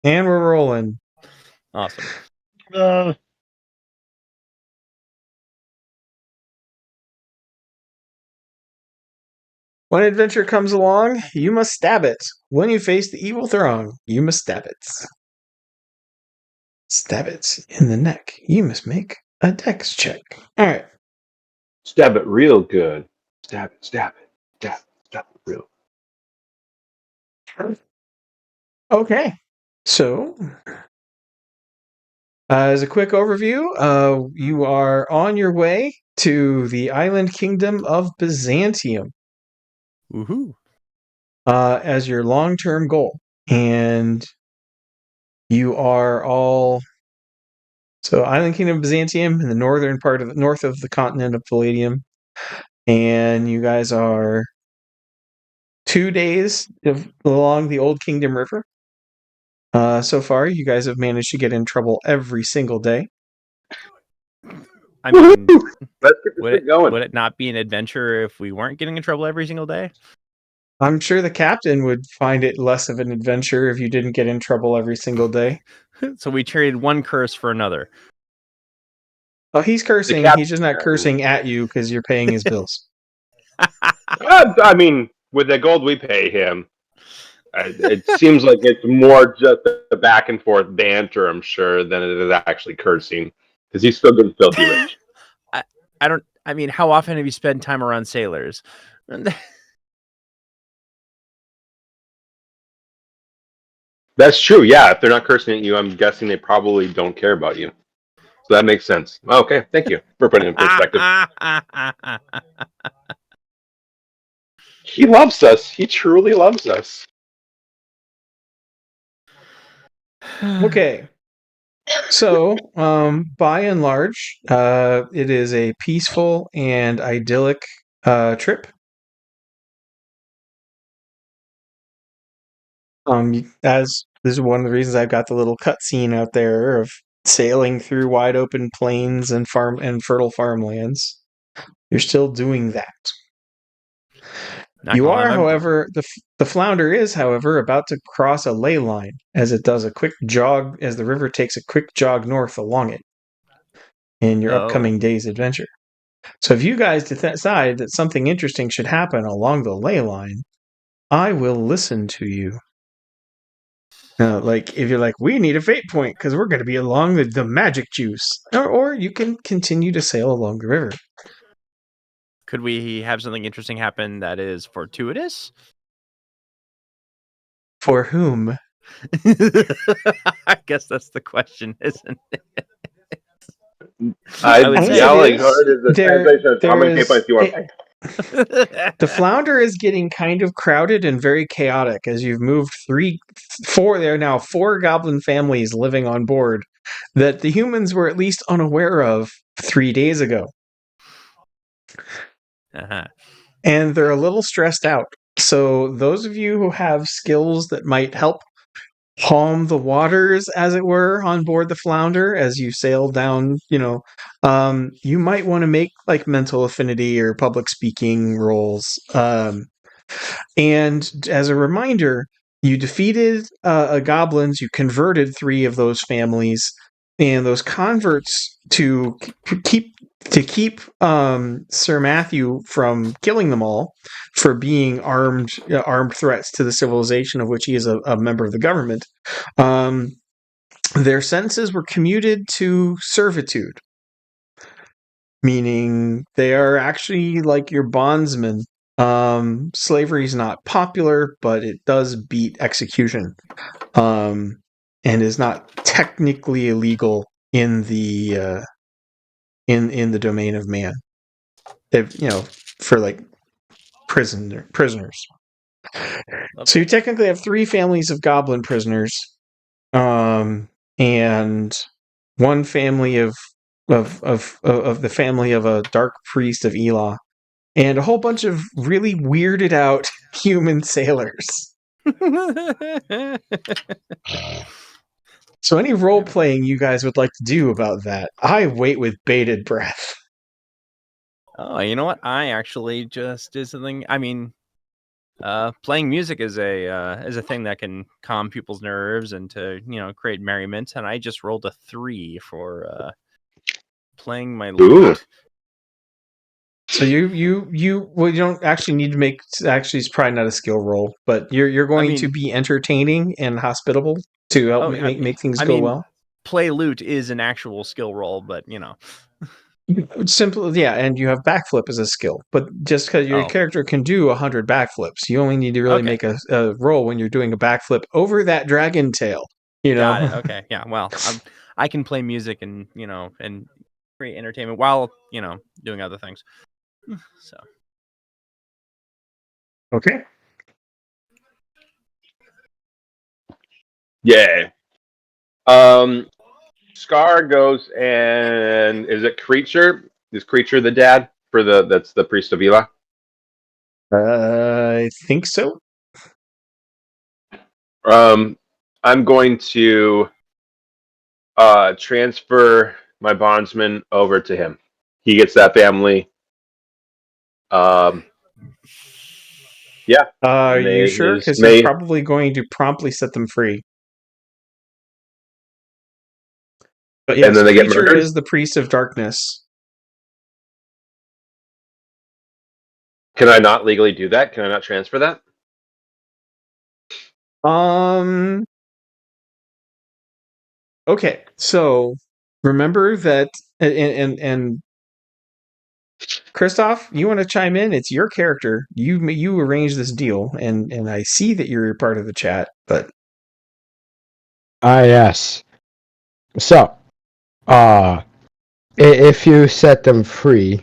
And we're rolling. Awesome. When adventure comes along, you must stab it. When you face the evil throng, you must stab it. Stab it in the neck. You must make a dex check. All right. Stab it real good. Stab it. Stab it real. Okay. So, as a quick overview, you are on your way to the island kingdom of Byzantium. Woohoo. As your long-term goal. And you are all... So, Island Kingdom of Byzantium in the northern part of north of the continent of Palladium. And you guys are 2 days along the Old Kingdom River. So far, you guys have managed to get in trouble every single day. I mean, let's get this thing going. Would it not be an adventure if we weren't getting in trouble every single day? I'm sure the captain would find it less of an adventure if you didn't get in trouble every single day. So we traded one curse for another. Oh, he's cursing. He's just not cursing at you because you're paying his bills. I mean, with the gold we pay him, it seems like it's more just a back and forth banter, I'm sure, than it is actually cursing. Because he's still getting filthy rich. I mean, how often have you spent time around sailors? That's true, yeah. If they're not cursing at you, I'm guessing they probably don't care about you. So that makes sense. Okay, thank you for putting it in perspective. He loves us. He truly loves us. Okay. So, by and large, it is a peaceful and idyllic trip. As this is one of the reasons I've got the little cutscene out there of sailing through wide open plains and fertile farmlands. You're still doing that. You are, however, the flounder is, however, about to cross a ley line as it does a quick jog, as the river takes a quick jog north along it in your upcoming day's adventure. So if you guys decide that something interesting should happen along the ley line, I will listen to you. Like, if you're like, we need a fate point because we're going to be along the magic juice. Or you can continue to sail along the river. Could we have something interesting happen that is fortuitous? For whom? I guess that's the question, isn't it? I would say yelling hard as the translation. How many fate points do you want to pay? The flounder is getting kind of crowded and very chaotic as you've moved there are now 4 goblin families living on board that the humans were at least unaware of 3 days ago. And they're a little stressed out. So those of you who have skills that might help calm the waters, as it were, on board the flounder as you sail down, you might want to make like mental affinity or public speaking rolls. And as a reminder, you defeated goblins, you converted 3 of those families, and those converts to keep Sir Matthew from killing them all for being armed threats to the civilization of which he is a member of the government. Their sentences were commuted to servitude, meaning they are actually like your bondsmen. Slavery is not popular, but it does beat execution, and is not technically illegal in the in the domain of man. For like prisoners. So you technically have 3 families of goblin prisoners, and one family of the family of a dark priest of Elah, and a whole bunch of really weirded out human sailors. So any role playing you guys would like to do about that, I wait with bated breath. Oh, you know what? I actually just did something. I mean, Playing music is a thing that can calm people's nerves and to create merriment. And I just rolled a 3 for playing my lute. So you don't actually need to make. Actually, it's probably not a skill roll, but you're going to be entertaining and hospitable to help make things go well. Play lute is an actual skill roll, but Simple, yeah, and you have backflip as a skill, but just because your character can do 100 backflips, you only need to really make a roll when you're doing a backflip over that dragon tail. Got it. Okay, yeah. Well, I can play music and and create entertainment while doing other things. So okay, yeah. Scar goes and is it Creature? Is Creature the dad for that's the priest of Ela? I think so. I'm going to transfer my bondsman over to him. He gets that family. Yeah. Are you sure? Because he's probably going to promptly set them free. But yes, and then they get murdered? Creature is the priest of darkness. Can I not legally do that? Can I not transfer that? Okay, so remember that, and Christoph, you want to chime in? It's your character. You arranged this deal, and I see that you're part of the chat, but yes. So, if you set them free,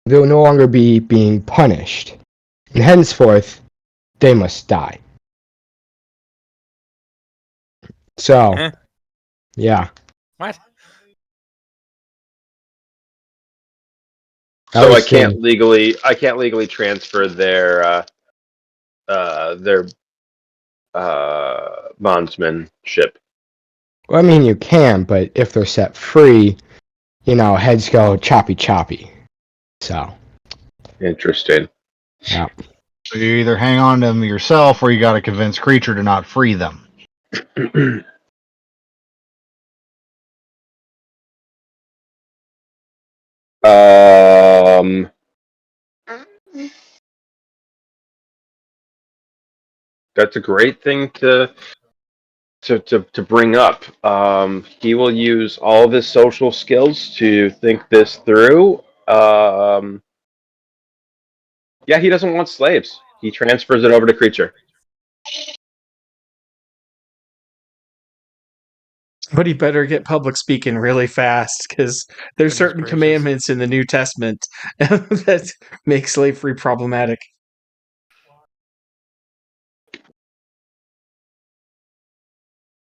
they will no longer be being punished, and henceforth, they must die. So, yeah. What? So I can't legally transfer their bondsmanship. Well, I mean, you can, but if they're set free, heads go choppy. So. Interesting. Yeah. So you either hang on to them yourself, or you got to convince Creature to not free them. That's a great thing to bring up. He will use all of his social skills to think this through. Yeah, he doesn't want slaves. He transfers it over to Creature. But he better get public speaking really fast, because there's certain commandments in the New Testament that make slavery problematic.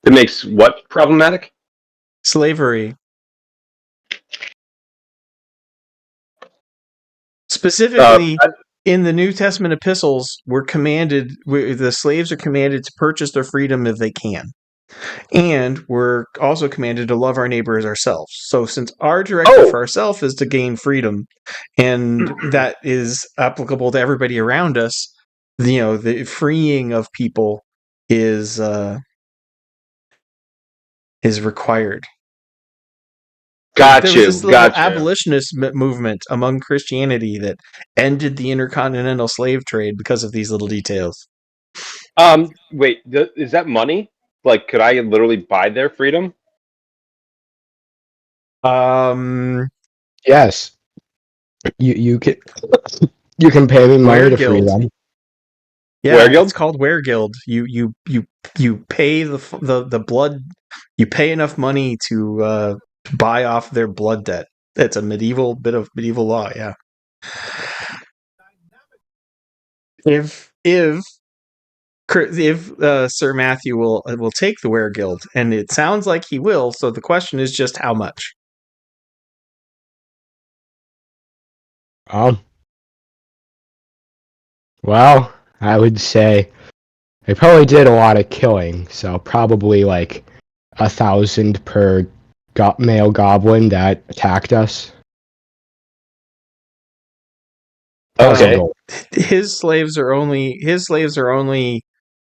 It makes what problematic? Slavery. Specifically, in the New Testament epistles, the slaves are commanded to purchase their freedom if they can. And we're also commanded to love our neighbor as ourselves. So since our directive for ourselves is to gain freedom, and that is applicable to everybody around us, the freeing of people is required. There was this little abolitionist movement among Christianity that ended the intercontinental slave trade because of these little details. Wait, is that money? Like, could I literally buy their freedom? Yes. You can pay me money to free them. Yeah, it's called Weregild. You pay the blood. You pay enough money to buy off their blood debt. It's a bit of medieval law. Yeah. If Sir Matthew will take the Weregild, and it sounds like he will. So the question is just how much. Well, I would say they probably did a lot of killing, so probably like 1,000 per male goblin that attacked us. 1,000 Okay. gold. His slaves are only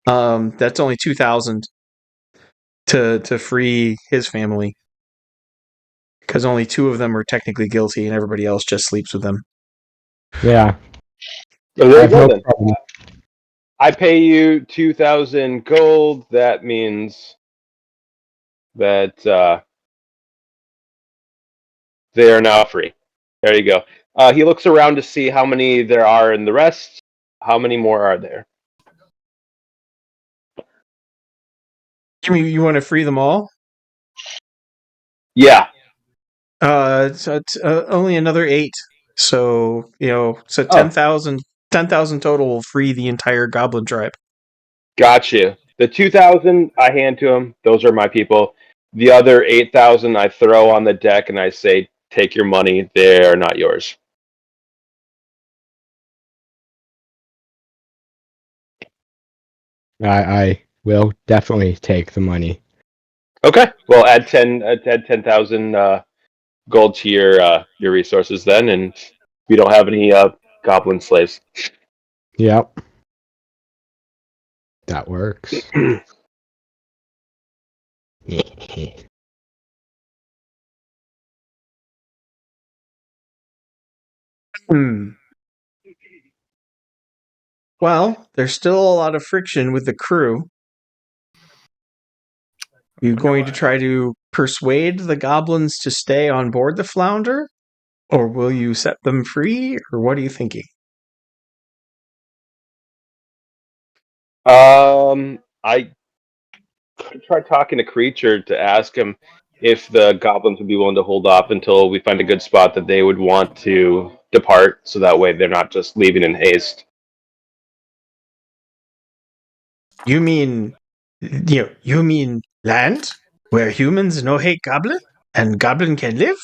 that's only 2,000 to free his family, because only 2 of them are technically guilty and everybody else just sleeps with them. Yeah, So I there you have go no then. problem. I pay you 2,000 gold. That means that they are now free. There you go. He looks around to see how many there are in the rest. How many more are there? You mean you want to free them all? Yeah. It's only another 8. So, so Oh, 10,000 total will free the entire goblin tribe. got you. The 2,000 I hand to him. Those are my people. The other 8,000 I throw on the deck and I say, take your money. They are not yours. I will definitely take the money. Okay. Well, add 10,000 gold to your resources then, and we don't have any goblin slaves. Yep, that works. Hmm. Well, there's still a lot of friction with the crew. You going to try to persuade the goblins to stay on board the Flounder? Or will you set them free? Or what are you thinking? I could try talking to Creature to ask him if the goblins would be willing to hold off until we find a good spot that they would want to depart, so that way they're not just leaving in haste. You mean, you mean land where humans no hate goblin and goblin can live?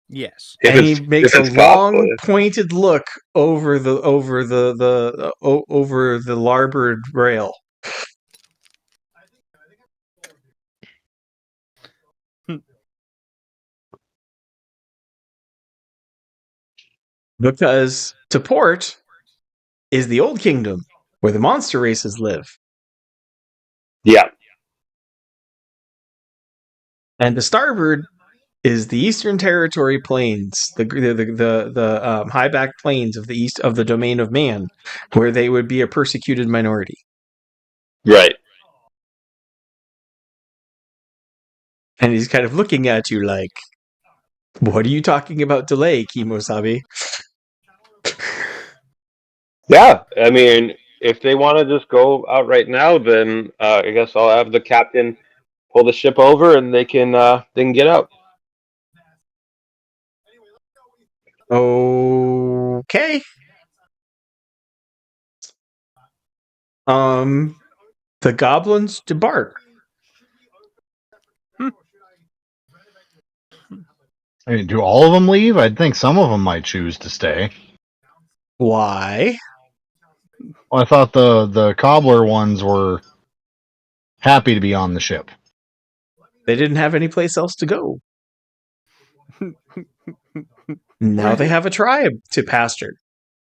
Yes. If And he if makes a it's possible. long, pointed look over the larboard rail. Because to port is the old kingdom where the monster races live, Yeah, and to starboard is the Eastern Territory Plains, the high back plains of the east of the domain of man, where they would be a persecuted minority. right. And he's kind of looking at you like, "What are you talking about delay, Kimosabe?" Yeah, I mean, if they want to just go out right now, then I guess I'll have the captain pull the ship over, and they can get out. Okay. Um, the goblins debark. I mean, do all of them leave? I'd think some of them might choose to stay. Why? Well, I thought the cobbler ones were happy to be on the ship. They didn't have any place else to go. Now they have a tribe to pasture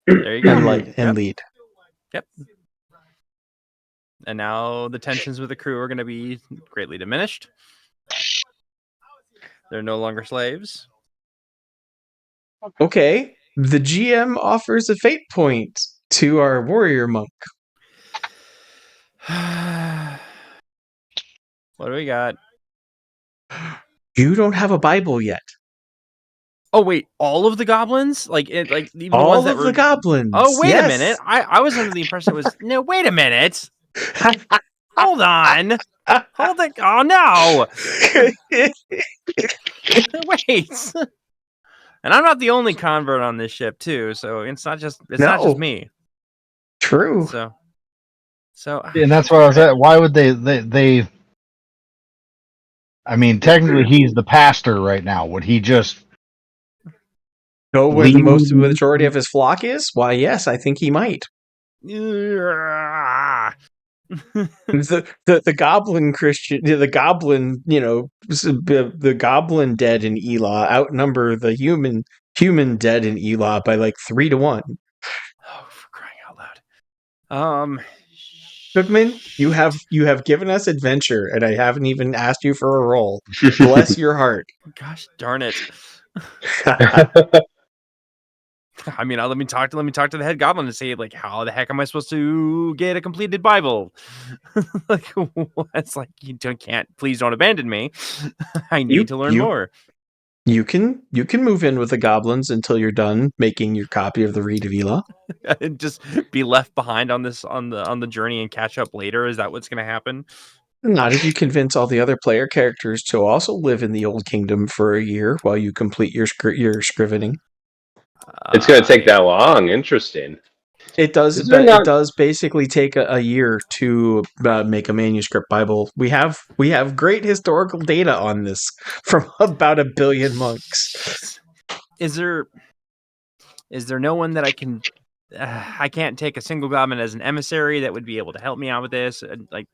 There you go. and lead. Yep. And now the tensions with the crew are going to be greatly diminished. They're no longer slaves. Okay. The GM offers a fate point to our warrior monk. What do we got? You don't have a Bible yet. Oh wait, all of the goblins? Like even the All ones that of were. the goblins. Oh wait a yes. minute! I was under the impression it was. No, wait a minute. Hold on. Hold it. Oh no! Wait. And I'm not the only convert on this ship too, so it's not just No. me. True. So And that's where I was at. Why would they I mean, technically he's the pastor right now. Would he just Go where the leave? majority of his flock is? Why, yes, I think he might. The goblin Christian, the goblin, the goblin dead in Elah outnumber the human human dead in Elah by like 3-1. Oh, for crying out loud. Cookman, you have given us adventure, and I haven't even asked you for a roll. Bless your heart. Gosh darn it. I mean, let me talk to the head goblin and say, like, how the heck am I supposed to get a completed Bible? Like, it's like, please don't abandon me. I need to learn more. You can move in with the goblins until you're done making your copy of the Reed of Elah. And just be left behind on the journey and catch up later. Is that what's going to happen? Not if you convince all the other player characters to also live in the Old Kingdom for a year while you complete your scrivening. It's going to take that long. Interesting. It does, Is but there not- it does basically take a year to make a manuscript Bible. We have great historical data on this from about 1 billion monks. Is there no one that I can? I can't take a single goblin as an emissary that would be able to help me out with this.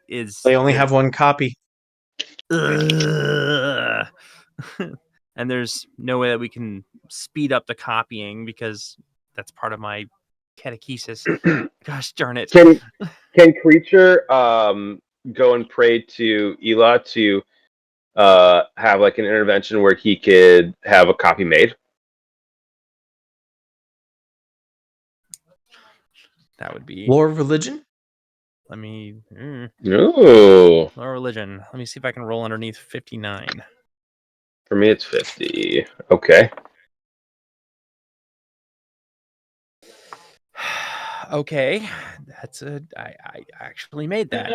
They only have one copy. Ugh. And there's no way that we can speed up the copying because that's part of my catechesis. Gosh darn it! Can Creature go and pray to Elah to have like an intervention where he could have a copy made? That would be Lore of religion. Let me. Ooh. Lore religion. Let me see if I can roll underneath 59. For me, it's 50. Okay. Okay, I actually made that.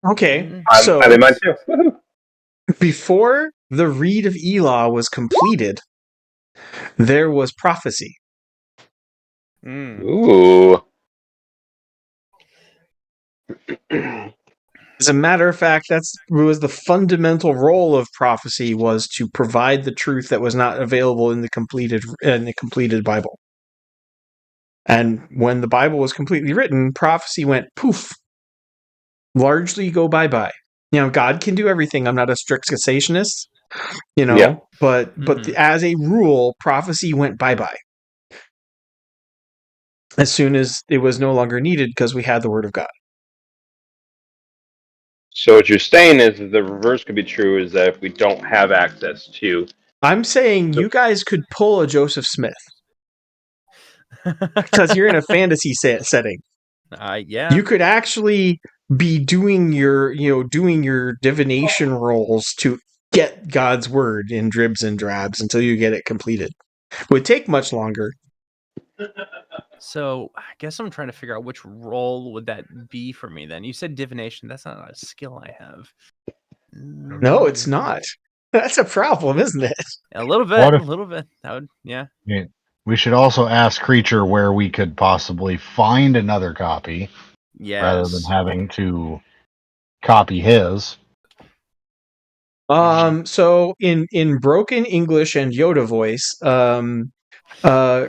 Okay, I made mine too. Before the Reed of Elah was completed, there was prophecy. Ooh. As a matter of fact, that's was the fundamental role of prophecy, was to provide the truth that was not available in the completed Bible. And when the Bible was completely written, prophecy went poof, largely go bye-bye. God can do everything. I'm not a strict cessationist, Yeah. but as a rule, prophecy went bye-bye as soon as it was no longer needed because we had the Word of God. So what you're saying is that the reverse could be true, is that if we don't have access to... I'm saying you guys could pull a Joseph Smith because you're in a fantasy setting. Yeah. You could actually be doing your divination rolls to get God's word in dribs and drabs until you get it completed. Would take much longer. So I guess I'm trying to figure out which role would that be for me then. You said divination. That's not a skill I have. No, it's not. That's a problem, isn't it? A little bit. What if- A little bit. That would, yeah. We should also ask Creature where we could possibly find another copy rather than Yes. having to copy his. So in broken English and Yoda voice,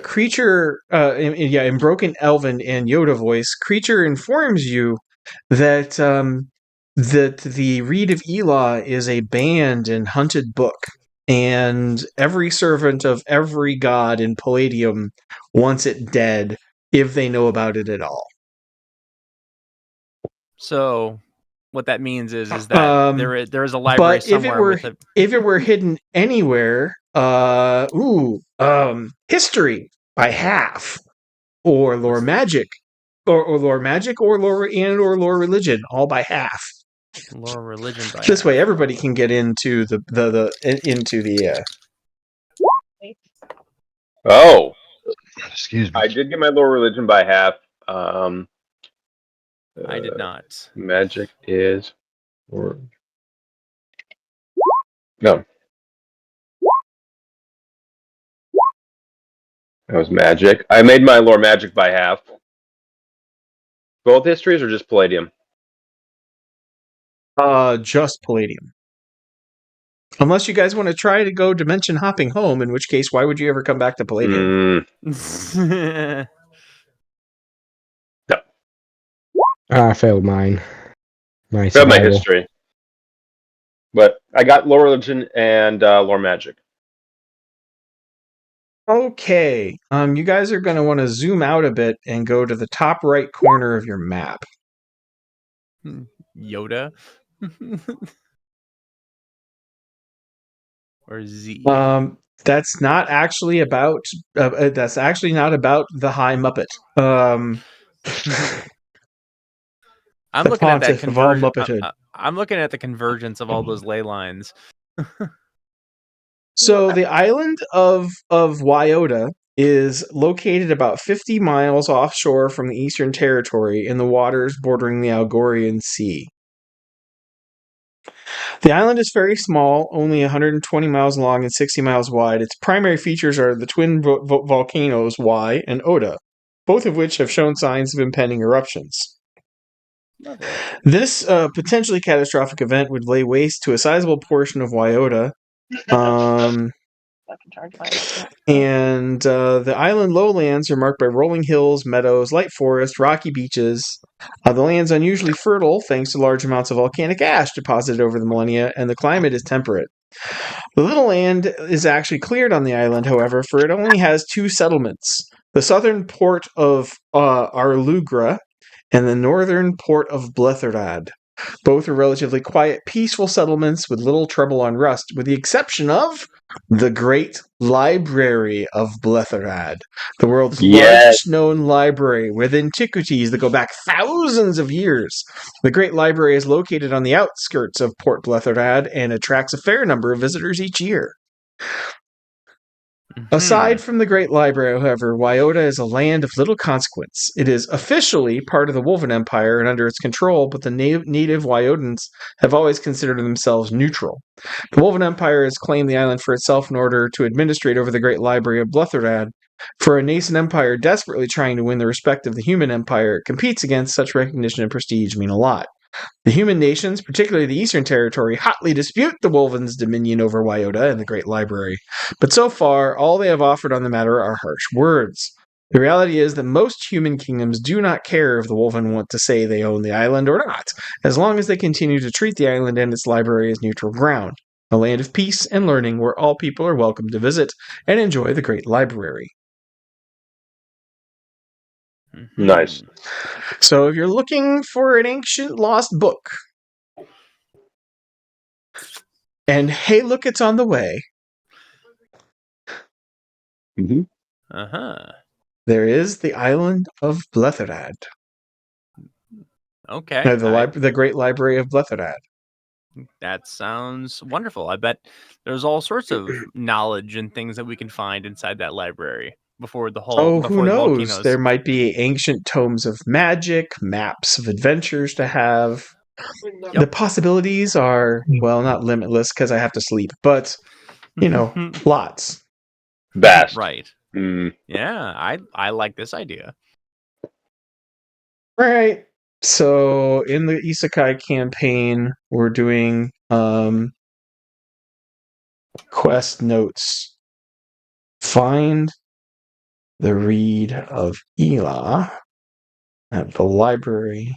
Creature, in broken Elven and Yoda voice, Creature informs you that that the Reed of Elah is a banned and hunted book, and every servant of every god in Palladium wants it dead if they know about it at all. So what that means is that there is a library but somewhere if it were hidden anywhere, history by half, or lore magic, or lore magic, or lore religion, all by half. Lore religion by This half. way, everybody can get into the. Oh, Excuse me. I did get my lore religion by half. I did not. Magic is... No. That was magic. I made my lore magic by half. Both histories or just Palladium? Just Palladium. Unless you guys want to try to go dimension hopping home, in which case, why would you ever come back to Palladium? No. I failed mine. My Grab my survival. history. But I got lore religion and lore magic. Okay. You guys are going to want to zoom out a bit and go to the top right corner of your map. Yoda? Or Z? That's not actually about. That's actually not about the High Muppet. I'm The looking at that pontiff of all conversion. Muppethood. I'm looking at the convergence of all those ley lines. So the island of Wyota is located about 50 miles offshore from the Eastern Territory in the waters bordering the Algorian Sea. The island is very small, only 120 miles long and 60 miles wide. Its primary features are the twin volcanoes Y and Oda, both of which have shown signs of impending eruptions. Lovely. This potentially catastrophic event would lay waste to a sizable portion of Wyota. And the island lowlands are marked by rolling hills, meadows, light forest, rocky beaches. The land's unusually fertile thanks to large amounts of volcanic ash deposited over the millennia, and the climate is temperate. The little land is actually cleared on the island, however, for it only has 2 settlements. The southern port of Arlugra and the northern port of Bletherad. Both are relatively quiet, peaceful settlements with little trouble on rust, with the exception of the Great Library of Bletherad, the world's largest known library with antiquities that go back thousands of years. The Great Library is located on the outskirts of Port Bletherad and attracts a fair number of visitors each year. Aside from the Great Library, however, Wyota is a land of little consequence. It is officially part of the Wolven Empire and under its control, but the native Wyotans have always considered themselves neutral. The Wolven Empire has claimed the island for itself in order to administrate over the Great Library of Bletherad. For a nascent empire desperately trying to win the respect of the human empire it competes against, such recognition and prestige mean a lot. The human nations, particularly the Eastern Territory, hotly dispute the Wolven's dominion over Wyota and the Great Library. But so far, all they have offered on the matter are harsh words. The reality is that most human kingdoms do not care if the Wolven want to say they own the island or not, as long as they continue to treat the island and its library as neutral ground, a land of peace and learning where all people are welcome to visit and enjoy the Great Library. Nice. So if you're looking for an ancient lost book, and hey, look, it's on the way. There is the island of Bletherad. Okay. The Great Library of Bletherad. That sounds wonderful. I bet there's all sorts of knowledge and things that we can find inside that library before the whole. Who knows? There might be ancient tomes of magic, maps of adventures to have. Yep. The possibilities are, well, not limitless because I have to sleep, but, lots. Vast. Right. Yeah, I like this idea. Right. So in the Isekai campaign, we're doing quest notes. Find the Reed of Elah at the Library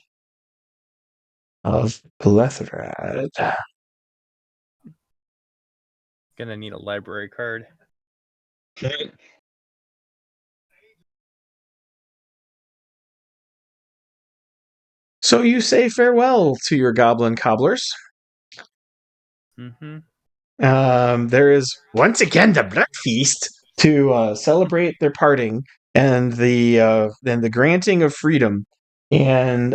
of Bletherad. Gonna need a library card. So you say farewell to your goblin cobblers. There is once again the blood feast to celebrate their parting and the granting of freedom. And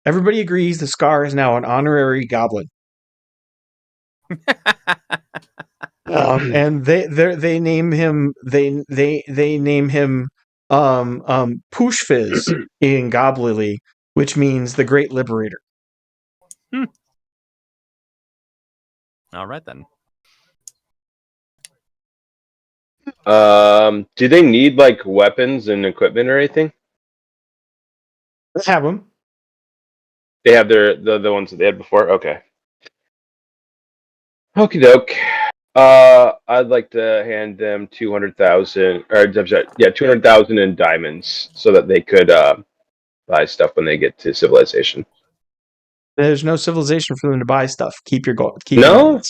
everybody agrees the Scar is now an honorary goblin. And they name him Pushfiz in Goblily, which means the Great Liberator. All right then. Do they need like weapons and equipment or anything? They have them. They have the ones that they had before. Okay. Okie doke. I'd like to hand them 200,000, or 200,000 in diamonds, so that they could buy stuff when they get to civilization. There's no civilization for them to buy stuff. Keep your gold. No.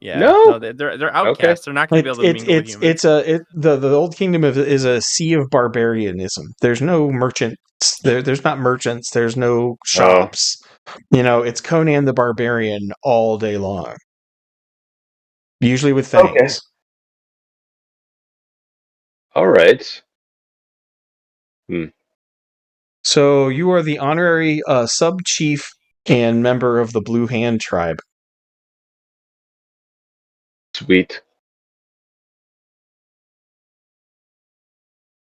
Yeah, No? they're outcasts. They're not going to be able to mingle with humans. The old kingdom is a sea of barbarianism. There's no merchants. There's not merchants. There's no shops. It's Conan the Barbarian all day long. Usually with Okay. fangs. All right. So you are the honorary sub-chief and member of the Blue Hand tribe. Sweet.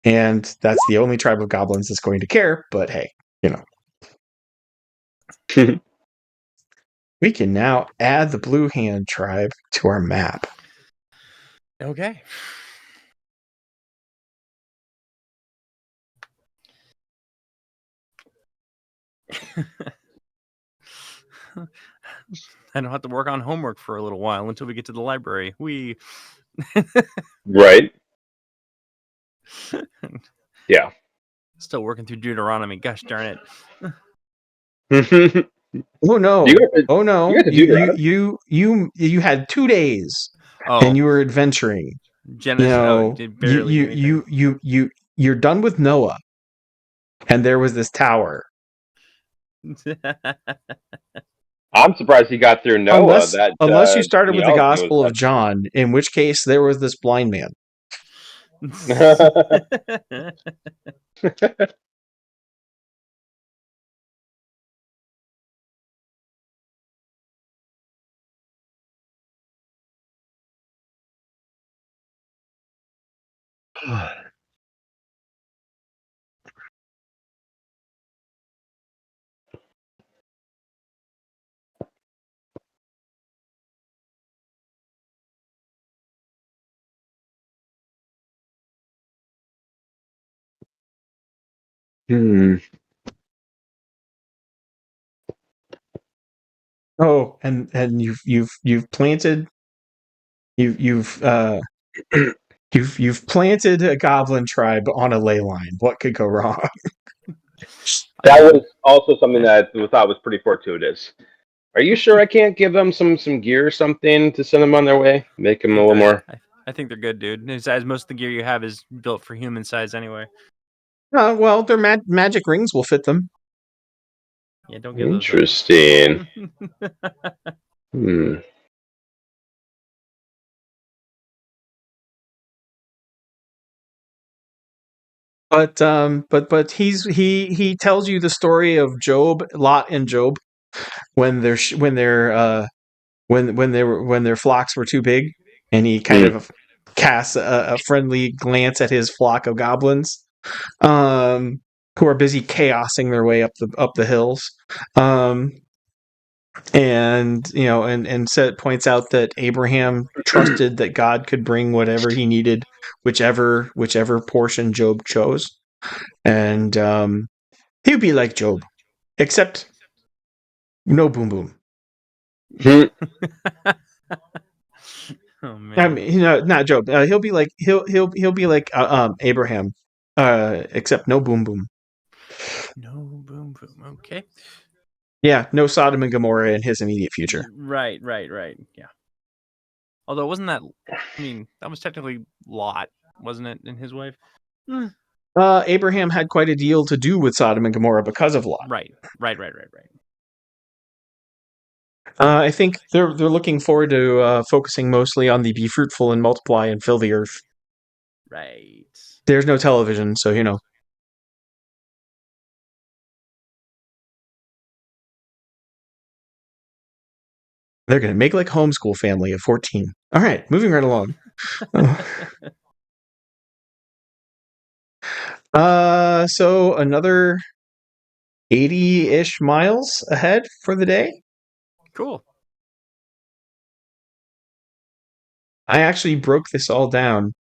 And that's the only tribe of goblins that's going to care, but hey, we can now add the Blue Hand tribe to our map. Okay. I don't have to work on homework for a little while until we get to the library. Right. Yeah. Still working through Deuteronomy. Gosh darn it. Oh no! You got to do that. You had 2 days, Oh, and you were adventuring. Genesis. Did barely anything. You're done with Noah, and there was this tower. I'm surprised he got through Noah. Unless you started with the Neilson Gospel was of John, in which case there was this blind man. Oh, and you've planted you've planted a goblin tribe on a ley line. What could go wrong? That was also something that we thought was pretty fortuitous. Are you sure I can't give them some gear or something to send them on their way? Make them a little more. I think they're good, dude. Besides, most of the gear you have is built for human size anyway. Well, their magic rings will fit them. Yeah, don't give Interesting. But he tells you the story of Job, Lot, and Job when their flocks were too big, and he kind of casts a friendly glance at his flock of goblins, who are busy chaosing their way up the hills, and points out that Abraham trusted that God could bring whatever he needed, whichever portion Job chose, and he would be like Job, except no boom boom. Oh man! I mean, not Job. He'll be like Abraham, except no boom boom. No boom boom. Okay. Yeah, no Sodom and Gomorrah in his immediate future. Right. Yeah. Although wasn't that? I mean, that was technically Lot, wasn't it? And his wife. Abraham had quite a deal to do with Sodom and Gomorrah because of Lot. Right. I think they're looking forward to focusing mostly on the be fruitful and multiply and fill the earth. Right. There's no television, so they're going to make like homeschool family of 14. All right, moving right along. So another 80-ish miles ahead for the day. Cool. I actually broke this all down.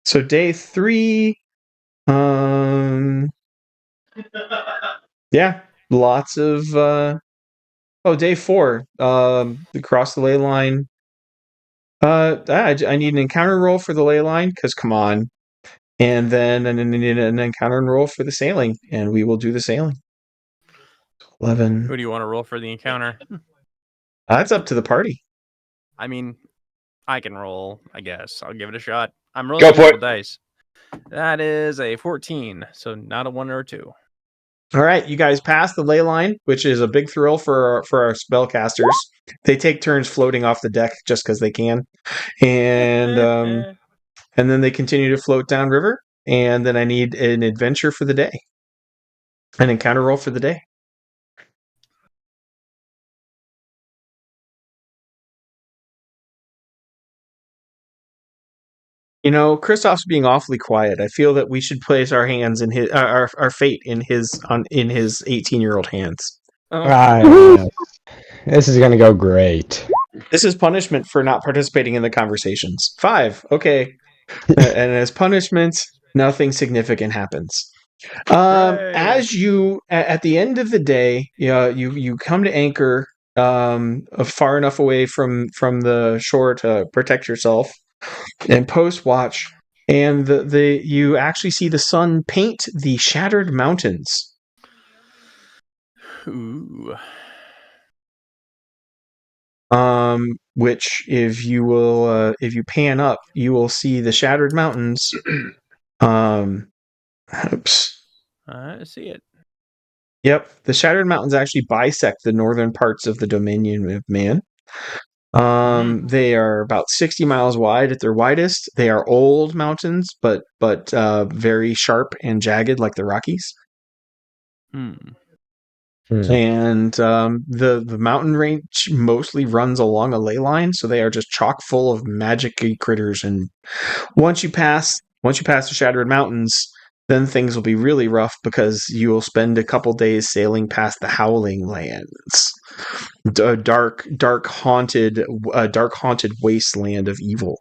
So day 3, yeah, lots of day 4, across the ley line. I need an encounter roll for the ley line because come on, and then I need an encounter roll for the sailing, and we will do the sailing. 11. Who do you want to roll for the encounter? That's up to the party. I mean, I can roll, I guess. I'll give it a shot. I'm rolling Go a for couple it. dice. That is a 14, so not a 1 or a 2. All right, you guys pass the ley line, which is a big thrill for our spellcasters. They take turns floating off the deck just because they can, and then they continue to float downriver. And then I need an adventure for the day, an encounter roll for the day. You know, Kristoff's being awfully quiet. I feel that we should place our hands in his our fate in his 18-year-old hands. Oh. Yes. This is gonna go great. This is punishment for not participating in the conversations. 5. Okay. And as punishment, nothing significant happens. Hooray. As you at the end of the day, you come to anchor far enough away from the shore to protect yourself and post watch, and the you actually see the sun paint the shattered mountains. Ooh. Which if you pan up, you will see the shattered mountains. Oops. I see it. Yep, the Shattered Mountains actually bisect the northern parts of the Dominion of Man. They are about 60 miles wide at their widest. They are old mountains, but very sharp and jagged, like the Rockies. And the mountain range mostly runs along a ley line, so they are just chock full of magic-y critters. And once you pass the Shattered Mountains, then things will be really rough because you will spend a couple days sailing past the Howling Lands, a dark haunted wasteland of evil.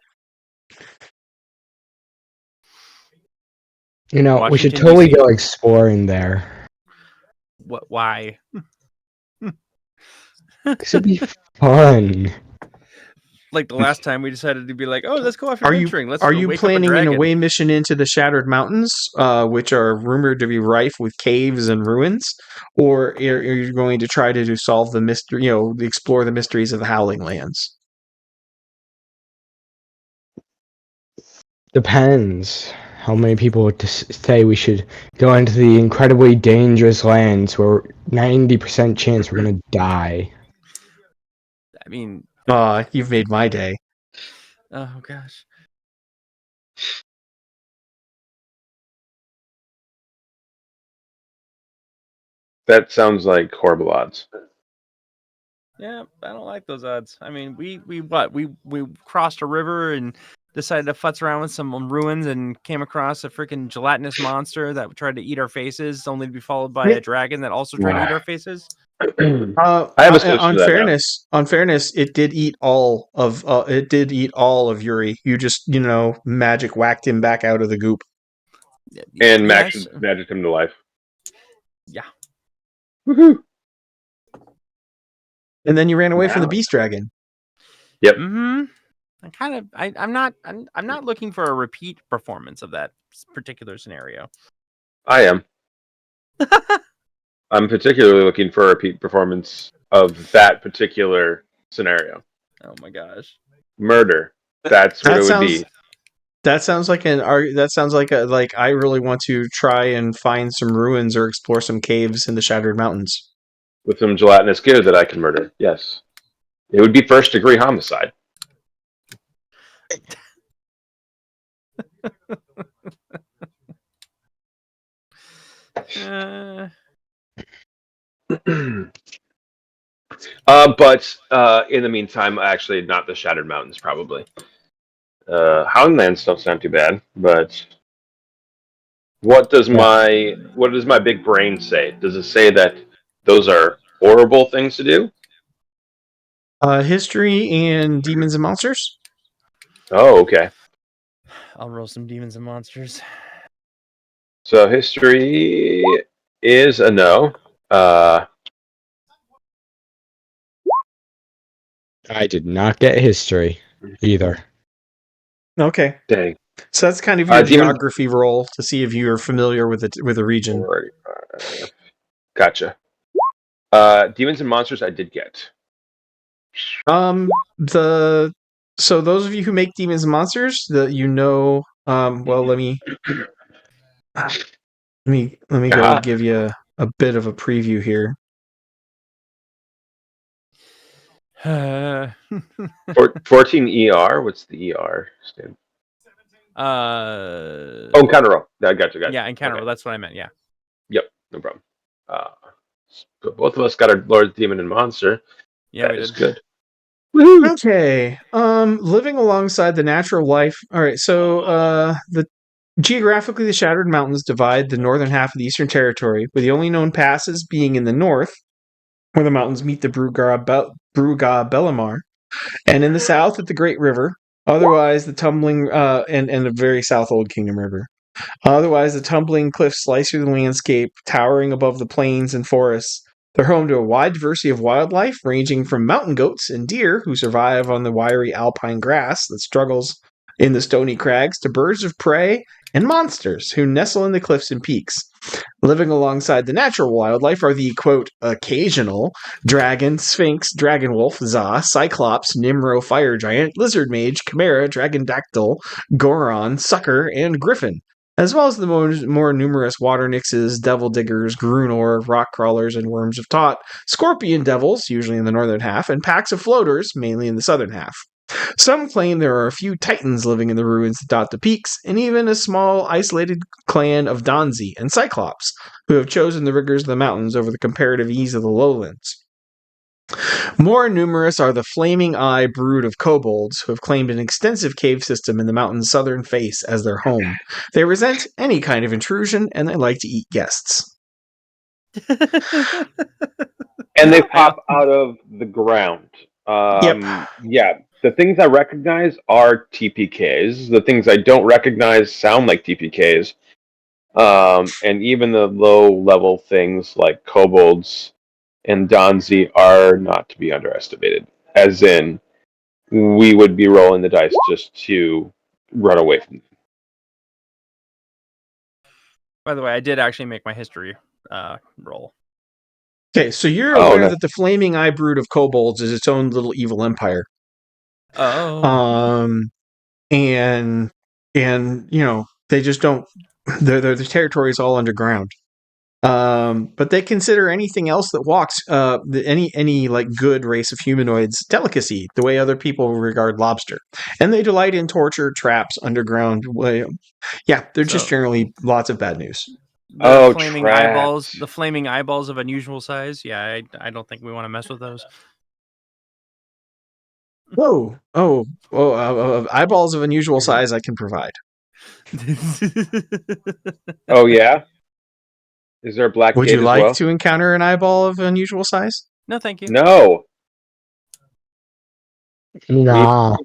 You know, we should Washington, totally DC. go exploring there. What? Why? Because it'd be fun. Like the last time we decided to be like, oh, let's go off Are adventuring. Let's you wake up a planning an dragon. away mission into the Shattered Mountains, which are rumored to be rife with caves and ruins, or are you going to try to solve the mystery? Explore the mysteries of the Howling Lands. Depends how many people would say we should go into the incredibly dangerous lands where 90% chance we're gonna die. I mean, You've made my day. oh gosh. That sounds like horrible odds. Yeah, I don't like those odds. I mean, we crossed a river and decided to futz around with some ruins and came across a freaking gelatinous monster that tried to eat our faces, only to be followed by a dragon that also tried to eat our faces. I have a solution to that now. On fairness, it did eat all of Yuri. You just magic whacked him back out of the goop. And Yes. magic him to life. Yeah. Woohoo! And then you ran away from the beast dragon. Yep. Mm-hmm. I'm not looking for a repeat performance of that particular scenario. I am. I'm particularly looking for a repeat performance of that particular scenario. Oh my gosh. Murder. That's what it would be. That sounds like I really want to try and find some ruins or explore some caves in the Shattered Mountains. With some gelatinous goo that I can murder. Yes. It would be first degree homicide. But in the meantime, actually, not the Shattered Mountains, probably. Houndlands don't sound too bad, but what does my big brain say? Does it say that those are horrible things to do? History and demons and monsters. Oh, okay. I'll roll some demons and monsters. So history is a no. I did not get history either. Okay. Dang. So that's kind of your geography roll to see if you are familiar with the region. Gotcha. Demons and monsters I did get. So those of you who make demons and monsters, well, let me go give you a bit of a preview here. 14 ER. What's the ER stand? Encounter roll. I gotcha. Yeah, encounter roll. Okay. That's what I meant. Yeah. Yep, no problem. So both of us got our Lord Demon and Monster. Yeah, That we is did. good. Woohoo! Okay. Living alongside the natural life. All right. So, geographically, the Shattered Mountains divide the northern half of the Eastern Territory, with the only known passes being in the north, where the mountains meet the Bruga Bellamar, and in the south at the Great River. Otherwise, the tumbling and the very south Old Kingdom River. Otherwise, the tumbling cliffs slice through the landscape, towering above the plains and forests. They're home to a wide diversity of wildlife, ranging from mountain goats and deer who survive on the wiry alpine grass that struggles in the stony crags, to birds of prey and monsters who nestle in the cliffs and peaks. Living alongside the natural wildlife are the, quote, occasional dragon, sphinx, dragon wolf, za, cyclops, nimro, fire giant, lizard mage, chimera, dragon-dactyl, goron, sucker, and griffin, as well as the more numerous water nixes, devil diggers, grunor, rock crawlers, and worms of Tot, scorpion devils, usually in the northern half, and packs of floaters, mainly in the southern half. Some claim there are a few titans living in the ruins that dot the peaks, and even a small, isolated clan of Donzi and Cyclops, who have chosen the rigors of the mountains over the comparative ease of the lowlands. More numerous are the Flaming Eye brood of kobolds, who have claimed an extensive cave system in the mountain's southern face as their home. They resent any kind of intrusion, and they like to eat guests. And they pop out of the ground. Yep. Yeah, the things I recognize are TPKs. The things I don't recognize sound like TPKs. And even the low-level things like kobolds and Donzi are not to be underestimated. As in, we would be rolling the dice just to run away from them. By the way, I did actually make my history roll. Okay, so you're aware that the Flaming Eye brood of kobolds is its own little evil empire. Oh. And they just don't. Their territory is all underground. But they consider anything else that walks, any like good race of humanoids, delicacy, the way other people regard lobster, and they delight in torture, traps, underground. They're just generally lots of bad news. The flaming eyeballs, the flaming eyeballs of unusual size. Yeah, I don't think we want to mess with those. Eyeballs of unusual size I can provide. Oh yeah. Is there a black Would gate you as like well? to encounter an eyeball of unusual size? No, thank you. No. Nah.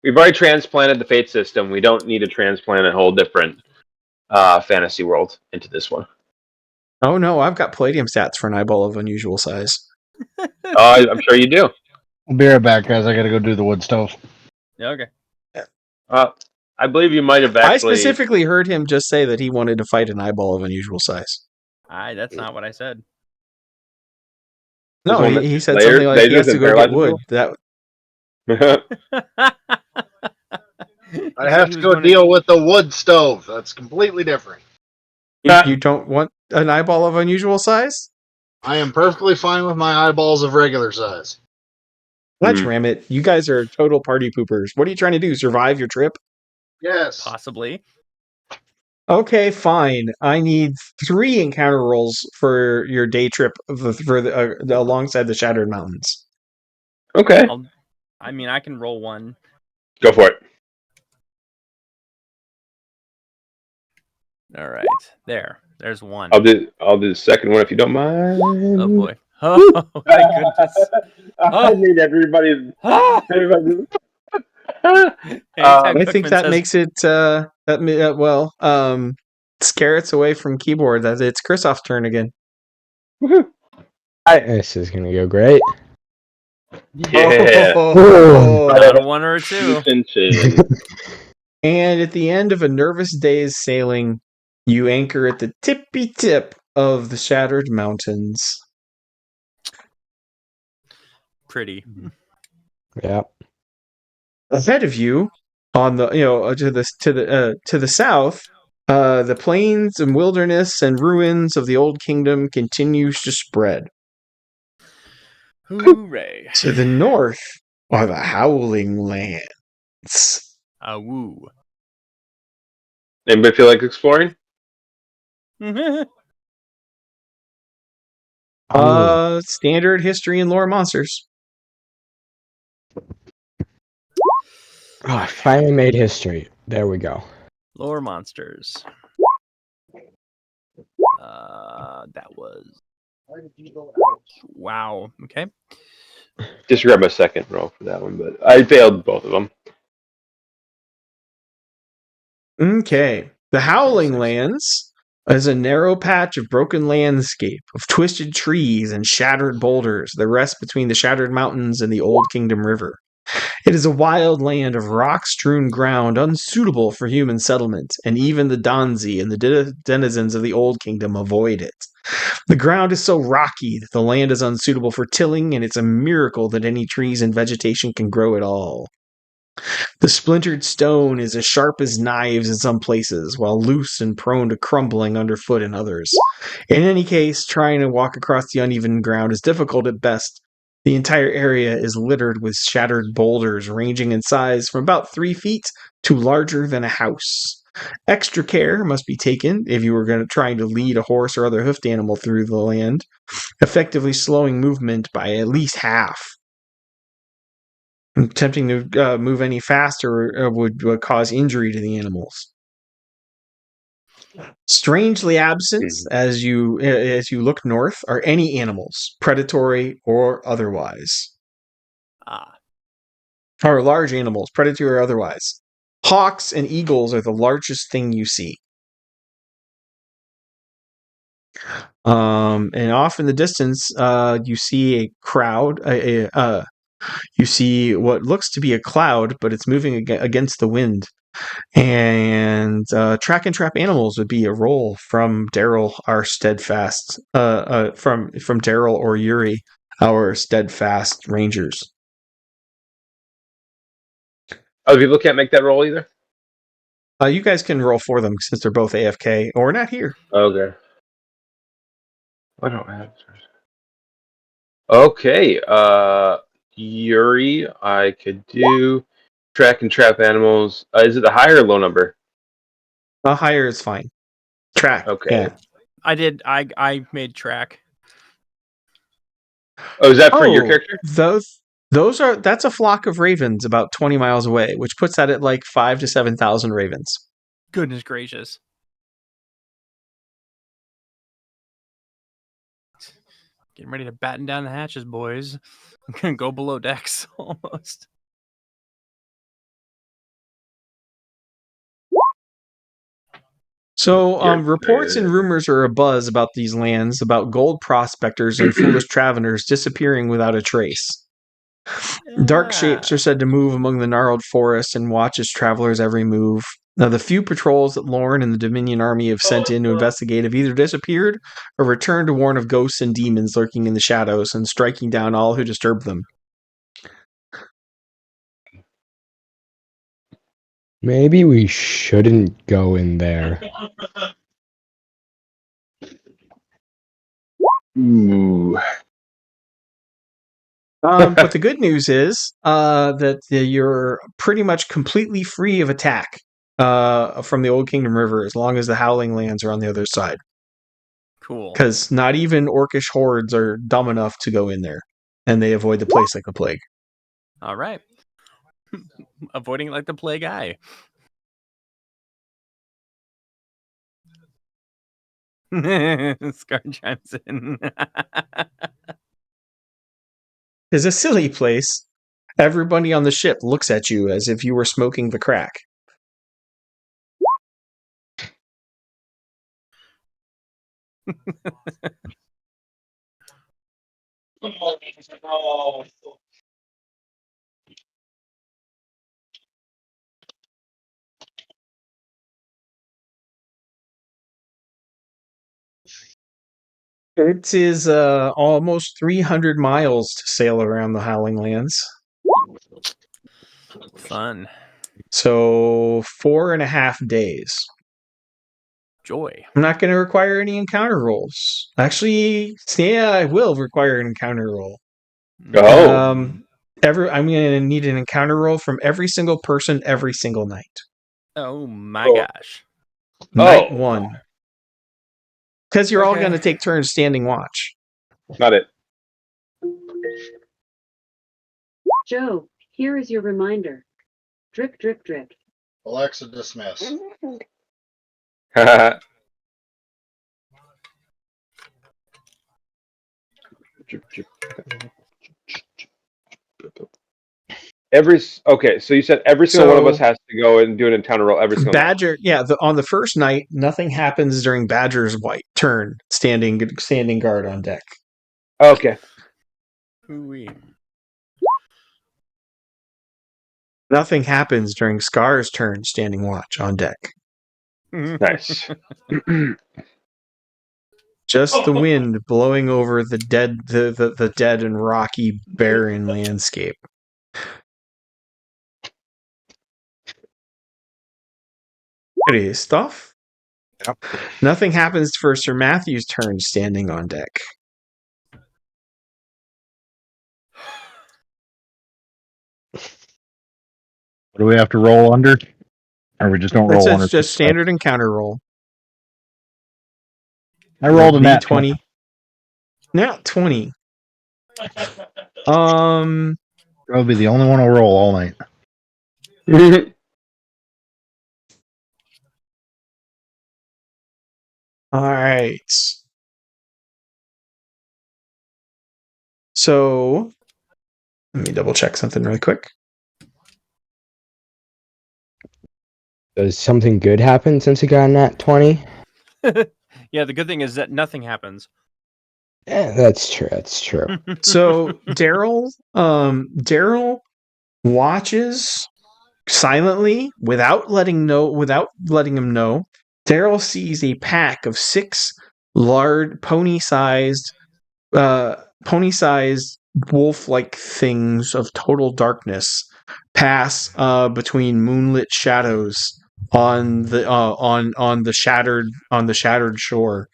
We've already transplanted the fate system. We don't need to transplant a whole different fantasy world into this one. Oh no, I've got Palladium stats for an eyeball of unusual size. I'm sure you do. I'll be right back, guys. I gotta go do the wood stove. Okay. I believe you might have actually. I specifically heard him just say that he wanted to fight an eyeball of unusual size. That's not what I said. No, he said something like he has to go get wood. I have to go deal with the wood stove. That's completely different. You don't want an eyeball of unusual size? I am perfectly fine with my eyeballs of regular size. Let's ram it. You guys are total party poopers. What are you trying to do? Survive your trip? Yes. Possibly. Okay, fine. I need 3 encounter rolls for your day trip alongside the Shattered Mountains. Okay. I can roll one. Go for it. All right. There's one. I'll do the second one if you don't mind. Oh boy. Oh my goodness. I need everybody. I think that makes it Scarrett's away from keyboard. It's Kristoff's turn again. This is gonna go great. Yeah. Not a 1 or a 2. And at the end of a nervous day's sailing, you anchor at the tippy tip of the Shattered Mountains. Pretty. Yeah. Ahead of you, on the to the south, the plains and wilderness and ruins of the old kingdom continues to spread. Hooray. To the north are the Howling Lands. Woo. Anybody feel like exploring? Standard history and lore monsters. Oh, I finally made history. There we go. Lore monsters. That was. Wow. Okay. Just grab my second roll for that one, but I failed both of them. Okay. The Howling 36. Lands is a narrow patch of broken landscape, of twisted trees and shattered boulders that rest between the shattered mountains and the Old Kingdom River. It is a wild land of rock-strewn ground unsuitable for human settlement, and even the Danzi and the denizens of the Old Kingdom avoid it. The ground is so rocky that the land is unsuitable for tilling, and it's a miracle that any trees and vegetation can grow at all. The splintered stone is as sharp as knives in some places, while loose and prone to crumbling underfoot in others. In any case, trying to walk across the uneven ground is difficult at best. The entire area is littered with shattered boulders ranging in size from about 3 feet to larger than a house. Extra care must be taken if you were trying to lead a horse or other hoofed animal through the land, effectively slowing movement by at least half. Attempting to move any faster would cause injury to the animals. Strangely absent as you look north are any animals, predatory or otherwise. Or large animals, predatory or otherwise. Hawks and eagles are the largest thing you see. And off in the distance, you see a crowd. You see what looks to be a cloud, but it's moving against the wind. And track and trap animals would be a roll from Daryl, our steadfast. From Daryl or Yuri, our steadfast rangers. Other people can't make that roll either? You guys can roll for them since they're both AFK or not here. Okay. I don't have. Okay. Yuri, I could do track and trap animals. Is it a high or low number? Higher is fine. Track. Okay. Yeah. I did. I made track. Oh, is that for your character? That's a flock of ravens about 20 miles away, which puts that at like 5,000 to 7,000 ravens. Goodness gracious. Getting ready to batten down the hatches, boys. I'm gonna go below decks almost. So, reports and rumors are abuzz about these lands, about gold prospectors and foolish travelers disappearing without a trace. Dark shapes are said to move among the gnarled forests and watch as travelers' every move. Now, the few patrols that Lorne and the Dominion army have sent in to investigate have either disappeared or returned to warn of ghosts and demons lurking in the shadows and striking down all who disturb them. Maybe we shouldn't go in there. Ooh. But the good news is that you're pretty much completely free of attack from the Old Kingdom River as long as the Howling Lands are on the other side. Cool. Because not even orcish hordes are dumb enough to go in there, and they avoid the place like the plague. All right. Avoiding it like the plague eye. Scar chimes in. It's a silly place. Everybody on the ship looks at you as if you were smoking the crack. It is almost 300 miles to sail around the Howling Lands. Fun. So 4.5 days. Joy. I'm not going to require any encounter rolls. Actually, yeah, I will require an encounter roll. Oh. I'm going to need an encounter roll from every single person every single night. Oh my gosh. Night Oh. 1. Because you're all Okay. going to take turns standing watch. Got it. Joe, here is your reminder. Drip, drip, drip. Alexa, dismiss. Okay, so you said every single one of us has to go and do an encounter roll every single night. Badger, yeah. On the first night, nothing happens during Badger's turn, standing guard on deck. Okay. Ooh-wee. Nothing happens during Scar's turn, standing watch on deck. Nice. Just the wind blowing over the dead and rocky, barren landscape. Pretty stuff. Yep. Nothing happens for Sir Matthew's turn, standing on deck. What do we have to roll under? Or we just don't roll under? It's just standard encounter roll. I rolled a nat 20. Nat 20. I'll be the only one to roll all night. All right. So, let me double check something really quick. Does something good happen since he got a nat 20? Yeah, the good thing is that nothing happens. Yeah, that's true. That's true. So Daryl watches silently without letting him know. Daryl sees a pack of 6 large pony-sized wolf-like things of total darkness pass between moonlit shadows on the shattered shore.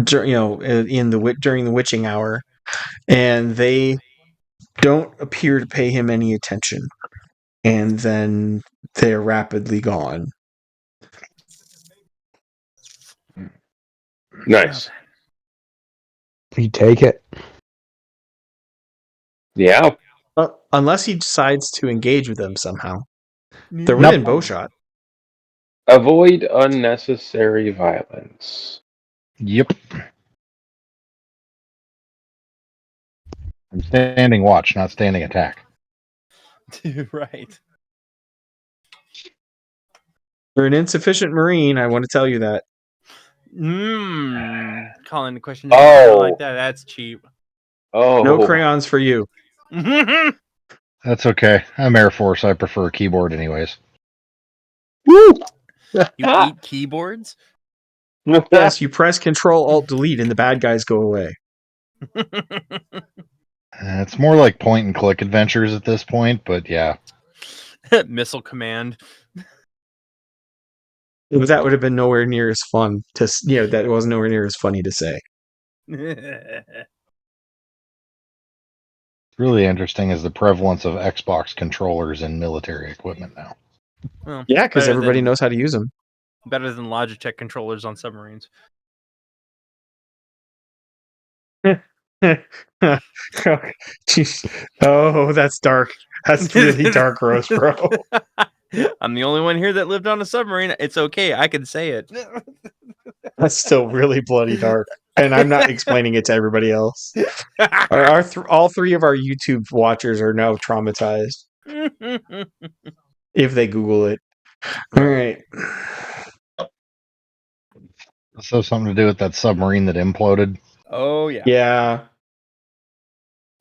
During the witching hour, and they don't appear to pay him any attention, and then they're rapidly gone. Nice. You take it. Yeah. Unless he decides to engage with them somehow. They're within bowshot. Avoid unnecessary violence. Yep. I'm standing watch, not standing attack. Right. You're an insufficient Marine, I want to tell you that. Calling the question Oh. like that, that's cheap. Oh. No crayons for you. That's okay. I'm Air Force. I prefer a keyboard anyways. Woo! You eat keyboards? Yes, you press Control-Alt-Delete and the bad guys go away. It's more like point and click adventures at this point, but yeah. Missile command. That would have been nowhere near as fun to, that was nowhere near as funny to say. Really interesting is the prevalence of Xbox controllers in military equipment now. Well, Yeah, because better everybody than- knows how to use them. Better than Logitech controllers on submarines. Jeez. Oh, that's dark. That's really dark, Rose, bro. I'm the only one here that lived on a submarine. It's okay. I can say it. That's still really bloody dark. And I'm not explaining it to everybody else. All 3 of our YouTube watchers are now traumatized if they Google it. All right. This has something to do with that submarine that imploded. Oh, yeah. Yeah.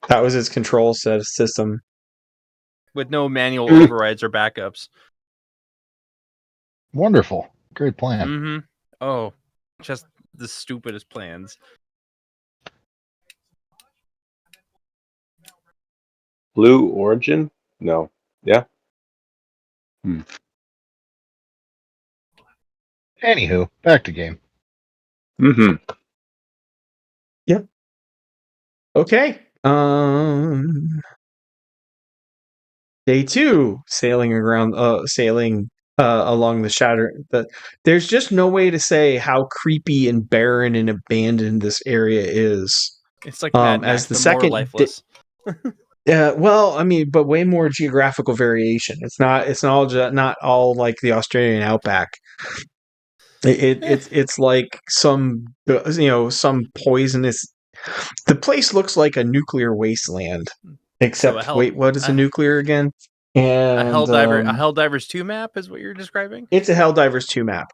That was its control system. With no manual overrides or backups. Wonderful. Great plan. Mm-hmm. Oh, just the stupidest plans. Blue Origin? No. Yeah. Anywho, back to game. Mm-hmm. Okay. Day 2, sailing along the shatter. There's just no way to say how creepy and barren and abandoned this area is. It's like Mad Max, As the but more second, lifeless. well, I mean, but way more geographical variation. It's not all like the Australian outback. It's like some poisonous. The place looks like a nuclear wasteland. So Except, wait, what is a nuclear again? a And Helldivers 2 map is what you're describing? it's a Helldivers 2 map,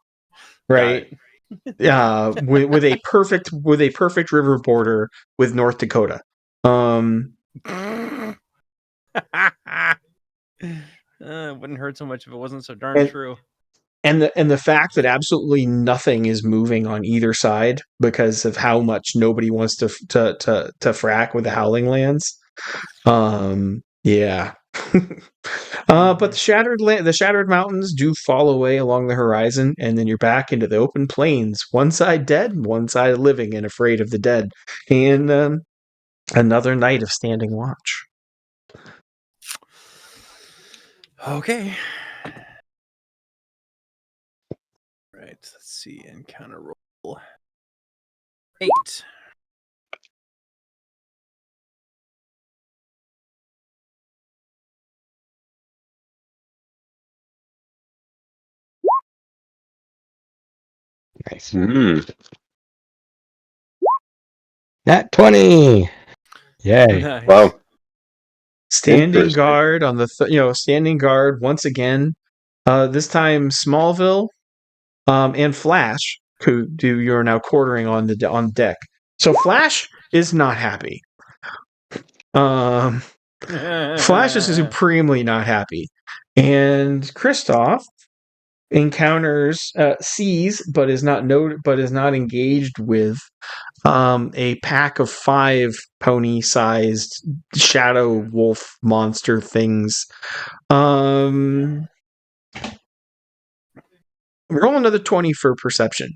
right? With a perfect river border with North Dakota. It wouldn't hurt so much if it wasn't so darn true. And the fact that absolutely nothing is moving on either side because of how much nobody wants to frack with the Howling Lands. Yeah. But the shattered mountains do fall away along the horizon, and then you're back into the open plains. One side dead, one side living and afraid of the dead. And another night of standing watch. Okay. Right. Let's see. Encounter roll 8. Nice. Nat 20. Yay. Nice. Wow. Standing Interesting. guard on standing guard once again. This time Smallville, and Flash, who you're now quartering on deck. So Flash is not happy. Flash is supremely not happy, and Kristoff sees but is not engaged with a pack of 5 pony-sized shadow wolf monster things. Roll another 20 for perception.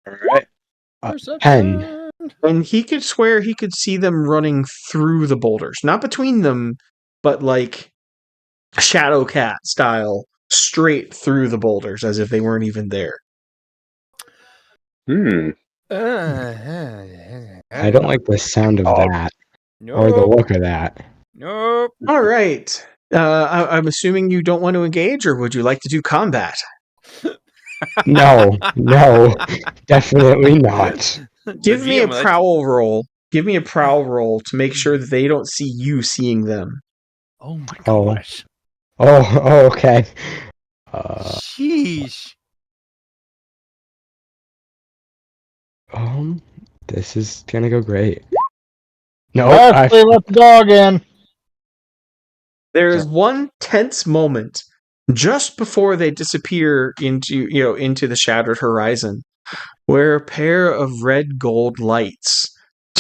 All right. 10. And he could swear he could see them running through the boulders, not between them, but like Shadow Cat style, straight through the boulders as if they weren't even there. I don't like the sound of that. Nope. Or the look of that. Nope. All right. I'm assuming you don't want to engage, or would you like to do combat? No, definitely not. Give me a prowl roll. Give me a prowl roll to make sure that they don't see you seeing them. Oh my gosh. Oh, okay. Sheesh. This is gonna go great. No, Leslie, let the dog in. There is one tense moment just before they disappear into the shattered horizon, where a pair of red gold lights,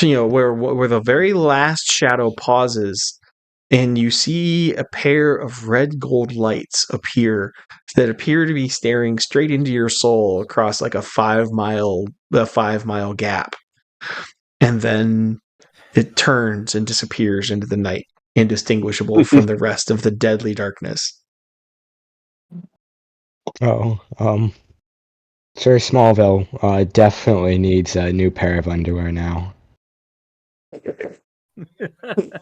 where the very last shadow pauses, and you see a pair of red gold lights appear that appear to be staring straight into your soul across like a 5-mile gap, and then it turns and disappears into the night, indistinguishable from the rest of the deadly darkness. Sir Smallville definitely needs a new pair of underwear now.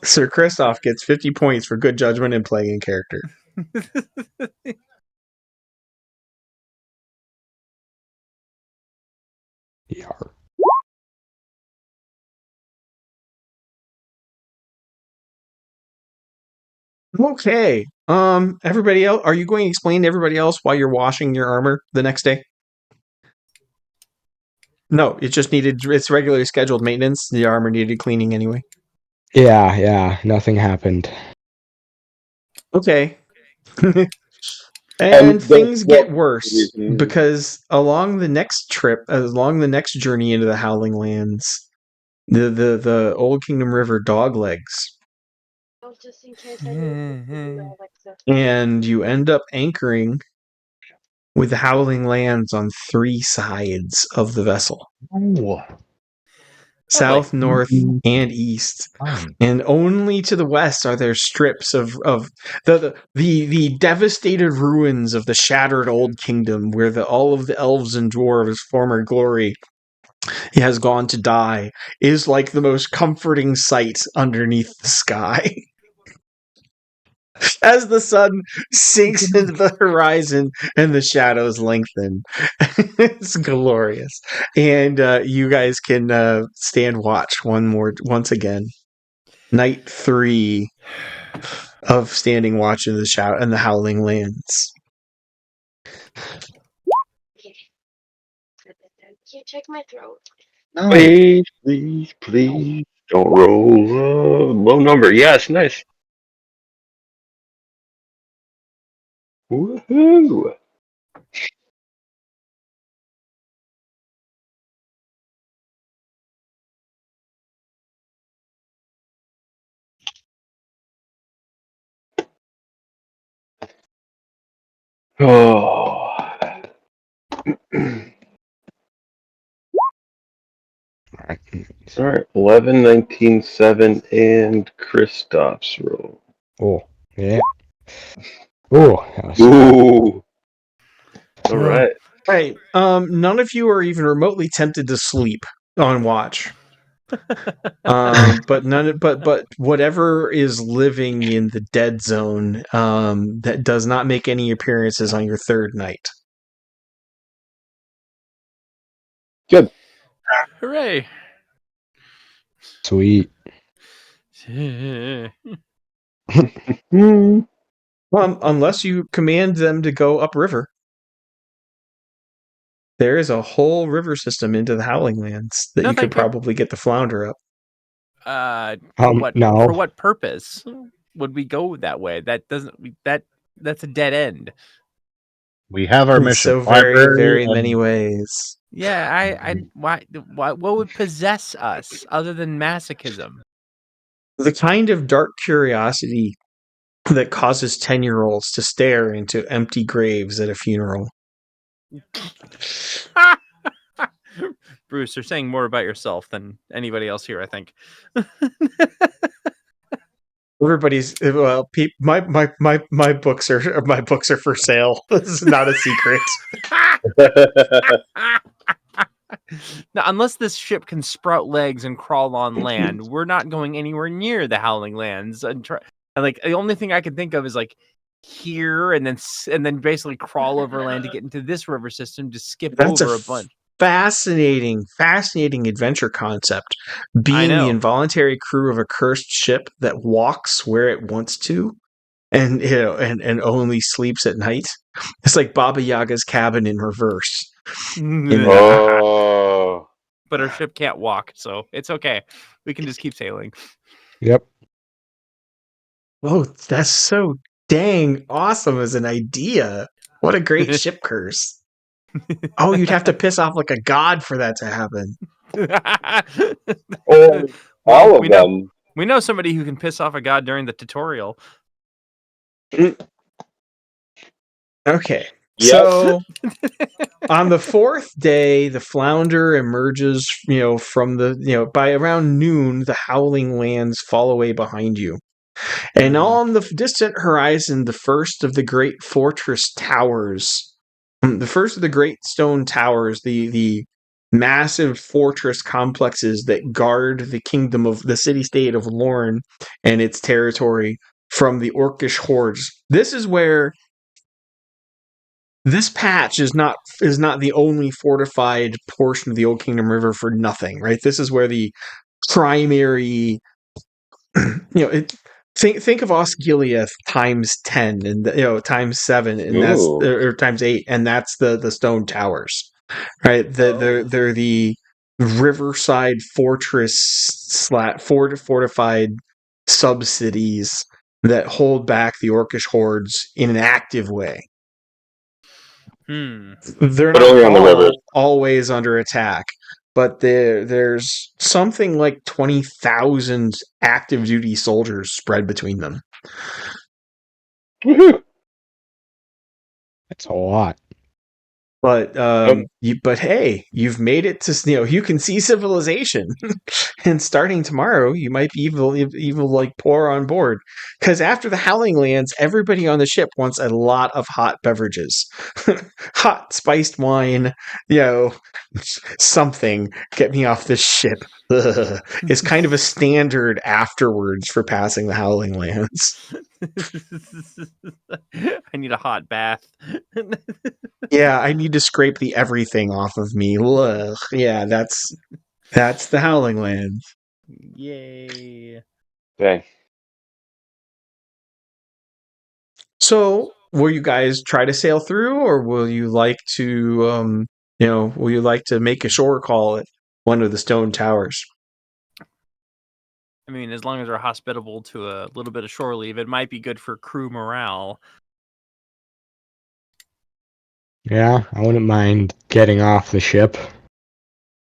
Sir Kristoff gets 50 points for good judgment and playing in character. Yar. Okay. Everybody else, are you going to explain to everybody else why you're washing your armor the next day? No, it's regularly scheduled maintenance. The armor needed cleaning anyway. Yeah, nothing happened. Okay. And things get worse because along the next journey into the Howling Lands, the Old Kingdom River doglegs just in case I need to Alexa. And you end up anchoring with the Howling Lands on 3 sides of the vessel. Ooh, South, north, Mhm. and east. fun. And only to the west are there strips of the devastated ruins of the shattered old kingdom, where all of the elves and dwarves' former glory has gone to die, is like the most comforting sight underneath the sky. As the sun sinks into the horizon and the shadows lengthen. It's glorious. And you guys can stand watch once again. Night 3 of standing watch in the Howling Lands. You check my throat. No, Please, don't roll a low number. Yes, nice. Woohoo! Oh. All right, 11, 19, 7, and Kristoff's roll. Oh, yeah. Oh, that was Ooh. All right. Right. None of you are even remotely tempted to sleep on watch. But whatever is living in the dead zone, that does not make any appearances on your third night. Good. Hooray! sweet. Hmm. Unless you command them to go upriver. There is a whole river system into the Howling Lands that No, you could thank you. probably get the flounder up. For No. what purpose would we go that way? That doesn't that's a dead end. we have our In mission. so very, Library very many and ways. Yeah, I why what would possess us other than masochism? The kind of dark curiosity that causes 10-year-olds to stare into empty graves at a funeral. Bruce, you're saying more about yourself than anybody else here, I think. Everybody's my books are for sale. This is not a secret. Now, unless this ship can sprout legs and crawl on land, we're not going anywhere near the Howling Lands. And like the only thing I can think of is like here, and then basically crawl over land to get into this river system to skip That's over a a bunch. fascinating adventure concept. I Being the know. involuntary crew of a cursed ship that walks where it wants to, and and only sleeps at night. It's like Baba Yaga's cabin in reverse. Oh. But our ship can't walk, so it's okay. We can just keep sailing. Yep. Oh, that's so dang awesome as an idea. What a great ship curse. Oh, you'd have to piss off like a god for that to happen. Or Well, all of them. we know somebody who can piss off a god during the tutorial. Okay. Yep. So on the 4th day, the flounder emerges, from by around noon, the Howling Lands fall away behind you. And on the distant horizon, the first of the great fortress towers, the first of the great stone towers, the massive fortress complexes that guard the kingdom of the city-state of Lorne and its territory from the orcish hordes. This is where this patch is not the only fortified portion of the Old Kingdom River for nothing, right? This is where the primary, think of Osgiliath times 10 and times 7, and that's Ooh. or times 8, and that's the stone towers, right? They're the riverside fortress fortified sub cities that hold back the orcish hordes in an active way. They're But not only on the river. all always under attack. but there's something like 20,000 active duty soldiers spread between them. Woohoo! That's a lot. But but hey, you've made it to you can see civilization, and starting tomorrow, you might be evil like pour on board. Because after the Howling Lands, everybody on the ship wants a lot of hot beverages, hot spiced wine, something. Get me off this ship. It's kind of a standard afterwards for passing the Howling Lands. I need a hot bath. Yeah, I need to scrape the everything off of me. Ugh. Yeah, that's the Howling Land. Yay. Okay. So, will you guys try to sail through, or will you like to, will you like to make a shore call at one of the stone towers? I mean, as long as we're hospitable to a little bit of shore leave, it might be good for crew morale. Yeah, I wouldn't mind getting off the ship.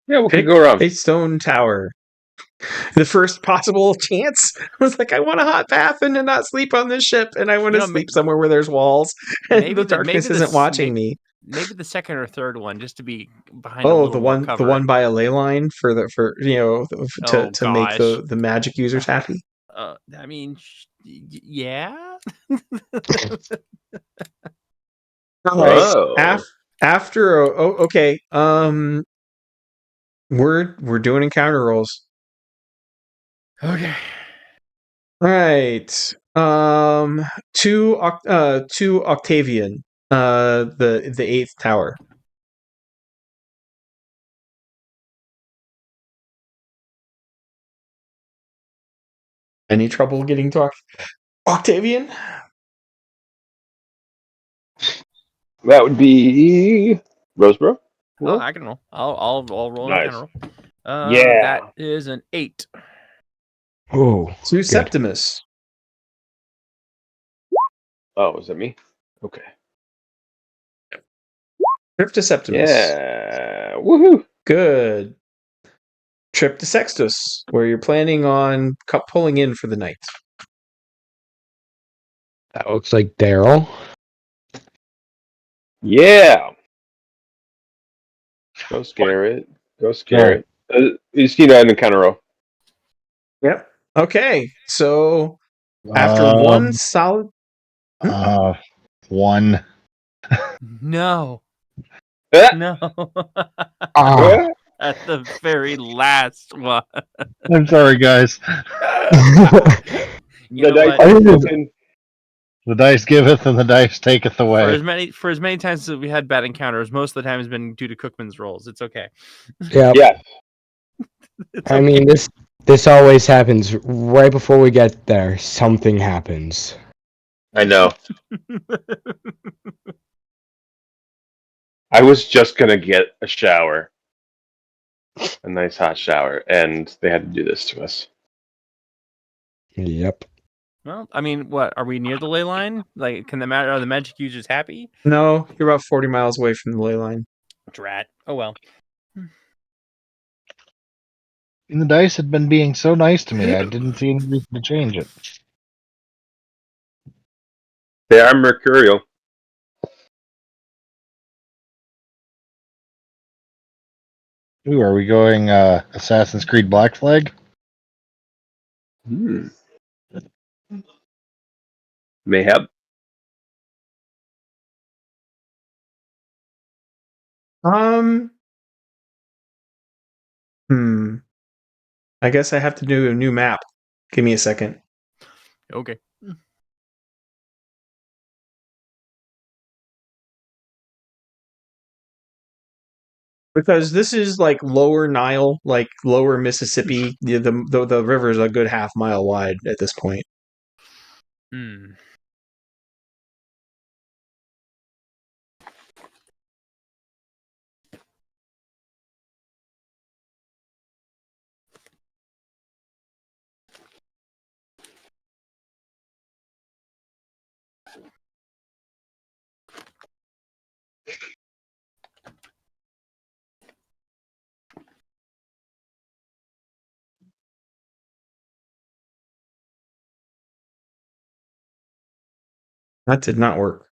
Yeah, what could Pick go wrong? a stone tower. The first possible chance was like, I want a hot bath and to not sleep on this ship, and I want to sleep somewhere where there's walls, and the darkness isn't watching me. Maybe the second or third one, just to be behind a Oh, little more cover. the one by a ley line to make gosh. the magic users happy. I mean, yeah. Whoa. After okay. We're doing encounter rolls. Okay. All right. To Octavian. The eighth tower. Any trouble getting to Octavian? That would be Roseboro. Oh, I can roll. I'll roll an Nice. encounter roll. Yeah. That is an 8. Oh, To good. Septimus. Oh, is that me? Okay. Trip to Septimus. Yeah. Woohoo. Good. Trip to Sextus, where you're planning on pulling in for the night. That looks like Daryl. Yeah. Go scare it. Go scare it. You see that in the counter row. Yep. Okay. So after one solid. One. No. Ah! No. Ah. At the very last one. I'm sorry, guys. You know what? The dice giveth and the dice taketh For away. as many times that we had bad encounters, most of the time has been due to Cookman's rolls. It's okay. Yeah. Yeah. It's I okay. mean, this always happens right before we get there. Something happens. I know. I was just gonna get a shower, a nice hot shower, and they had to do this to us. Yep. Well, I mean, what are we near the ley line? Like, are the magic users happy? No, you're about 40 miles away from the ley line. Drat. Oh well. And the dice had been being so nice to me, I didn't see any reason to change it. They are mercurial. Ooh, are we going Assassin's Creed Black Flag? Mayhap. I guess I have to do a new map. Give me a second. Okay. Because this is like lower Nile, like lower Mississippi. The river is a good half mile wide at this point. Hmm. That did not work.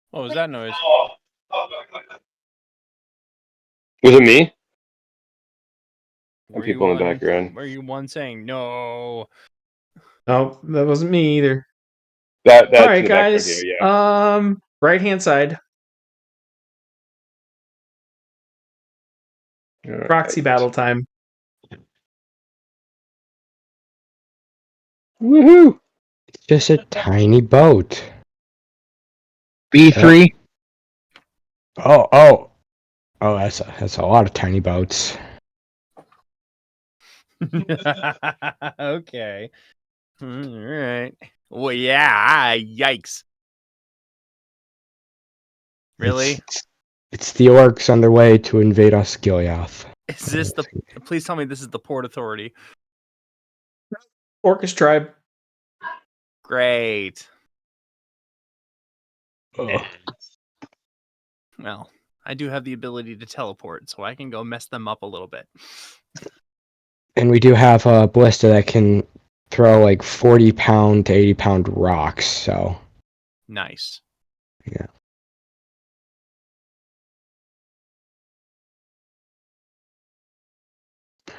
What was that noise? Was it me? Were you People in the one? background. Were you one saying no? Oh, that wasn't me either. That's All in right, the background guys. here, yeah. Right hand side. All right. Proxy battle time. Woohoo! It's just a tiny boat. B3. Oh. That's a lot of tiny boats. Okay. All right. Well, yeah. Yikes. Really? It's the orcs on their way to invade Osgiliath. Is this the? Please tell me this is the Port Authority. Orcish tribe. Great. Ugh. Well, I do have the ability to teleport, so I can go mess them up a little bit. And we do have a ballista that can throw like 40-pound to 80-pound rocks, so Nice. yeah.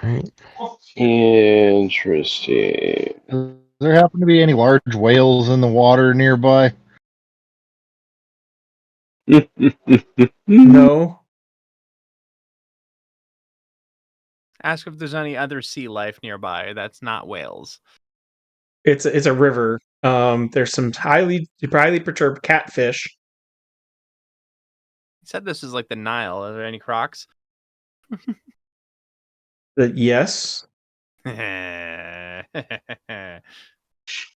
Alright. Interesting. Does there happen to be any large whales in the water nearby? No. Ask if there's any other sea life nearby that's not whales. It's a river. There's some highly perturbed catfish. You said this is like the Nile. Are there any crocs? Yes. I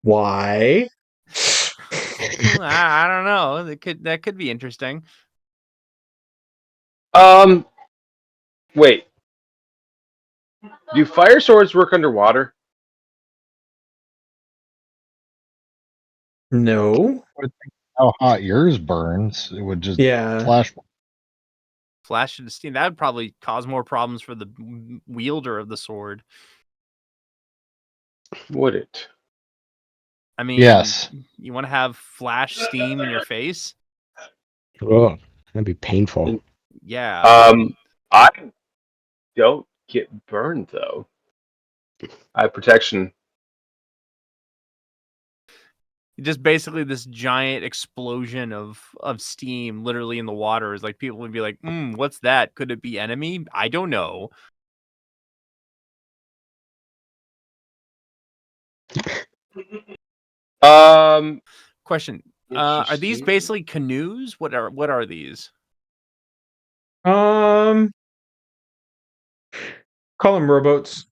Why? don't know. That could be interesting. Wait. Do fire swords work underwater? No. How hot yours burns, it would just Yeah. flash. Flash into steam. That would probably cause more problems for the wielder of the sword. Would it? I mean, Yes. you want to have flash steam in your face? Ugh, that'd be painful. Yeah. I don't get burned though. I have protection. Just basically this giant explosion of steam literally in the water is like people would be like, what's that? Could it be enemy? I don't know. Question. Are these basically canoes? What are these? Call them rowboats.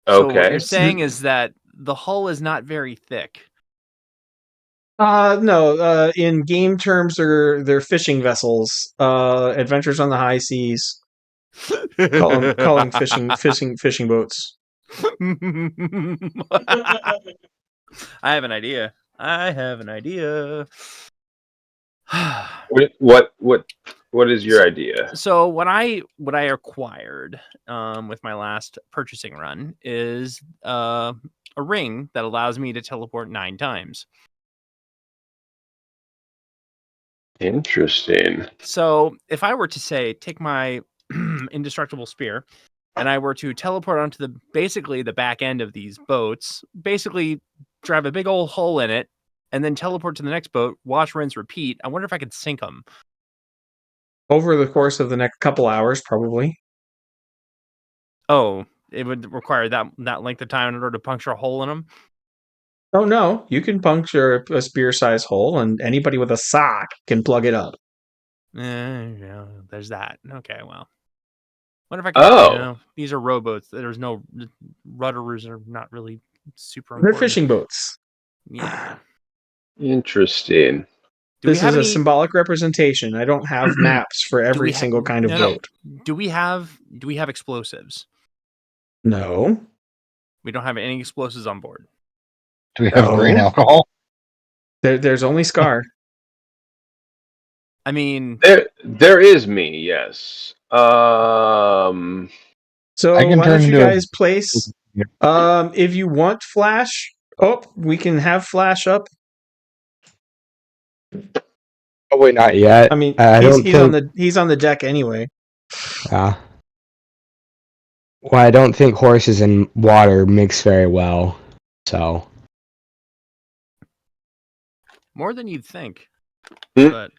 So what you're Okay. saying is that the hull is not very thick. No. In game terms, they're fishing vessels. Adventures on the high seas. Call them fishing boats. I have an idea. What is your idea? So what I acquired with my last purchasing run is a ring that allows me to teleport 9 times. Interesting. So if I were to say take my indestructible spear and I were to teleport onto basically the back end of these boats, basically drive a big old hole in it, and then teleport to the next boat, wash, rinse, repeat, I wonder if I could sink them. Over the course of the next couple hours, probably. Oh, it would require that length of time in order to puncture a hole in them? Oh no, you can puncture a spear-sized hole, and anybody with a sock can plug it up. Yeah, there's that. Okay, well. What if I could, Oh. these are rowboats. There's no rudders are not really super They're important. fishing boats. Yeah. Interesting. This is a symbolic representation. I don't have maps for every single kind of boat. Do we have explosives? No. We don't have any explosives on board. Do we have grain alcohol? There's only Scar. I mean, there is me. Yes. So I can why turn don't you into guys place? If you want Flash, we can have Flash up. Oh wait, not yet. I mean, I don't think he's on the deck anyway. well, I don't think horses and water mix very well. So more than you'd think. Hmm. But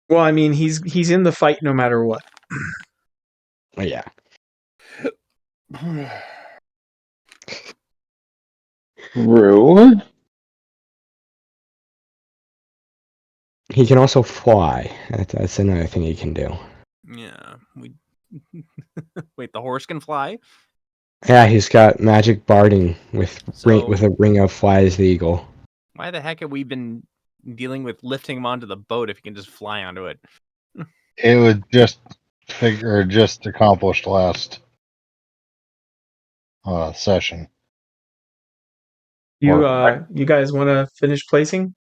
Well, I mean, he's in the fight no matter what. yeah. True. He can also fly. That's another thing he can do. yeah, we wait. The horse can fly. Yeah, he's got magic barding with a ring of fly as the eagle. Why the heck have we been dealing with lifting him onto the boat if he can just fly onto it? It was just accomplished last session. You guys want to finish placing?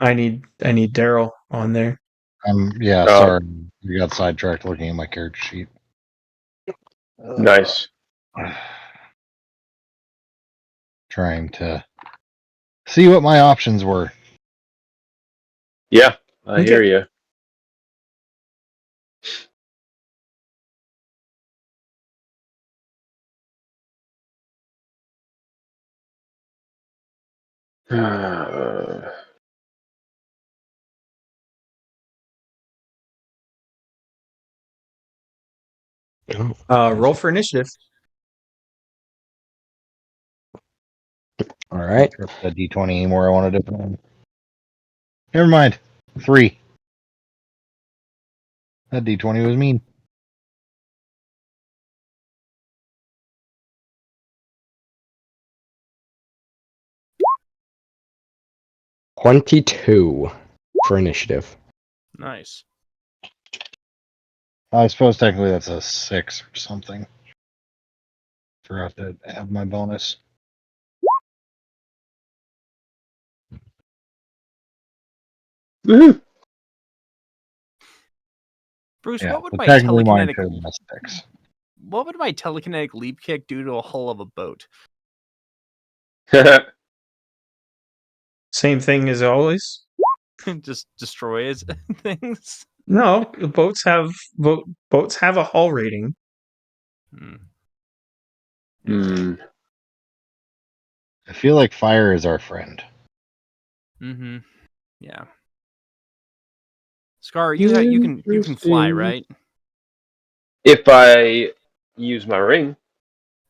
I need Daryl on there. Sorry, we got sidetracked looking at my character sheet. Nice. Trying to see what my options were. Yeah, I hear you. Roll for initiative. All right. The D20 anymore. I wanted to put on. Never mind. 3. That D20 was mean. $22 for initiative. Nice. I suppose technically that's a 6 or something. Forgot to have my bonus. Woohoo! Bruce, Yeah, what would but my technically mine telekinetic should have been a 6. what would my telekinetic leap kick do to a hull of a boat? Same thing as always. Just destroys things. No, boats have a hull rating. I feel like fire is our friend. Mm-hmm. Yeah. Scar, you can fly, right? If I use my ring.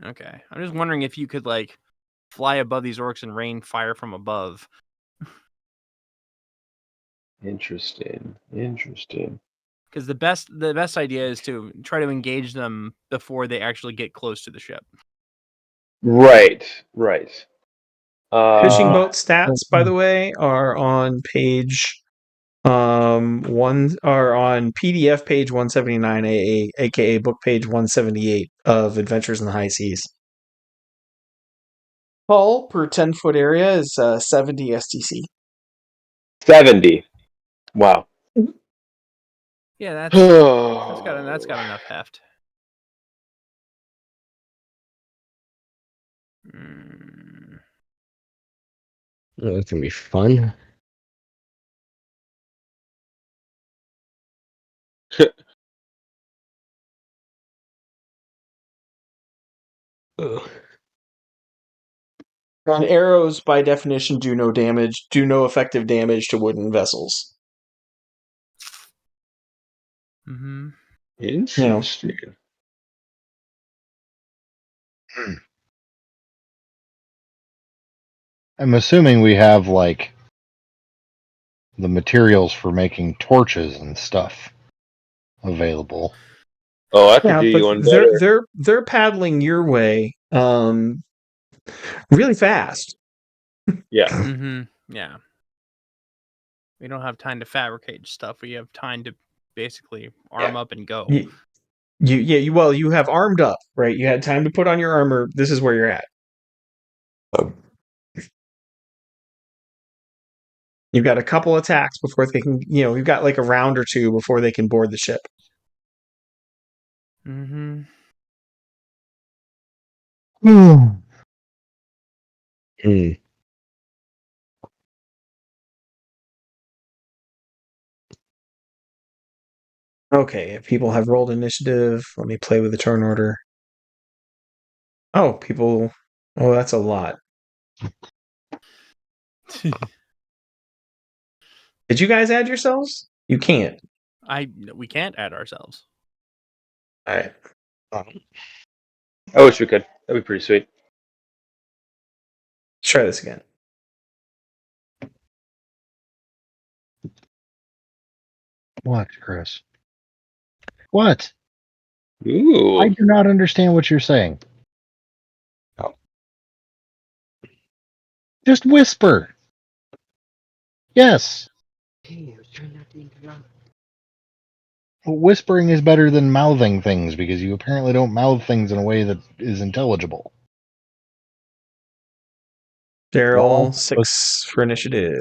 Okay. I'm just wondering if you could like fly above these orcs and rain fire from above. Interesting. Because the best idea is to try to engage them before they actually get close to the ship. Right. Fishing boat stats, by the way, are on page one are on PDF page 179, aka book page 178 of Adventures in the High Seas. Hull per 10-foot area is 70 STC. 70. Wow. Yeah, that's got enough heft. That's gonna be fun. Ugh. And arrows, by definition, do no effective damage to wooden vessels. Mm-hmm. Interesting. I'm assuming we have like the materials for making torches and stuff available. Oh, I could Yeah, do but you one better. they're paddling your way, really fast. Yeah. Mm-hmm. Yeah. We don't have time to fabricate stuff. We have time to basically arm up and go. You have armed up, right? You had time to put on your armor. This is where you're at. You've got a couple attacks before they can, you've got like a round or two before they can board the ship. Mm-hmm. Okay, if people have rolled initiative, let me play with the turn order. Oh, that's a lot. Did you guys add yourselves? You can't. We can't add ourselves. All right. I wish we could. That'd be pretty sweet. Let's try this again. What, Chris? What? Ooh. I do not understand what you're saying. Oh. Just whisper. Yes. Whispering is better than mouthing things because you apparently don't mouth things in a way that is intelligible. Daryl, Well, 6 for initiative.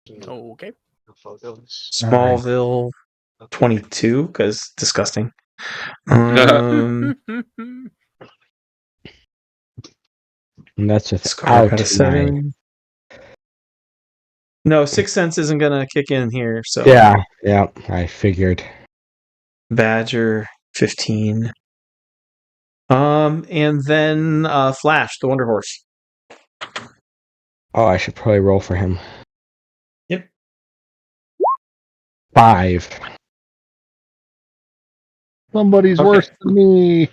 Okay. Smallville, 22, because disgusting. And that's Scar got without a my 7. No, Sixth Sense isn't gonna kick in here, so yeah, I figured. Badger, 15. And then Flash, the Wonder Horse. Oh, I should probably roll for him. Yep. 5. Somebody's Okay. worse than me.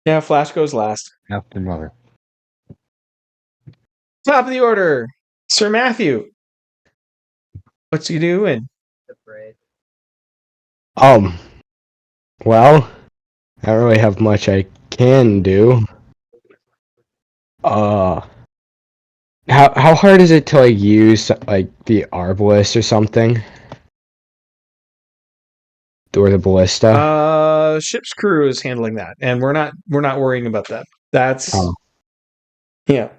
Yeah, Flash goes last. After mother. Top of the order, Sir Matthew. What's he doing? Well, I don't really have much I can do. How hard is it to like use like the arbalist or something? Or the ballista? Ship's crew is handling that, and we're not worrying about that. That's Oh. yeah.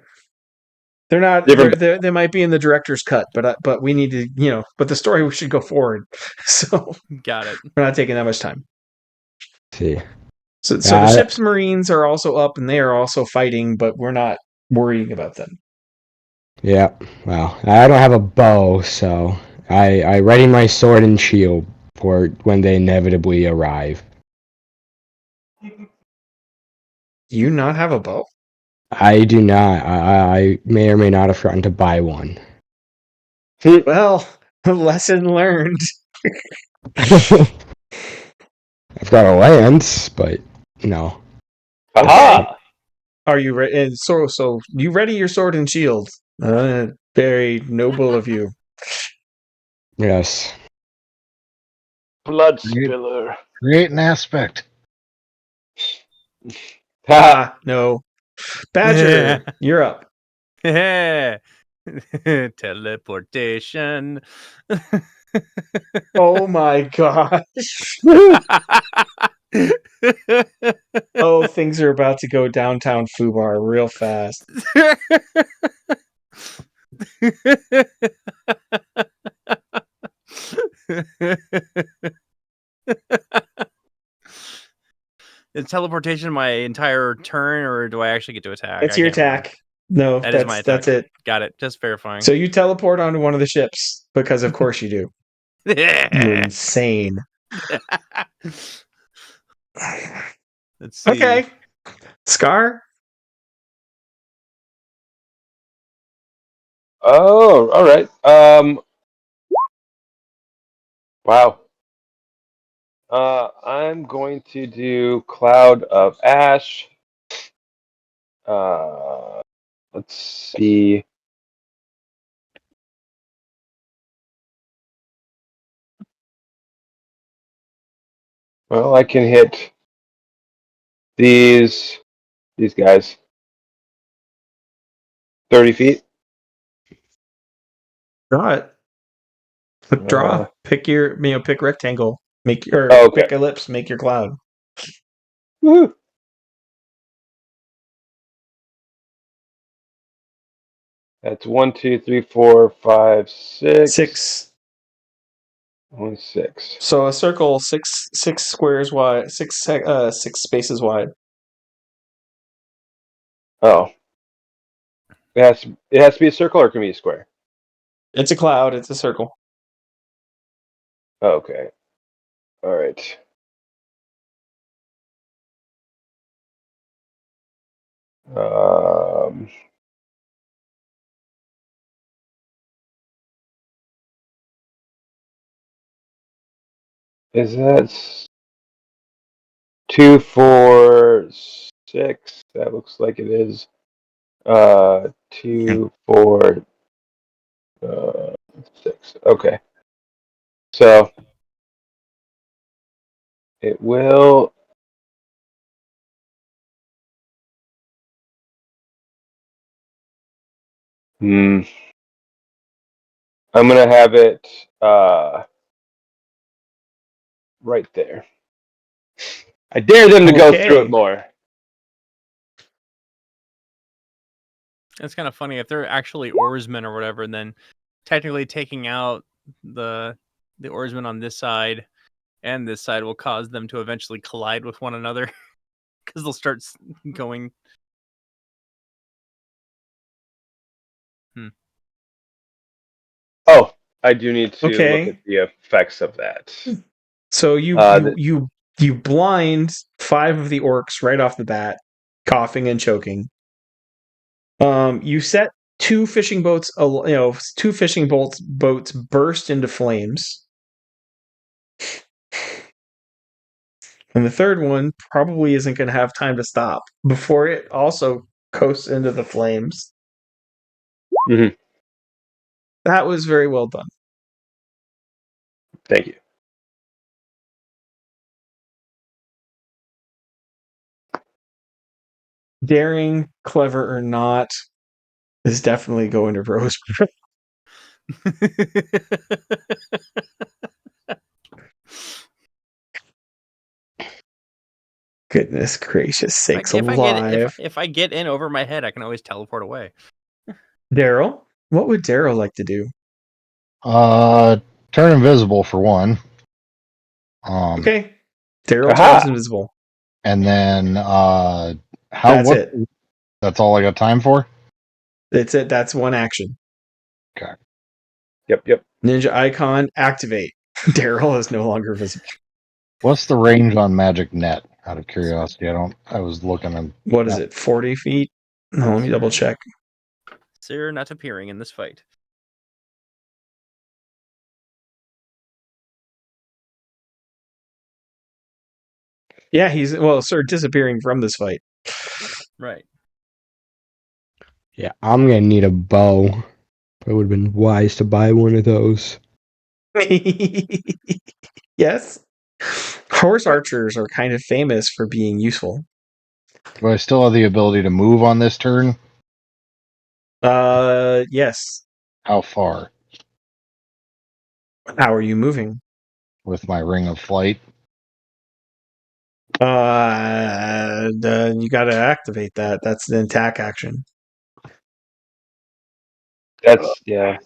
They're not. Different. They might be in the director's cut, but we need to, but the story should go forward. So Got it. we're not taking that much time. See. So the ship's marines are also up, and they are also fighting, but we're not worrying about them. Yeah. Well, I don't have a bow, so I ready my sword and shield for when they inevitably arrive. You not have a bow? I do not. I may or may not have forgotten to buy one. Well, lesson learned. I've got a lance, but no. Aha! Are you ready? So you ready your sword and shield? Very noble of you. Yes. Blood spiller. Create an aspect. Ha! No. Badger, you're up. Teleportation. Oh my gosh. Oh, things are about to go downtown Fubar real fast. Is teleportation my entire turn, or do I actually get to attack? That's I your can't remember. attack. No, That is my attack. that's it. Got it. Just verifying. So you teleport onto one of the ships because of course you do. You're insane. Let's see. Okay. Scar? Oh, all right. Wow. I'm going to do Cloud of Ash. Let's see. Well, I can hit these guys 30 feet. Draw it. Draw. Pick rectangle. Oh, okay. Pick ellipse, make your cloud. Woohoo! That's 1, 2, 3, 4, 5, 6. 6. Only 6. So a circle, six squares wide, six spaces wide. Oh. It has to be a circle, or it can be a square? It's a cloud, it's a circle. Okay. All right. Is that 2, 4, 6? That looks like it is. 2, 4, 6. Okay. So it will. I'm gonna have it right there. I dare them to go through it more. It's kind of funny if they're actually oarsmen or whatever, and then technically taking out the oarsmen on this side and this side will cause them to eventually collide with one another because they'll start going. Oh, I do need to look at the effects of that. So you blind 5 of the orcs right off the bat, coughing and choking. You set 2 fishing boats, 2 fishing boats burst into flames. And the third one probably isn't going to have time to stop before it also coasts into the flames. Mm-hmm. That was very well done. Thank you. Daring, clever or not, is definitely going to Rose. Goodness gracious sakes alive. If I get in over my head, I can always teleport away. Daryl? What would Daryl like to do? Turn invisible for one. Okay. Daryl turns invisible. And then That's it. That's all I got time for? That's it. That's one action. Okay. Yep. Ninja icon, activate. Daryl is no longer visible. What's the range on Magic Net? Out of curiosity, I was looking at. What is it? 40 feet? No, let me double check. Sir not appearing in this fight. Yeah, Sir disappearing from this fight. Right. Yeah, I'm gonna need a bow. It would have been wise to buy one of those. Yes. Horse archers are kind of famous for being useful. Do I still have the ability to move on this turn? Yes. How far? How are you moving? With my ring of flight? You got to activate that. That's the attack action. That's yeah.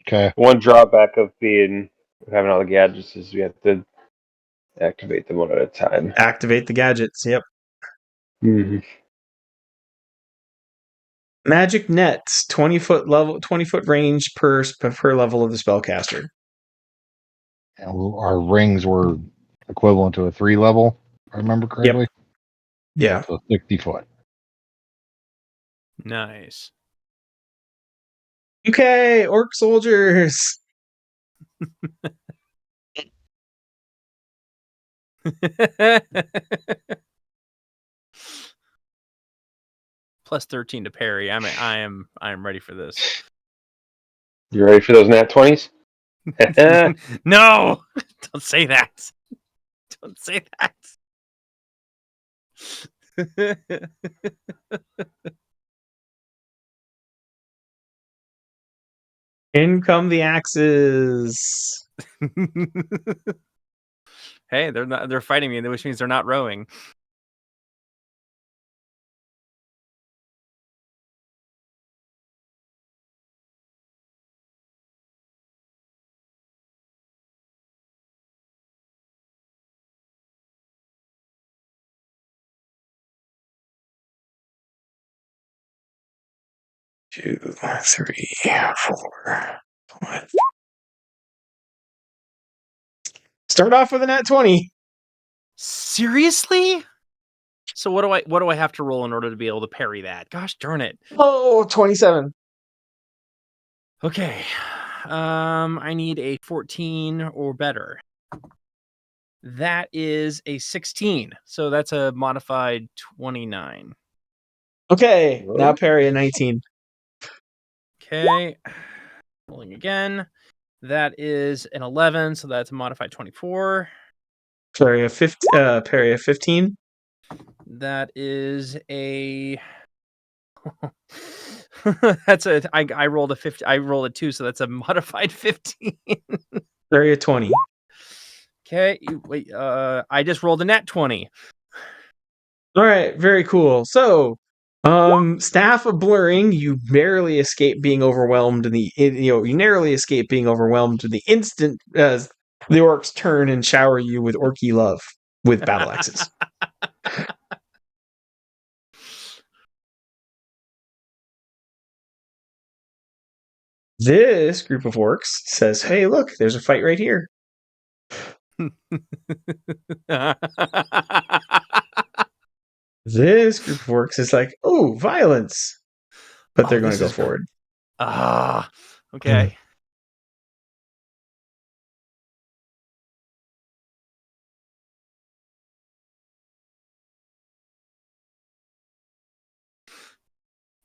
Okay. One drawback of having all the gadgets is we have to activate them one at a time. Activate the gadgets. Yep. Mm-hmm. Magic nets, 20-foot range per level of the spellcaster. And our rings were equivalent to a 3 level, if I remember correctly. Yeah. So 60 foot. Nice. Okay, orc soldiers. Plus 13 to parry. I am ready for this. You ready for those nat 20s? No! Don't say that. Don't say that. In come the axes. Hey, they're fighting me, which means they're not rowing. Two, 3, 4. What? Start off with a nat 20. Seriously? So what do I have to roll in order to be able to parry that? Gosh darn it. Oh, 27. Okay. I need a 14 or better. That is a 16. So that's a modified 29. Okay, now parry a 19. Okay. Rolling again. That is an 11, so that's a modified 24. Parry a 15. That is a I rolled a 50. I rolled a 2, so that's a modified 15. Parry a 20. Okay, wait. I just rolled a nat 20. All right, very cool. So, staff of blurring, you barely escape being overwhelmed you narrowly escape being overwhelmed in the instant as the orcs turn and shower you with orky love with battle axes. This group of orcs says, "Hey, look, there's a fight right here." This group of orcs is like, "Oh, violence," but they're going to go forward. Okay.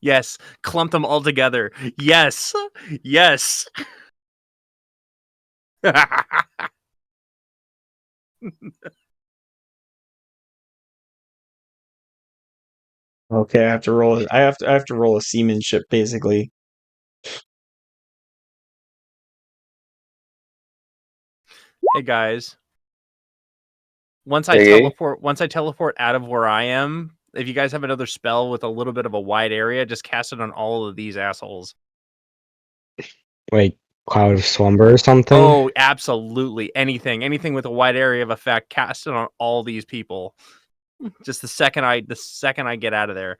Yes, clump them all together. Yes, yes. Okay, I have to roll. I have to roll a seamanship basically. Hey guys, once I Hey. teleport out of where I am, if you guys have another spell with a little bit of a wide area, just cast it on all of these assholes. Like Cloud of Slumber or something? Oh, absolutely. Anything with a wide area of effect, cast it on all these people. Just the second I get out of there.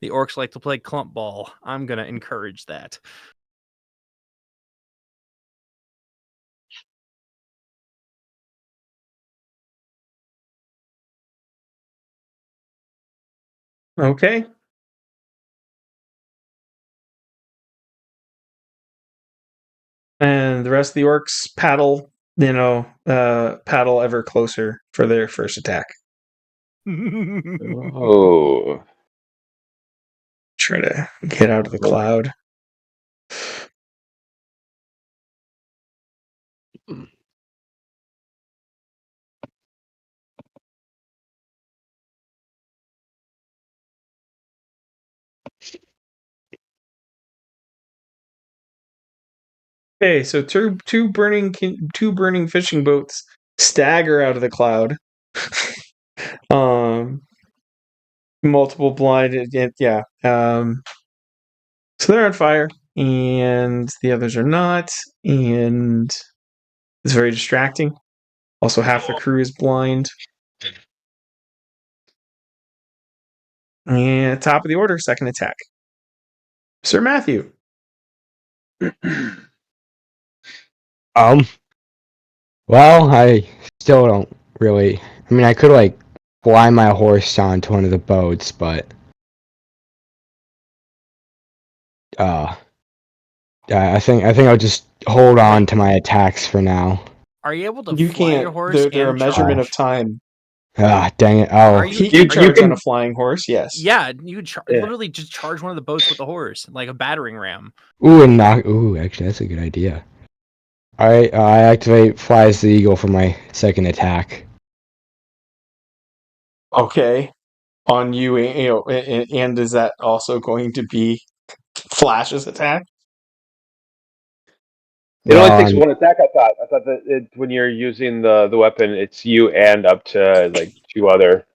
The orcs like to play clump ball. I'm gonna encourage that. Okay. And the rest of the orcs paddle paddle ever closer for their first attack. Oh. Try to get out of the cloud. Okay, so two burning fishing boats stagger out of the cloud. Multiple blinded, yeah. So they're on fire, and the others are not, and it's very distracting. Also, half the crew is blind. And top of the order, second attack. Sir Matthew. Well, I still don't really. I mean, I could like fly my horse onto one of the boats, but I think I'll just hold on to my attacks for now. Are you able to You fly your can't. horse? They're a and measurement charge? of time. Dang it! Are Oh, you- He can charge can- on a flying horse, yes. Yeah, you could Yeah. literally just charge one of the boats with the horse, like a battering ram. ooh, actually, that's a good idea. All right, I activate Flies the Eagle for my second attack. Okay. On you, and is that also going to be Flash's attack? It only takes Um, one attack. I thought that when you're using the weapon, it's you and up to like 2 other.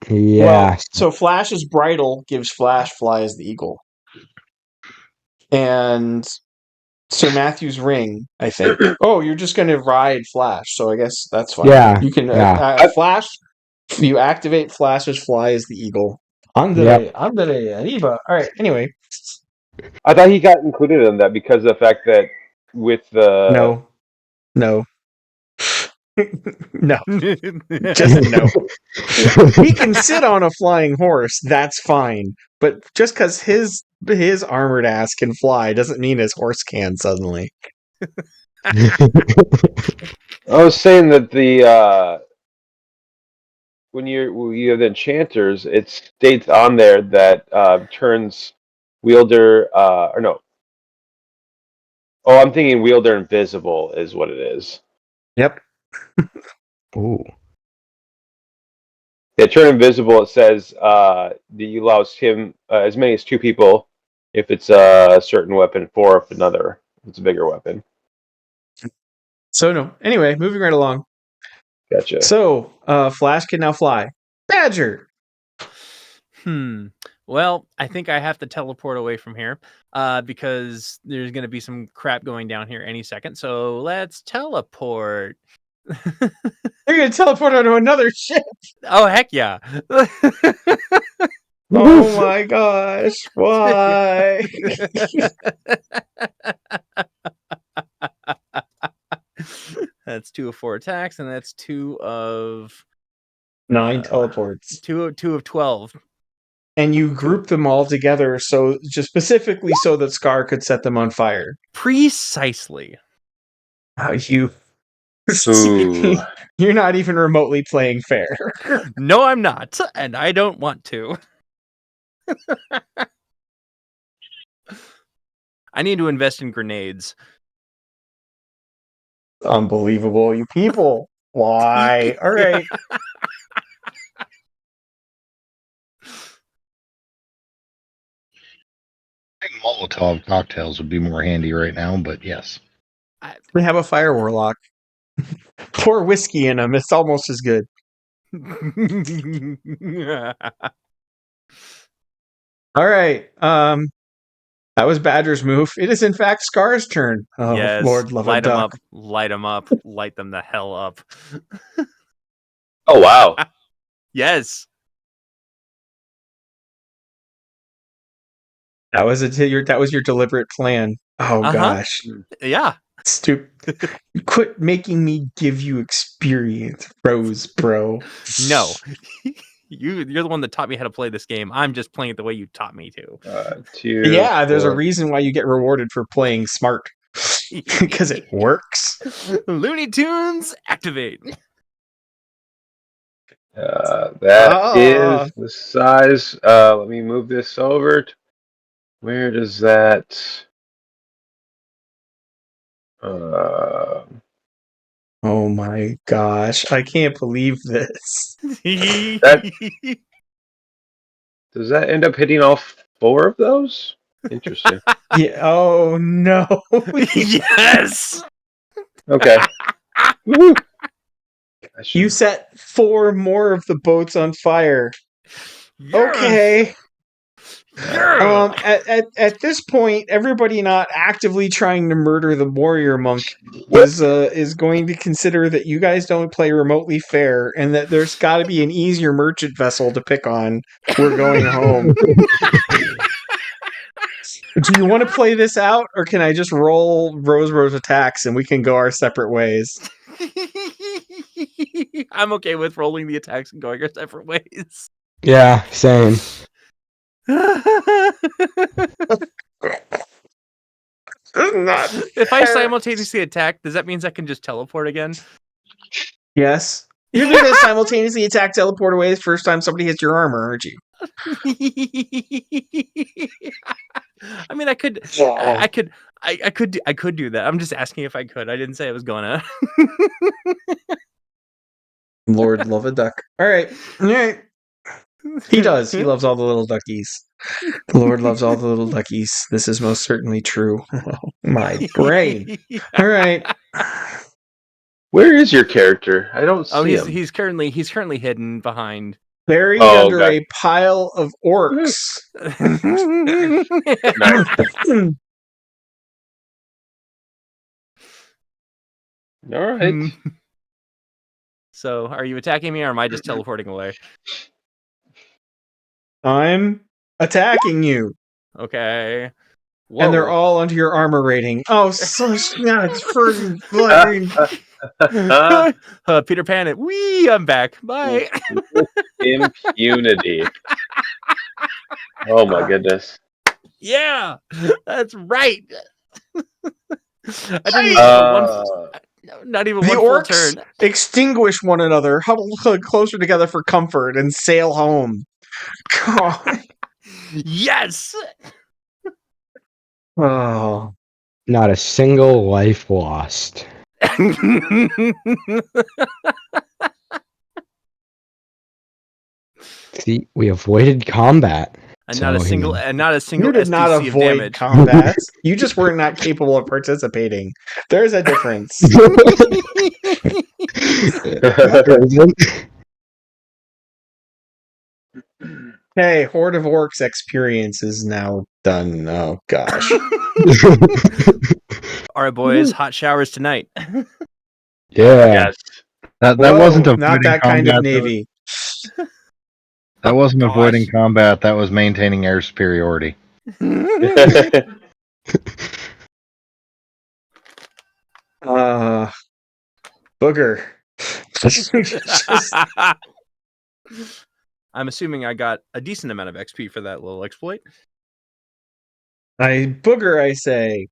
yeah. Well, so Flash's bridle gives Flash fly as the eagle. And Sir Matthew's ring, I think. Oh, you're just going to ride Flash, so I guess that's fine. Yeah, You can yeah. Flash. You activate Flash's fly as the eagle. Yep. Andere, arriba. All right. Anyway, I thought he got included in that because of the fact that with the no, no, just no. He can sit on a flying horse. That's fine. But just because his armored ass can fly doesn't mean his horse can suddenly. I was saying that the when you have the enchanters, it states on there that turns wielder or no. Oh, I'm thinking wielder invisible is what it is. Yep. Ooh. Yeah, turn invisible. It says that you allows him as many as 2 people if it's a certain weapon, 4 if another. If it's a bigger weapon. So no. Anyway, moving right along. Gotcha. So Flash can now fly. Badger. Well, I think I have to teleport away from here because there's going to be some crap going down here any second. So let's teleport. You're gonna teleport onto another ship. Oh, heck yeah. Oh my gosh. Why? That's 2 of 4 attacks, and that's 2 of 9 teleports. 2 of 12. And you group them all together so just specifically so that Scar could set them on fire. Precisely. You Ooh. You're not even remotely playing fair. No, I'm not, and I don't want to. I need to invest in grenades. Unbelievable, you people. Why? All right. I think Molotov cocktails would be more handy right now, but yes. We have a fire warlock. Pour whiskey in them. It's almost as good. All right. That was Badger's move. It is in fact Scar's turn. Oh, Yes, Lord, love light a them duck. up, light them up, light them the hell up. Oh wow. Yes. That was your deliberate plan. Oh gosh, Yeah. stupid! Quit making me give you experience, Rose, bro. No. You're the one that taught me how to play this game. I'm just playing it the way you taught me to. 2. Yeah, there's a 4. reason why you get rewarded for playing smart. because it works. Looney Tunes activate. That is the size. Let me move this over. Where does that? Oh my gosh, I can't believe this. Does that end up hitting all 4 of those? Interesting. Yeah. Oh no. Yes. Okay. Woo. You set 4 more of the boats on fire. Okay. Yeah. At this point, everybody not actively trying to murder the warrior monk is going to consider that you guys don't play remotely fair, and that there's got to be an easier merchant vessel to pick on. We're going home. Do you want to play this out, or can I just roll Rose attacks and we can go our separate ways? I'm okay with rolling the attacks and going our separate ways. Yeah, same. If I simultaneously attack, does that mean I can just teleport again? Yes. You're going to simultaneously attack teleport away the first time somebody hits your armor, aren't you? I mean, I could do that. I'm just asking if I could. I didn't say I was gonna. Lord love a duck. All right. He does. He loves all the little duckies. The Lord loves all the little duckies. This is most certainly true. Oh, my brain. All right. Where is your character? I don't see him. he's currently hidden behind. Buried under a pile of orcs. Nice. All right. So, are you attacking me, or am I just teleporting away? I'm attacking you. Okay. Whoa. And they're all under your armor rating. Oh, so it's freaking Peter Pan. Wee! I'm back. Bye. Impunity. Oh my goodness. Yeah, that's right. I didn't even not even the one orcs full turn. Extinguish one another, huddle closer together for comfort, and sail home. God. Yes. Oh. Not a single life lost. See, we avoided combat. And not a single You SDC did not of avoid damage. combat. You just were not capable of participating. There's a difference. Hey, Horde of Orcs experience is now done. Oh gosh. All right, boys. Hot showers tonight. Yeah. Yes. That Whoa, wasn't not avoiding that kind combat. of navy. That wasn't Gosh. avoiding combat. That was maintaining air superiority. Booger. I'm assuming I got a decent amount of XP for that little exploit. Booger, I say.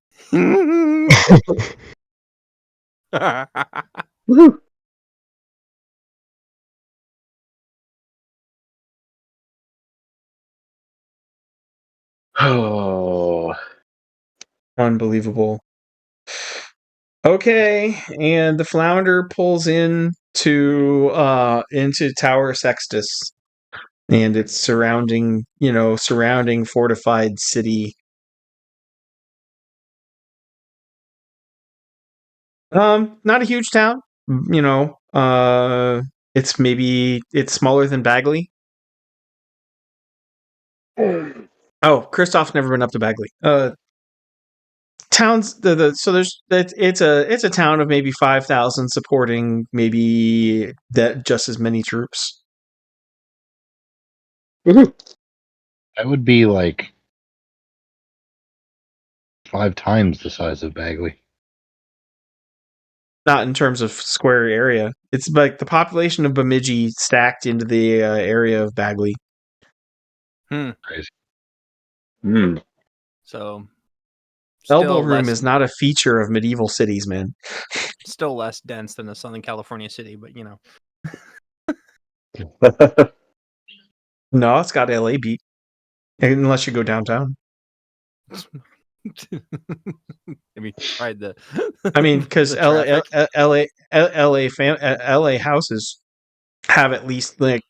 Woo. Oh. Unbelievable. Okay, and the flounder pulls into Tower Sextus and its surrounding fortified city. Not a huge town, it's smaller than Bagley. Oh, Christoph's never been up to Bagley. Towns it's a town of maybe 5,000 supporting maybe that just as many troops. Woohoo. That would be like 5 times the size of Bagley. Not in terms of square area. It's like the population of Bemidji stacked into the area of Bagley. Crazy. Mm. So, Elbow Still room less, is not a feature of medieval cities, man. still less dense than a Southern California city, but you know. No, it's got LA beat. Unless you go downtown. I mean, tried the. I mean, because the traffic. LA houses have at least like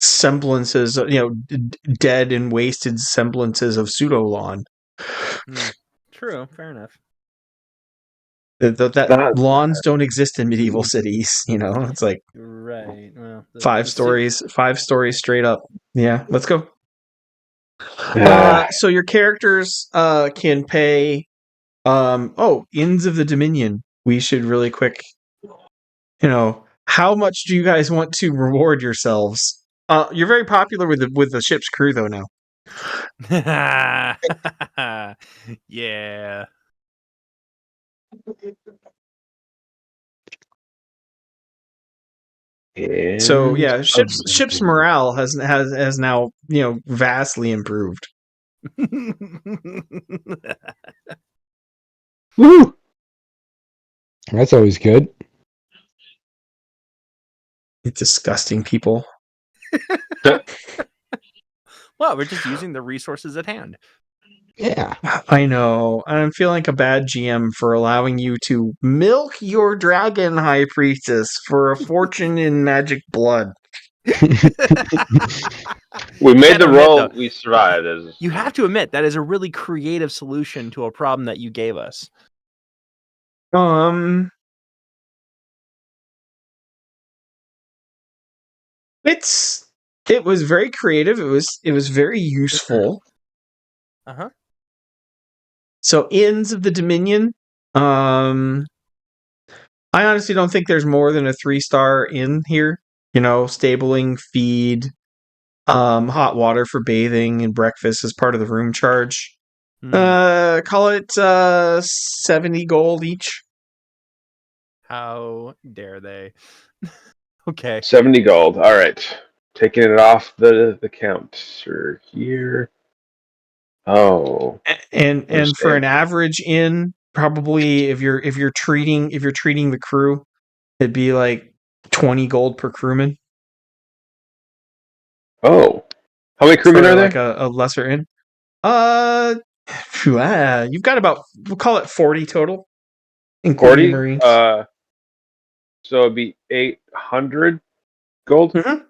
semblances, dead and wasted semblances of pseudo lawn. True, fair enough. That lawns don't exist in medieval cities. It's like Right. Well, five stories straight up. Yeah, let's go. Yeah. So your characters can pay. Inns of the Dominion. We should really quick. How much do you guys want to reward yourselves? You're very popular with the ship's crew though now. Yeah. So yeah, ship's morale has now vastly improved. Woo! That's always good. Disgusting people. Well, we're just using the resources at hand. Yeah. I know. I'm feeling like a bad GM for allowing you to milk your dragon high priestess for a fortune in magic blood. We made the Admit, roll. though, We survived. you have to admit that is a really creative solution to a problem that you gave us. It was very creative. It was very useful. Uh-huh. So Inns of the Dominion. I honestly don't think there's more than a 3-star inn here. Stabling, feed, hot water for bathing and breakfast as part of the room charge. Call it 70 gold each. How dare they? Okay. 70 gold. All right. Taking it off the counter here. Oh. And for an average inn, probably if you're treating the crew, it'd be like 20 gold per crewman. Oh. How many crewmen for are there? like a lesser inn. You've got about, we'll call it 40 total, including 40? Marines. So it'd be 800 gold? Mhm.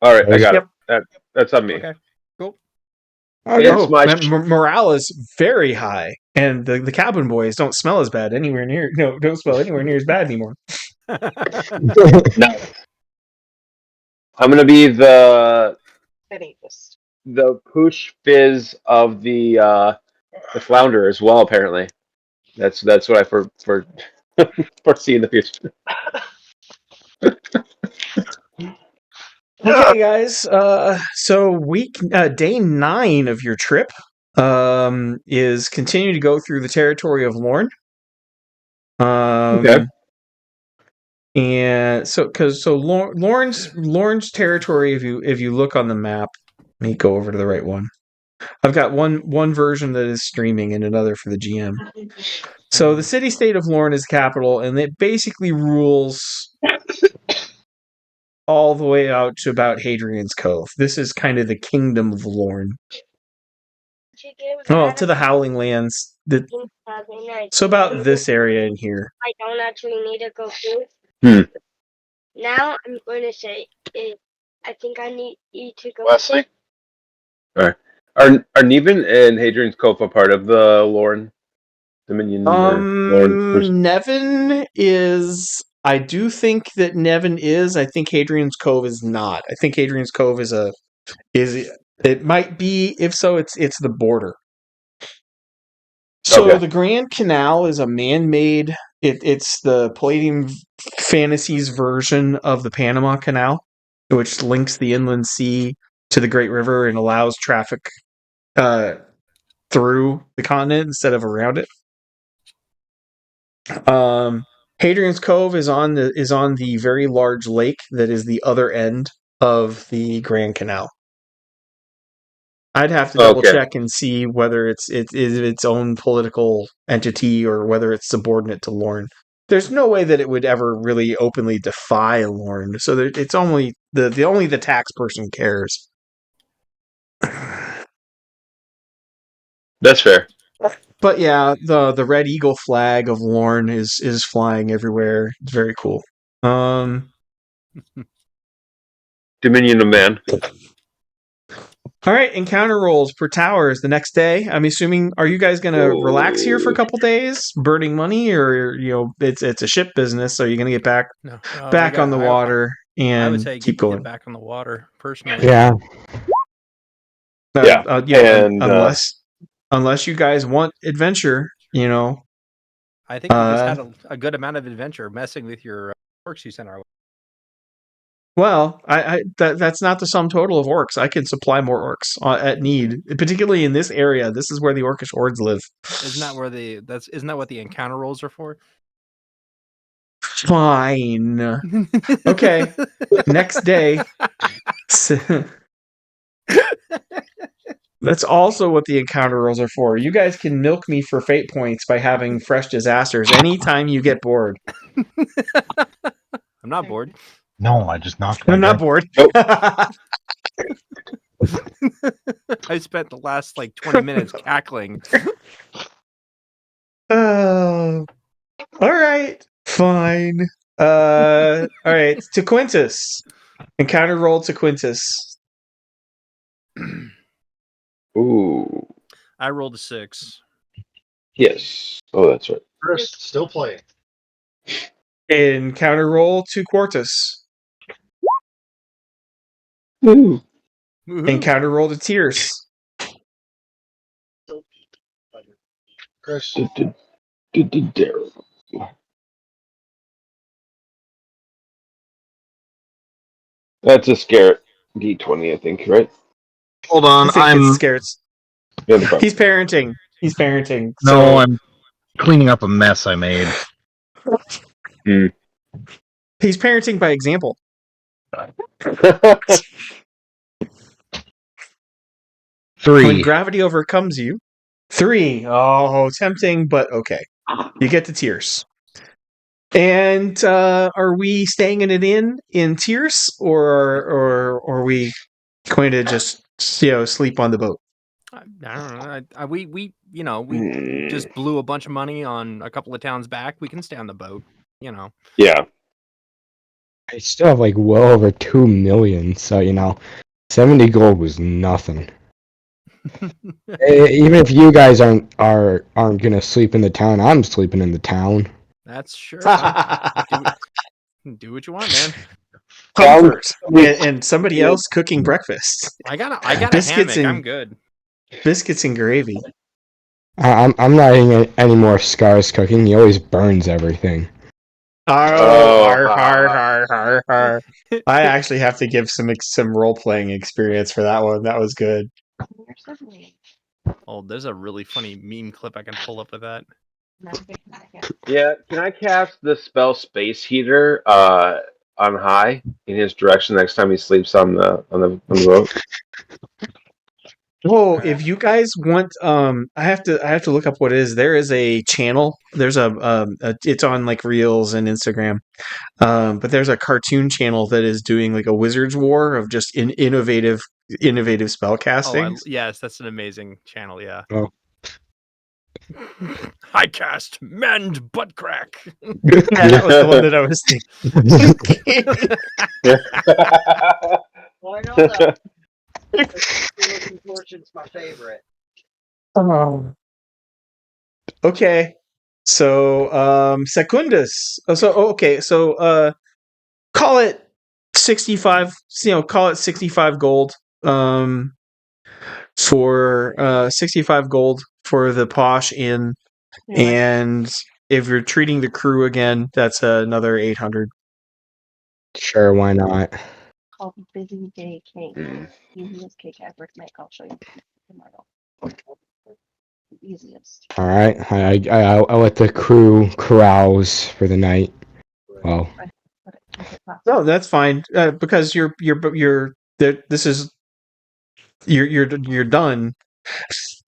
All right, I got Yep. it. That's on me. Okay. Cool. It's my Morale is very high, and the cabin boys don't smell as bad anywhere near. No, don't smell anywhere near as bad anymore. Nice. I'm gonna be the push fizz of the flounder as well. Apparently, that's what I foresee in the future. Okay, guys. So day 9 of your trip is continue to go through the territory of Lorne. Okay. And so Lorne's territory. If you look on the map, let me go over to the right one. I've got one version that is streaming and another for the GM. So the city-state of Lorne is capital, and it basically rules all the way out to about Hadrian's Cove. This is kind of the kingdom of Lorne. Oh, to the Howling Lands. So about this area in here. I don't actually need to go through. Now I'm going to say I think I need you to go. Wesley? All right. Are Neven and Hadrian's Cove a part of the Lorne Dominion? Nevin is. I do think that Nevin is. I think Hadrian's Cove is not. I think Hadrian's Cove is it might be. If so, it's the border. So the Grand Canal is a man-made. It's the Palladium Fantasies version of the Panama Canal, which links the inland sea to the Great River and allows traffic through the continent instead of around it. Hadrian's Cove is on the very large lake that is the other end of the Grand Canal. I'd have to double Okay. check and see whether it's its own political entity or whether it's subordinate to Lorne. There's no way that it would ever really openly defy Lorne, so it's only the tax person cares. That's fair. But yeah, the red eagle flag of Lorne is flying everywhere. It's very cool. Dominion of Man. All right, encounter rolls per towers the next day. I'm assuming, are you guys going to relax here for a couple days, burning money, or it's a ship business, so you're going to get back No, on the water and I would say keep get going? back on the water personally. Yeah. Yeah. And unless you guys want adventure, I think we just had a good amount of adventure messing with your orcs you sent our way. Well, that's not the sum total of orcs. I can supply more orcs at need, particularly in this area. This is where the orcish hordes live. Isn't that what the encounter rolls are for? Fine. Okay. Next day. That's also what the encounter rolls are for. You guys can milk me for fate points by having fresh disasters anytime you get bored. I'm not bored. No, I just knocked my I'm not dice. bored. I spent the last 20 minutes cackling. Oh. All right. Fine. All right. To Quintus. Encounter roll to Quintus. ooh, I rolled a 6. yes. Oh, that's right. Chris, still playing. Encounter roll to Quartus. Ooh. Woohoo. Encounter roll to Tears. Chris. That's a scare D20, I think, right? Hold I on, think it's scares. Yeah, no problem. He's parenting. No, So I'm cleaning up a mess I made. he's parenting by example. 3. When gravity overcomes you. 3. Oh, tempting, but okay. You get the Tears. And are we staying in an inn in Tears, or are we going to just sleep on the boat? I don't know. We just blew a bunch of money on a couple of towns back. We can stay on the boat. Yeah. I still have well over 2 million, so 70 gold was nothing. Even if you guys aren't gonna sleep in the town, I'm sleeping in the town. That's sure. Do what you want, man. Comfort and somebody else cooking breakfast. I got a Biscuits hammock. and- I'm good. Biscuits and gravy. I'm not eating any more Scar's cooking. He always burns everything. Har. I actually have to give some role playing experience for that one. That was good. Oh, there's a really funny meme clip I can pull up with that. Yeah, can I cast the spell Space Heater on high in his direction next time he sleeps on the boat? Whoa, if you guys want, I have to look up what it is. There is a channel. There's it's on Reels and Instagram. But there's a cartoon channel that is doing a Wizard's War of just innovative spell casting. Yes, that's an amazing channel. Yeah. Oh. I cast Mend Butt Crack. Yeah, that was the one that I was thinking. Well, I know that. Fortune's my favorite. Okay. So, Secundus. So, call it 65. Call it 65 gold. For 65 gold for the posh inn, and if you're treating the crew again, that's another 800. Sure, why not? Called Busy Day Cake. Easiest cake I ever make. I'll show you tomorrow. The easiest. All right, I'll let the crew carouse for the night. Well, No, that's fine because you're this is you're done.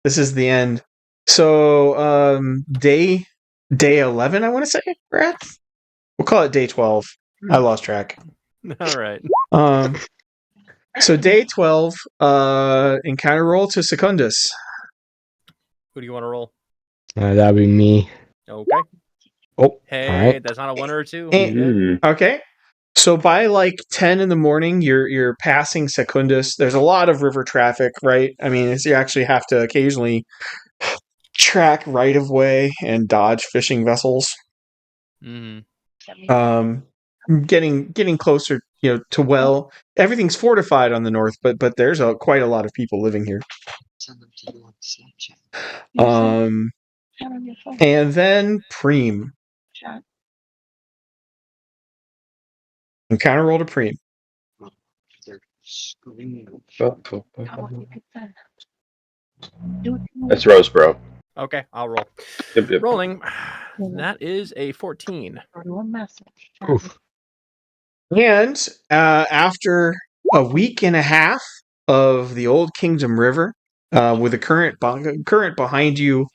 This is the end. So day 11, I want to say, Brad. We'll call it day 12. I lost track. All right. So day 12, encounter roll to Secundus. Who do you want to roll? That'd be me. Okay. Oh, Hey, all right. that's not a 1 or a 2. And- Good. Okay. So by like 10 in the morning, you're passing Secundus. There's a lot of river traffic, right? I mean, you actually have to occasionally track right of way and dodge fishing vessels. Mhm. Getting closer, to well. Everything's fortified on the north, but there's quite a lot of people living here. Um, and then Preem. Encounter roll to Preem. That's Roseboro. Okay, I'll roll. Yep. Rolling. That is a 14. Oof. And after a week and a half of the Old Kingdom River, with a current behind you,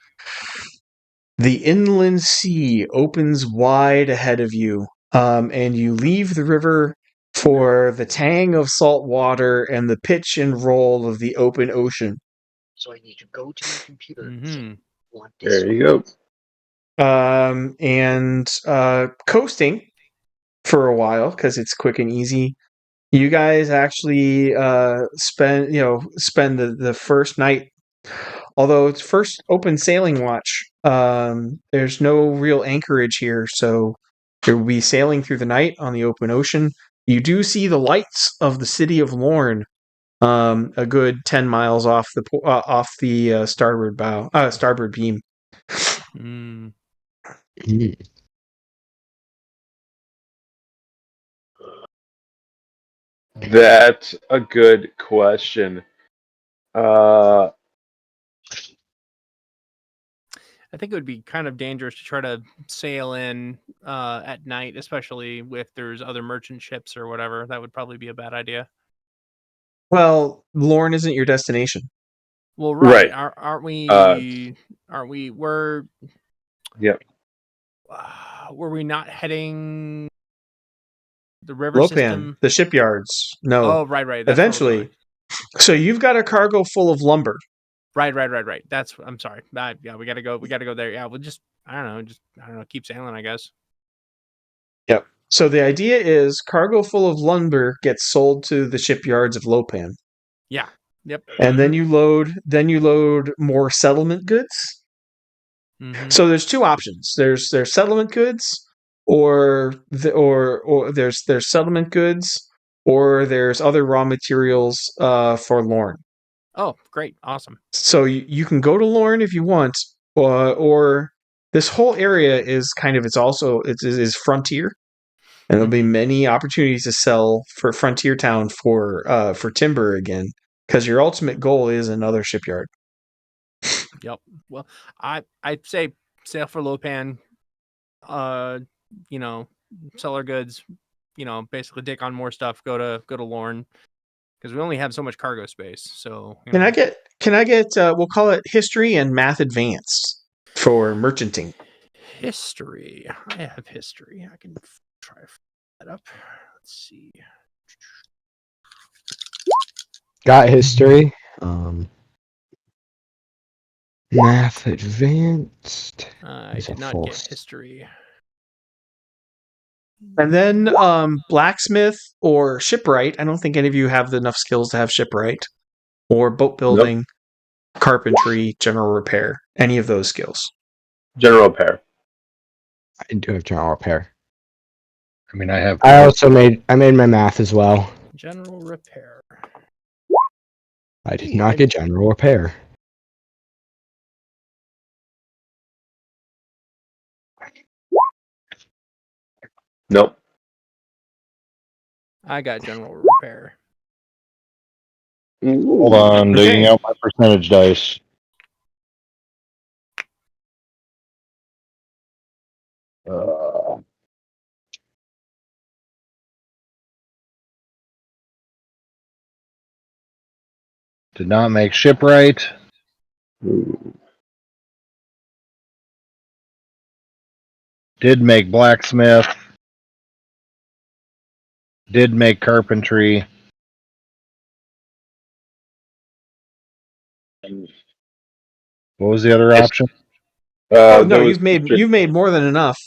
the inland sea opens wide ahead of you, and you leave the river for the tang of salt water and the pitch and roll of the open ocean. So I need to go to my computer. Mm-hmm. There you go. And coasting for a while because it's quick and easy. You guys actually spend the first night. Although it's first open sailing watch, there's no real anchorage here, so there will be sailing through the night on the open ocean. You do see the lights of the city of Lorne, a good 10 miles off the starboard beam. Mm. That's a good question. I think it would be kind of dangerous to try to sail in at night, especially if there's other merchant ships or whatever. That would probably be a bad idea. Well, Lorne isn't your destination. Well, right. Right. Aren't we? Aren't we? Yep. Were we not heading the river Lopan, system? the shipyards. No. Oh, right. That's where we're Eventually. going. So you've got a cargo full of lumber. Right. That's. I'm sorry. Yeah, we gotta go. We gotta go there. Yeah, we'll just. I don't know. Keep sailing, I guess. Yep. So the idea is cargo full of lumber gets sold to the shipyards of Lopan. Yeah. Yep. And then you load more settlement goods. Mm-hmm. So there's two options. There's settlement goods or there's settlement goods or there's other raw materials for Lorne. Oh, great. Awesome. So you can go to Lorne if you want, or this whole area is kind of is frontier, and there'll be many opportunities to sell for Frontier Town for timber again, because your ultimate goal is another shipyard. Yep. Well, I'd say sail for Lopan. Sell our goods. Basically take on more stuff. Go to Lorne because we only have so much cargo space. So Can I get we'll call it history and math advanced for merchanting. history? I have history. I can try that up. Let's see. Got history. Math advanced. I Is did a not false. get history. And then blacksmith or shipwright. I don't think any of you have enough skills to have shipwright or boat building, carpentry, general repair, any of those skills. General repair. I do have general repair. I mean, I have. I made my math as well. General repair. I did not get general repair. Nope. I got general repair. Hold on, I'm digging out my percentage dice. Did not make shipwright. Ooh. Did make blacksmith. Did make carpentry. What was the other Yes. option? Oh no, There was you've made more than enough.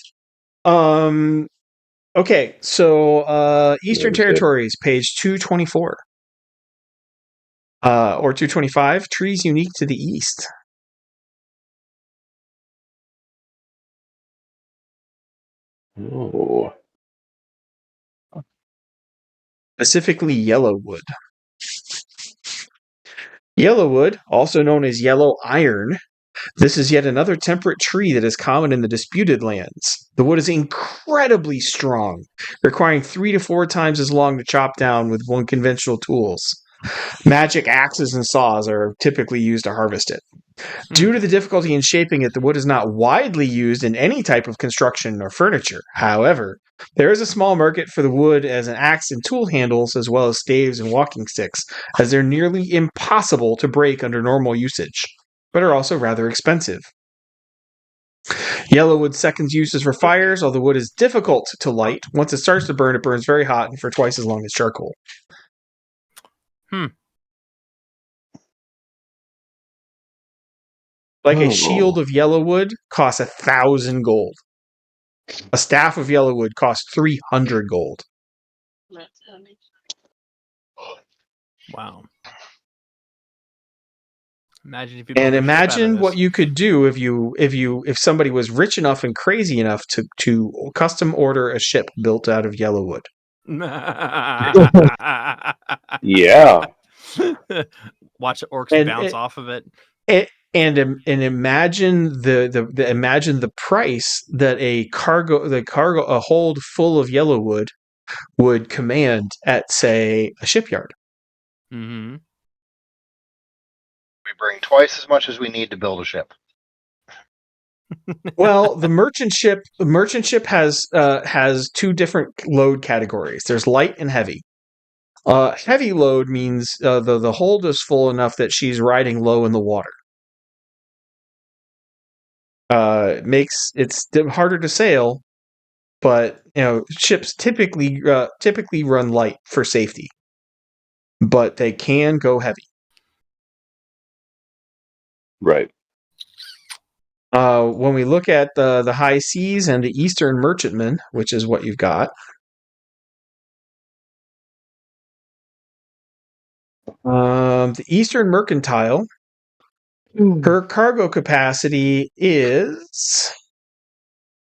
Okay, so Eastern What was it? Territories, page 224. Or 225, trees unique to the east. Oh. Specifically yellowwood. Yellowwood, also known as yellow iron, this is yet another temperate tree that is common in the disputed lands. The wood is incredibly strong, requiring 3 to 4 times as long to chop down with one conventional tools. Magic axes and saws are typically used to harvest it. Due to the difficulty in shaping it, the wood is not widely used in any type of construction or furniture. However, there is a small market for the wood as an axe and tool handles, as well as staves and walking sticks, as they're nearly impossible to break under normal usage, but are also rather expensive. Yellowwood's second use is for fires, although wood is difficult to light. Once it starts to burn, it burns very hot and for twice as long as charcoal. Like a shield of yellowwood costs 1,000 gold. A staff of yellowwood costs 300 gold. Wow. Imagine if you And built a ship out of imagine this. what you could do if somebody was rich enough and crazy enough to custom order a ship built out of yellowwood. Yeah. Watch the orcs And bounce off of it. And imagine the price that a hold full of yellowwood would command at, say, a shipyard. Mm-hmm. We bring twice as much as we need to build a ship. Well, the merchant ship has 2 different load categories. There's light and heavy. Heavy load means the hold is full enough that she's riding low in the water. Makes it's harder to sail, but ships typically run light for safety, but they can go heavy. Right. When we look at the high seas and the Eastern merchantmen, which is what you've got, the Eastern mercantile, her cargo capacity is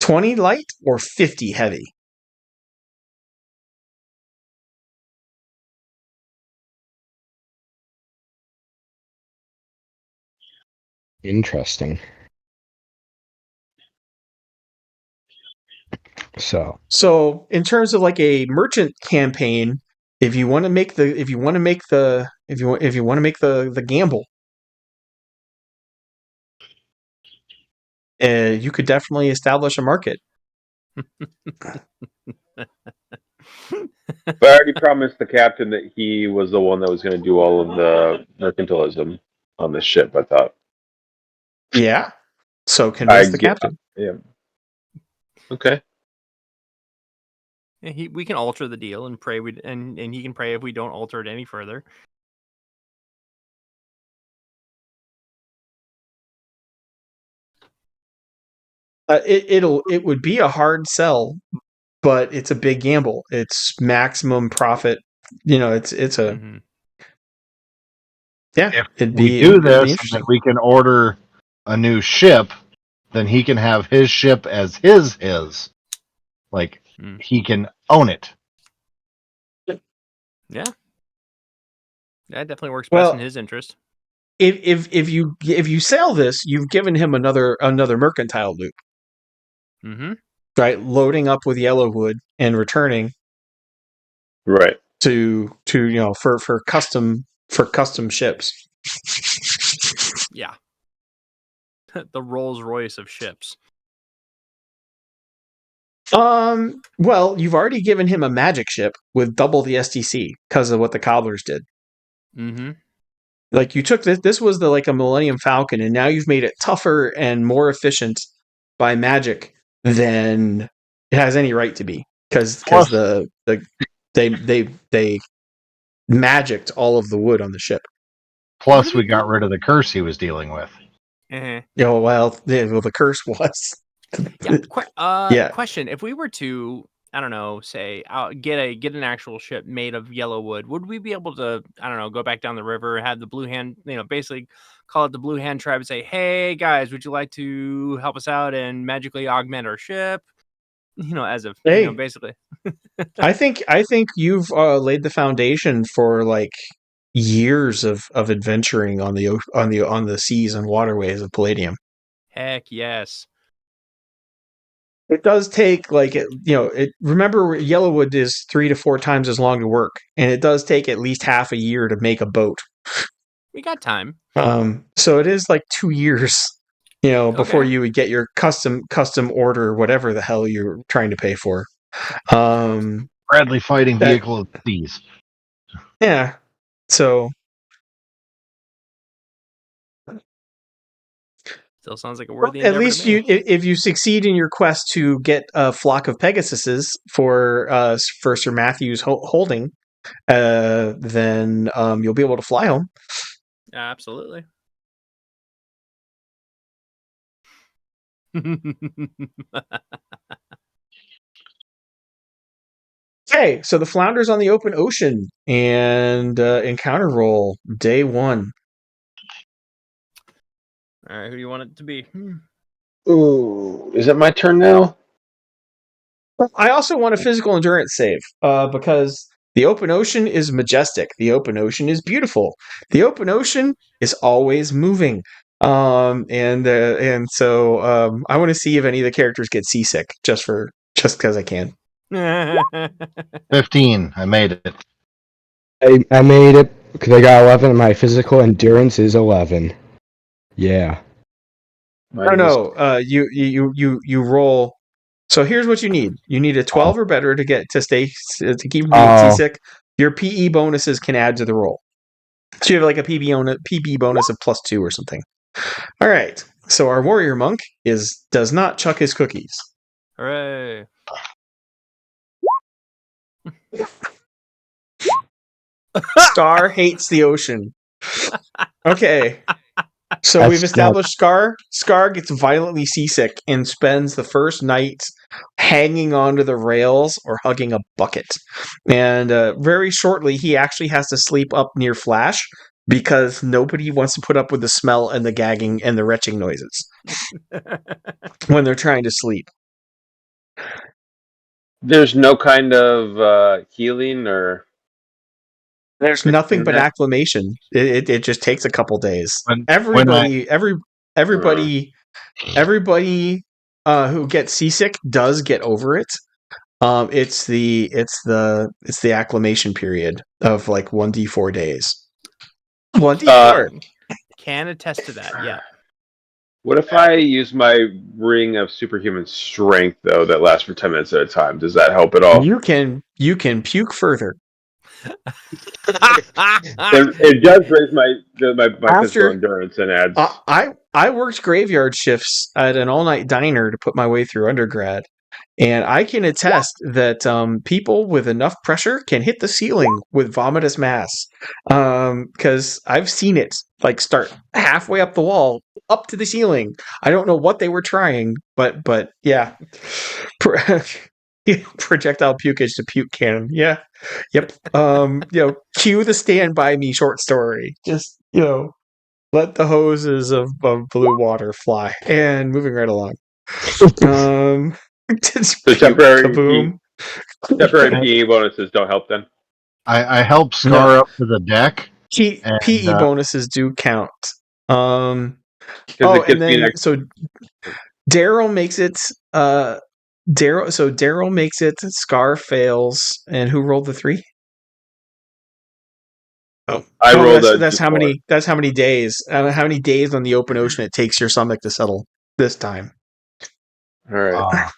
20 light or 50 heavy. Interesting. So in terms of like a merchant campaign, if you want to make the gamble, you could definitely establish a market. But I already promised the captain that he was the one that was going to do all of the mercantilism on this ship, I thought. Yeah. So convince the captain. Yeah. Okay. Yeah, we can alter the deal and pray and he can pray if we don't alter it any further. It would be a hard sell, but it's a big gamble. It's maximum profit. It's a Mm-hmm. yeah. If it'd we be do it'd be this and interesting. then we can order a new ship, then he can have his ship as his. Like, he can own it. Yeah. That definitely works best in his interest. If you sell this, you've given him another mercantile loop. Mm-hmm. Right, loading up with yellowwood and returning. Right. To for custom ships. Yeah. The Rolls Royce of ships. Well, you've already given him a magic ship with double the STC because of what the cobblers did. Mm-hmm. Like you took this. This was like a Millennium Falcon, and now you've made it tougher and more efficient by magic than it has any right to be. Because Plus- they magicked all of the wood on the ship. Plus, we got rid of the curse he was dealing with. The curse was. Yeah. Question: if we were to, I don't know, say, get an actual ship made of yellow wood, would we be able to, I don't know, go back down the river, have the Blue Hand, basically call it the Blue Hand tribe and say, hey guys, would you like to help us out and magically augment our ship? As of basically. I think you've laid the foundation for like years of adventuring on the seas and waterways of Palladium. Heck yes. It does take remember Yellowwood is 3 to 4 times as long to work, and it does take at least half a year to make a boat. We got time. So it is like 2 years, before you would get your custom order, whatever the hell you're trying to pay for. Bradley fighting vehicle of these. Yeah. So still sounds like a worthy at least if you succeed in your quest to get a flock of Pegasuses for Sir Matthew's holding, then you'll be able to fly home. Absolutely. Okay, so the Flounder's on the open ocean, and encounter roll day 1. All right, who do you want it to be? Ooh, is it my turn now? I also want a physical endurance save because the open ocean is majestic. The open ocean is beautiful. The open ocean is always moving. And so I want to see if any of the characters get seasick just because I can. 15. I made it. I made it because I got 11 and my physical endurance is 11. Yeah. No. You roll. So here's what you need. You need a 12 or better to keep from being seasick. Your PE bonuses can add to the roll. So you have like a PB bonus of +2 or something. All right. So our warrior monk does not chuck his cookies. Hooray. Scar hates the ocean. Okay. So we've established Scar. Scar gets violently seasick and spends the first night hanging onto the rails or hugging a bucket. And very shortly, he actually has to sleep up near Flash because nobody wants to put up with the smell and the gagging and the retching noises when they're trying to sleep. There's no kind of healing or... There's nothing but acclimation. It just takes a couple days. Everybody who gets seasick does get over it. It's the acclimation period of like 1d4 days. 1d4. Can attest to that. Yeah. What if I use my ring of superhuman strength though that lasts for 10 minutes at a time? Does that help at all? You can puke further. It does raise my physical endurance and adds. I worked graveyard shifts at an all-night diner to put my way through undergrad, and I can attest that people with enough pressure can hit the ceiling with vomitous mass. Because I've seen it like start halfway up the wall up to the ceiling. I don't know what they were trying, but yeah. Projectile pukage to puke cannon. Yeah. Yep. Cue the Stand By Me short story. Just, let the hoses of blue water fly. And moving right along. Temporary PE bonuses don't help then? I help Scar up to the deck. PE bonuses do count. So Daryl makes it. Daryl makes it. Scar fails, and who rolled the 3? I rolled. That's how many. That's how many days. How many days on the open ocean it takes your stomach to settle this time. All right.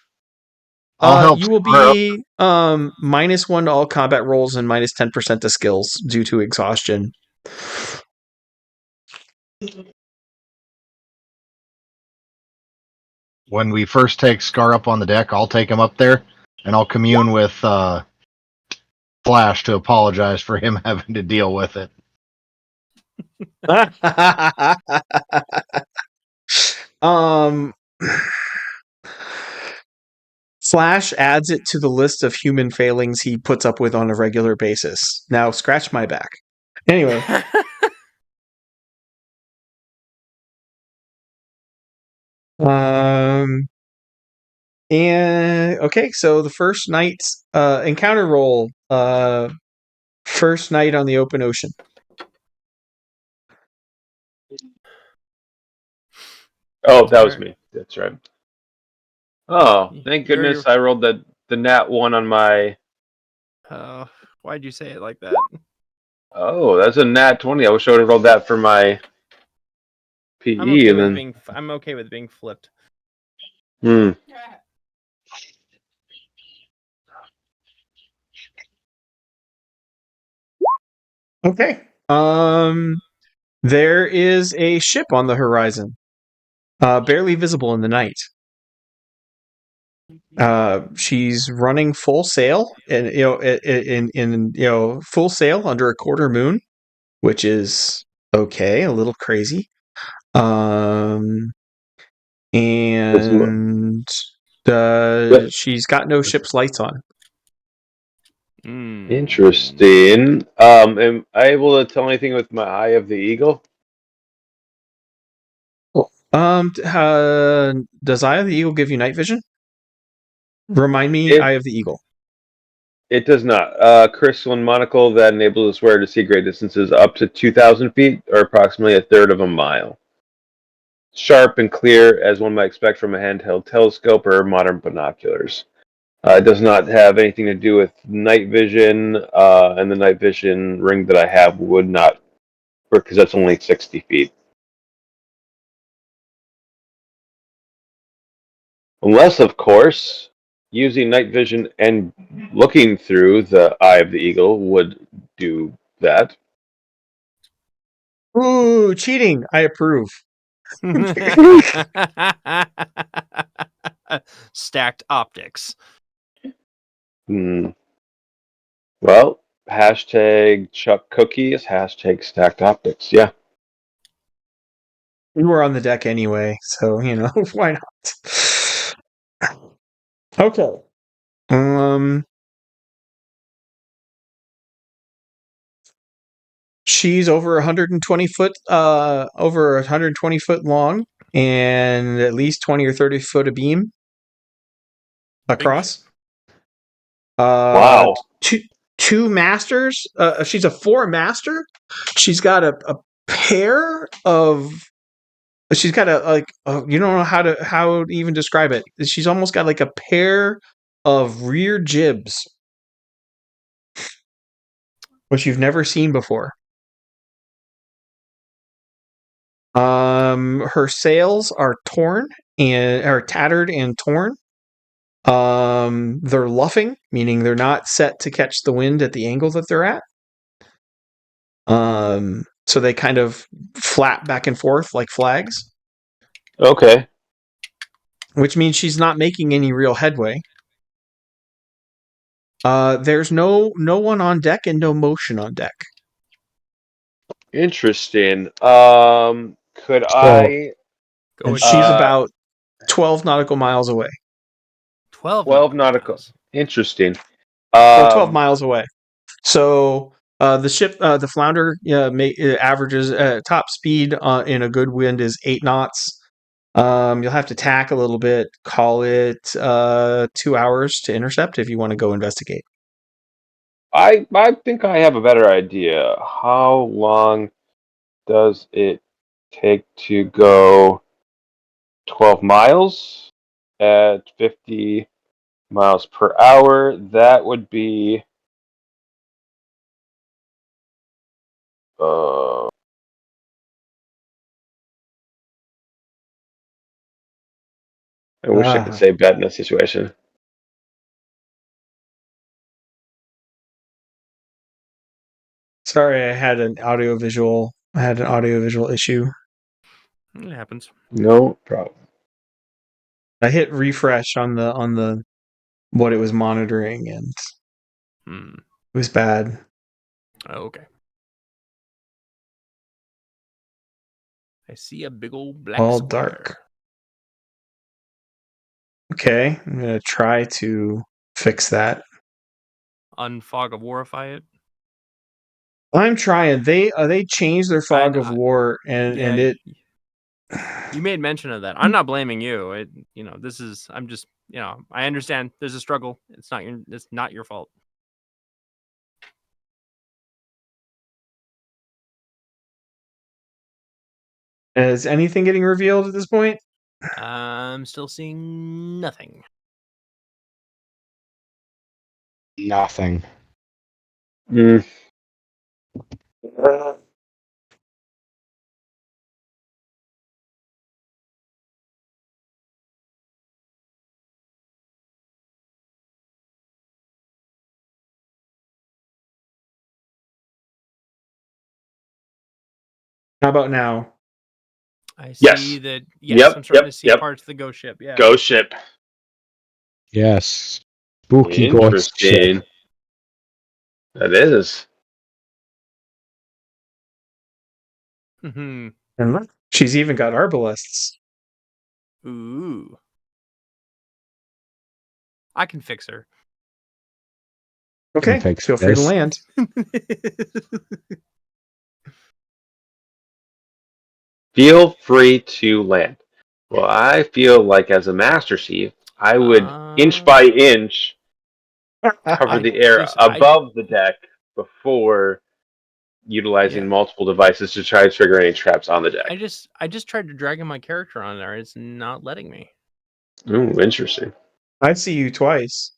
I'll help. You will be -1 to all combat rolls and -10% to skills due to exhaustion. When we first take Scar up on the deck, I'll take him up there, and I'll commune with Flash to apologize for him having to deal with it. um, Flash adds it to the list of human failings he puts up with on a regular basis. Now, scratch my back. Anyway. And okay, so the first night's encounter roll. First night on the open ocean. Oh, that was me. That's right. Oh, thank You're- goodness I rolled the nat 1 on my. Why'd you say it like that? Oh, that's a nat 20. I wish I would have rolled that for my PE. I'm okay and with then, being. I'm okay with being flipped. Hmm. Okay. There is a ship on the horizon, barely visible in the night. She's running full sail, and in full sail under a quarter moon, which is okay, a little crazy. And she's got no ship's lights on. Interesting. Am I able to tell anything with my eye of the eagle? Does Eye of the Eagle give you night vision? Remind me, Eye of the Eagle. It does not. Crystalline monocle that enables us wearer to see great distances up to 2,000 feet, or approximately a third of a mile. Sharp and clear, as one might expect from a handheld telescope or modern binoculars. It does not have anything to do with night vision, and the night vision ring that I have would not work because that's only 60 feet. Unless, of course, using night vision and looking through the eye of the eagle would do that. Ooh, cheating! I approve. Stacked optics. Well, hashtag Chuck Cookies, hashtag stacked optics. Yeah. We were on the deck anyway, so why not? Okay. She's over 120 foot, over 120 foot long, and at least 20 or 30 foot of beam across. Wow. Two masters. She's a 4-master. She's got a pair of. She's got you don't know how to even describe it. She's almost got like a pair of rear jibs, which you've never seen before. Her sails are torn and are tattered and torn. They're luffing, meaning they're not set to catch the wind at the angle that they're at. So they kind of flap back and forth like flags. Okay. Which means she's not making any real headway. There's no one on deck and no motion on deck. Interesting. Could I? And she's about 12 nautical miles away. 12 nautical. Interesting. Or 12 miles away. So the ship, the Flounder, averages top speed in a good wind is 8 knots. You'll have to tack a little bit. Call it 2 hours to intercept if you want to go investigate. I think I have a better idea. How long does it take to go 12 miles at 50 miles per hour? That would be I wish I could say bet in this situation. Sorry, I had an audio visual issue. It happens. No problem. I hit refresh on the what it was monitoring, and it was bad. Oh, okay. I see a big old black All square. dark. Okay, I'm gonna try to fix that. Unfog of Warify it. I'm trying. They changed their fog of war, and it. You made mention of that. I'm not blaming you. This is. I'm just. I understand. There's a struggle. It's not your fault. Is anything getting revealed at this point? I'm still seeing nothing. Nothing. Mm. How about now? I Yes. see that. Yes, Yep, I'm starting to see yep. parts of the ghost ship. Yeah. Ghost ship. Yes. Spooky ghost ship. Interesting. That is. Hmm. And look, she's even got arbalests. Ooh. I can fix her. Okay, Fix feel free to this. land. Feel free to land. Well, I feel like as a Master Chief, I would inch by inch cover the air above the deck before utilizing multiple devices to try to trigger any traps on the deck. I just tried to drag my character on there. It's not letting me. Ooh, interesting. I see you twice.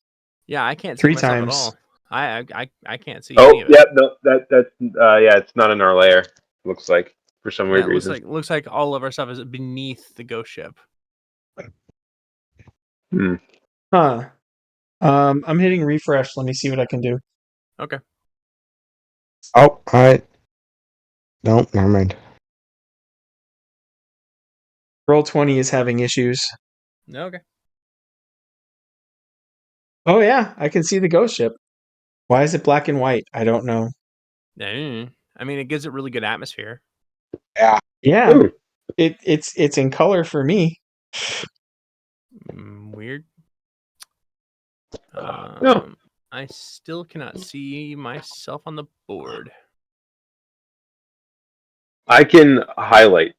Yeah, I can't see 3 myself times. at all. I can't see any of it. Yeah, no, that's it's not in our layer. Looks like for some weird reason. Looks like all of our stuff is beneath the ghost ship. Huh. I'm hitting refresh. Let me see what I can do. Okay. Oh, alright. No, never mind. Roll20 is having issues. Okay. Oh yeah, I can see the ghost ship. Why is it black and white? I don't know. I mean, it gives it really good atmosphere. Yeah. Yeah. It's in color for me. Weird. No. I still cannot see myself on the board. I can highlight.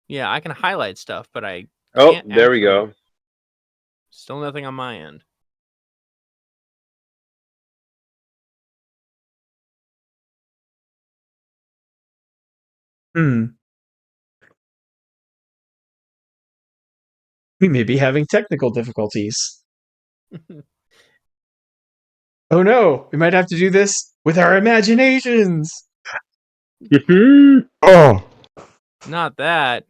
Yeah, I can highlight stuff, but I Oh, can't there we go. Still nothing on my end. We may be having technical difficulties. Oh no, we might have to do this with our imaginations. Oh. Not that.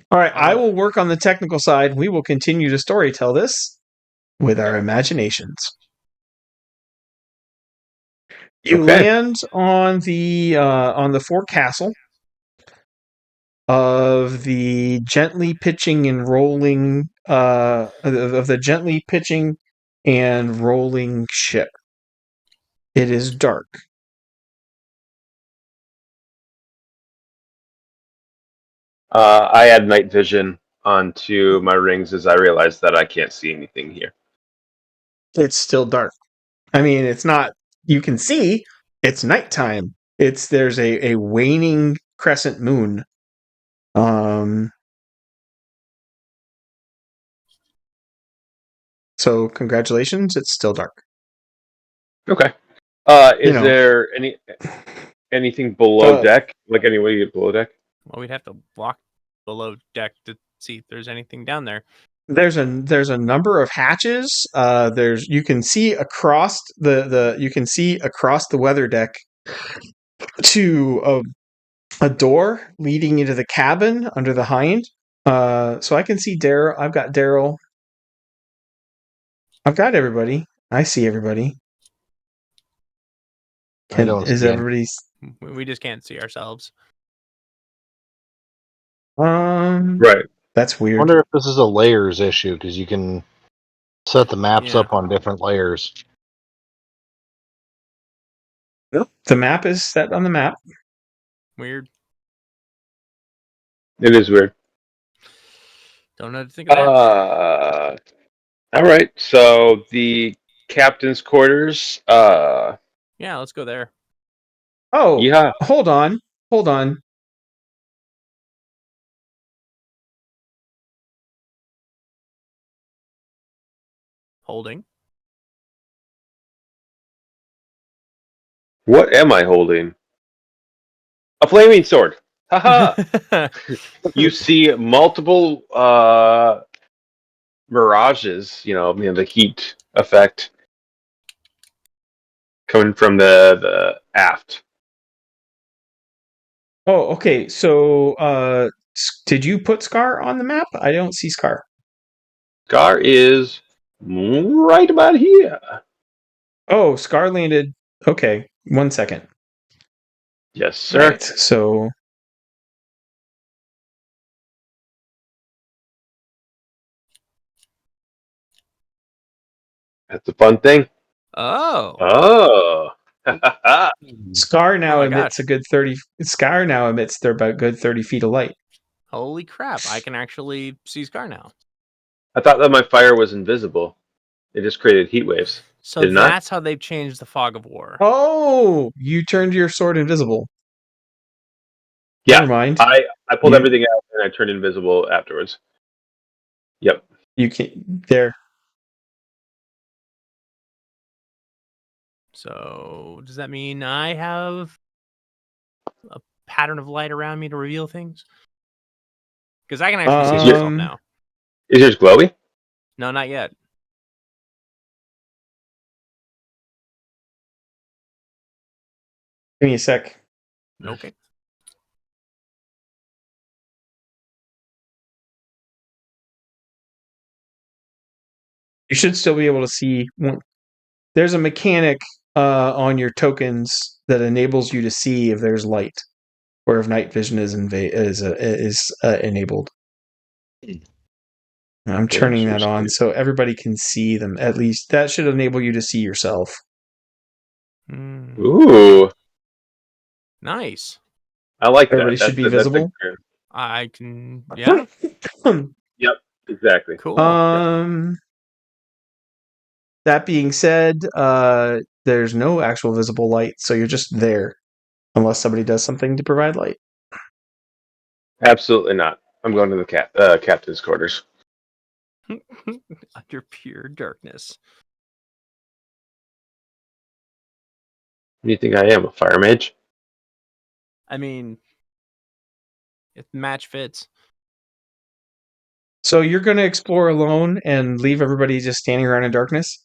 All right, I will work on the technical side. We will continue to storytell this with our imaginations. You land on the forecastle of the gently pitching and rolling of the gently pitching and rolling ship. It is dark. I add night vision onto my rings as I realize that I can't see anything here. It's still dark. I mean, it's not. You can see. It's nighttime. There's a waning crescent moon. So congratulations. It's still dark. Okay. Is there anything below deck? Like any way you get below deck? Well, we'd have to walk below deck to see if there's anything down there. There's a number of hatches. You can see across the weather deck to a door leading into the cabin under the hind. So I can see Daryl. I've got Daryl. I've got everybody. I see everybody. I don't Is see everybody's? We just can't see ourselves. Right. That's I weird. wonder if this is a layers issue because you can set the maps Yeah. up on different layers. Nope. The map is set on the map. Weird. It is weird. Don't know how to think of that. All right. So the captain's quarters. Yeah, let's go there. Oh, Yeah. hold on. Holding. What am I holding? A flaming sword. Haha. You see multiple mirages. The heat effect coming from the aft. Oh, okay. So, did you put Scar on the map? I don't see Scar. Gar is right about here. Oh, Scar landed. Okay, 1 second. Yes, sir. Right. So, That's a fun thing. Oh. Oh. Scar now my emits gosh. a good 30. Scar now emits about good 30 feet of light. Holy crap. I can actually see Scar now. I thought that my fire was invisible. It just created heat waves. So Did it not? that's how they've changed the fog of war. Oh, you turned your sword invisible. Yeah. Never mind. I pulled You- everything out and I turned invisible afterwards. Yep. You can there. So does that mean I have a pattern of light around me to reveal things? Because I can actually see myself now. Is yours glowy? No, not yet. Give me a sec. Okay. You should still be able to see. There's a mechanic on your tokens that enables you to see if there's light, or if night vision is enabled. I'm turning that on so everybody can see them. At least that should enable you to see yourself. Ooh. Nice. I like Everybody that. should be visible. I can. Yeah. Yep. Exactly. Cool. That being said, there's no actual visible light, so you're just there, unless somebody does something to provide light. Absolutely not. I'm going to the captain's quarters. Under pure darkness. What do you think I am? A fire mage? I mean, if the match fits. So you're going to explore alone and leave everybody just standing around in darkness?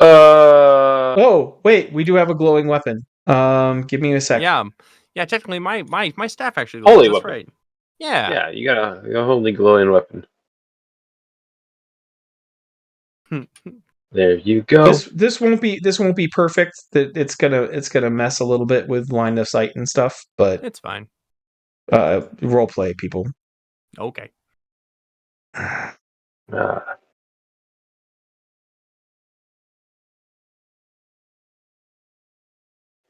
Oh, wait, we do have a glowing weapon. Give me a sec. Yeah. Yeah, technically my staff actually Holy glows. That's weapon. right. Yeah. Yeah, you got a holy glowing weapon. There you go. This won't be perfect. It's gonna mess a little bit with line of sight and stuff, but It's fine. Role play, people. Okay.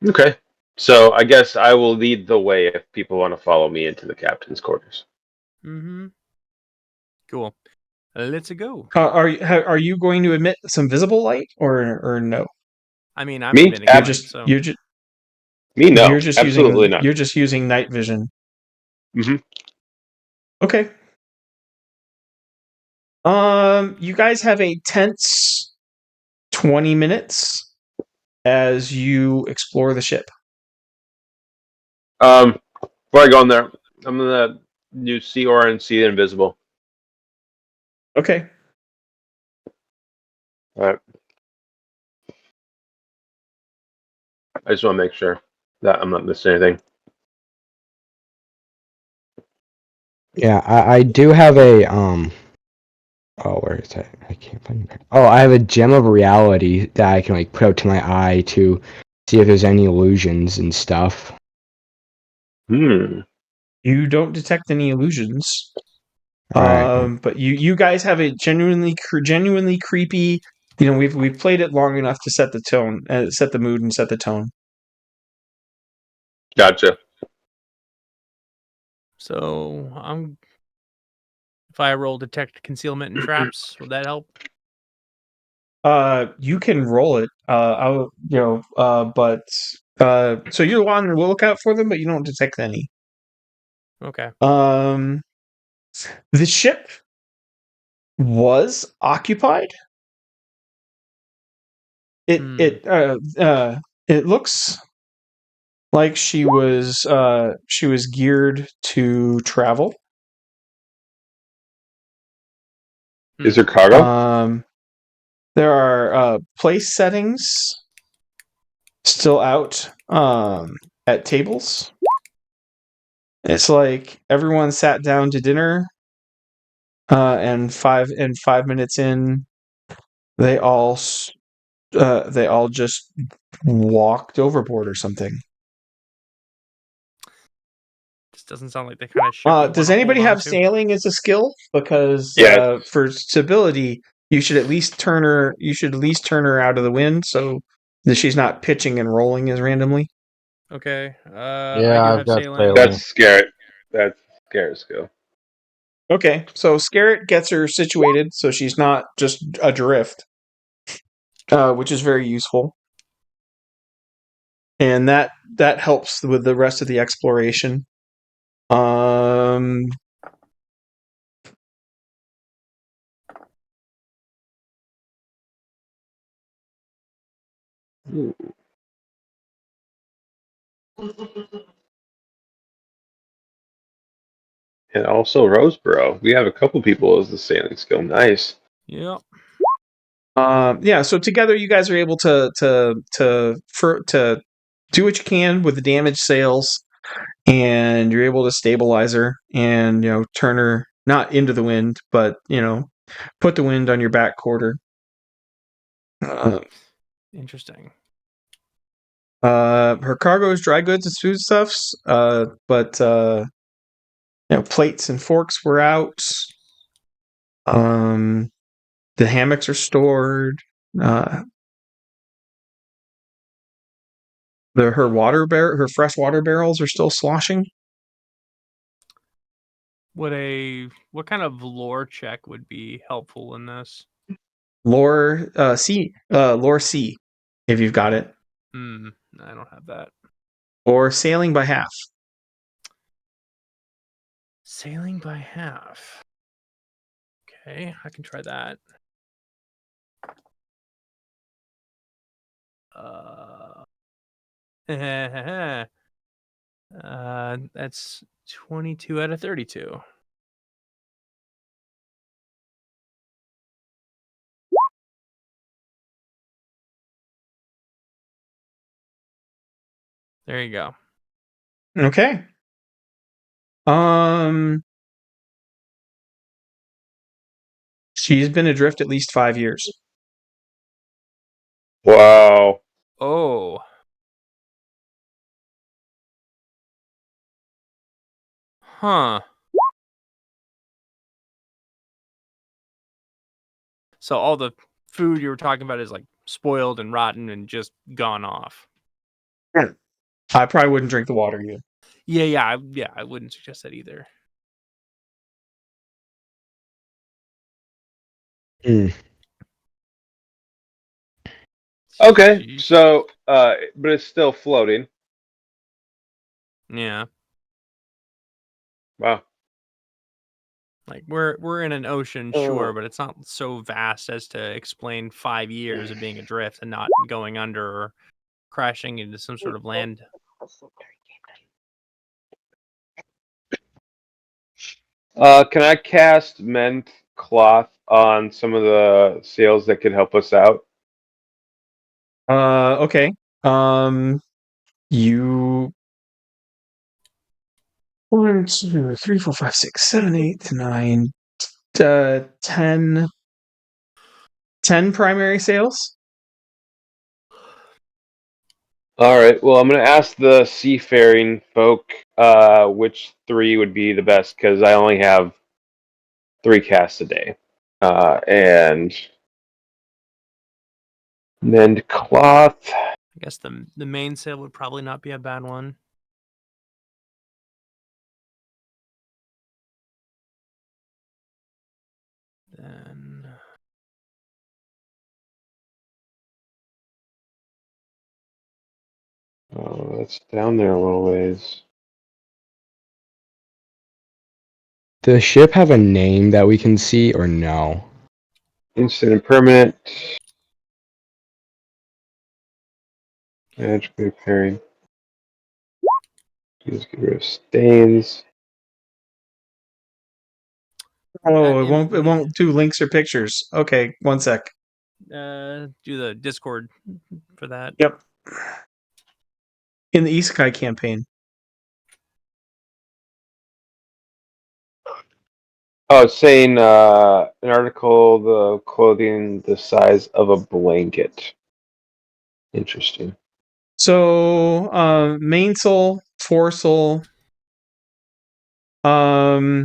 Okay. So I guess I will lead the way if people want to follow me into the captain's quarters. Mm-hmm. Cool. Let's go. Are you going to emit some visible light or no? I mean, I'm Me? emitting You're light, just so. you're just Me? No, you're just absolutely using not. you're just using night vision. Mm-hmm. Okay. You guys have a tense 20 minutes as you explore the ship. Before I go in there, I'm gonna use see aura and see invisible. Okay. All right. I just want to make sure that I'm not missing anything. Yeah, I do have a Oh, where is that? I can't find it. Oh, I have a gem of reality that I can put out to my eye to see if there's any illusions and stuff. You don't detect any illusions. Right. But you guys have a genuinely creepy. We've played it long enough to set the tone, set the mood, and set the tone. Gotcha. So if I roll detect concealment and traps, would that help? You can roll it. So you're on the lookout for them, but you don't detect any. Okay. The ship was occupied. It looks like she was geared to travel. Is there cargo? There are place settings still out at tables. It's like everyone sat down to dinner, and 5 minutes in, they all just walked overboard or something. This doesn't sound like the kind of ship we Does want to anybody hold on have to. sailing as a skill? Because Yes. for stability, you should at least turn her. You should at least turn her out of the wind so that she's not pitching and rolling as randomly. Okay. Yeah, I do I've have got sailing. sailing. That's scary. That's scary skill. Okay, so Scarrett gets her situated so she's not just adrift, which is very useful, and that helps with the rest of the exploration. Um, And also Roseboro. We have a couple people as the sailing skill. Nice. Yep. yeah. So together, you guys are able to do what you can with the damaged sails, and you're able to stabilize her and turn her not into the wind, but put the wind on your back quarter. Interesting. Her cargo is dry goods and foodstuffs, but plates and forks were out. The hammocks are stored. Her fresh water barrels are still sloshing. What kind of lore check would be helpful in this? Lore C, if you've got it, I don't have that. or sailing by half. Sailing by half. Okay, I can try that. That's 22 out of 32. There you go. Okay. She's been adrift at least 5 years. Wow. Oh. Huh. So all the food you were talking about is like spoiled and rotten and just gone off. I probably wouldn't drink the water either. Yeah, I wouldn't suggest that either. Okay, so but it's still floating. Yeah. Wow. Like we're in an ocean, sure, but it's not so vast as to explain 5 years of being adrift and not going under or crashing into some sort of land. Can I cast mend cloth on some of the sails that could help us out? Okay. You 1, 2, 3, 4, 5, 6, 7, 8, 9, 10 primary sales. All right. Well, I'm going to ask the seafaring folk which 3 would be the best because I only have 3 casts a day. And mend cloth. I guess the mainsail would probably not be a bad one. Then Oh, that's down there a little ways. Does the ship have a name that we can see or no? Instant and permanent. Magically repairing. Just get rid of stains. Oh, it won't do links or pictures. Okay, one sec. do the Discord for that. Yep. In the Isekai campaign. Oh, it's saying an article, the clothing the size of a blanket. Interesting. So, mainsail, foresail, probably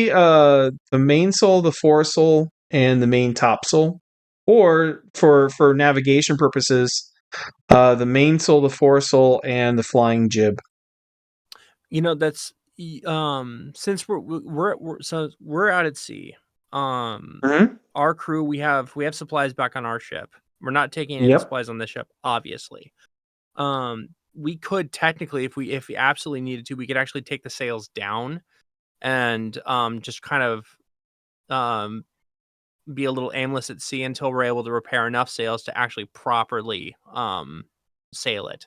the mainsail, the foresail, and the main topsail, or for navigation purposes, the mainsail, the foresail, and the flying jib. That's since we're out at sea. Mhm. Our crew we have supplies back on our ship. We're not taking any Yep. supplies on this ship, obviously. We could technically, if we absolutely needed to, we could actually take the sails down and just kind of be a little aimless at sea until we're able to repair enough sails to actually properly sail it.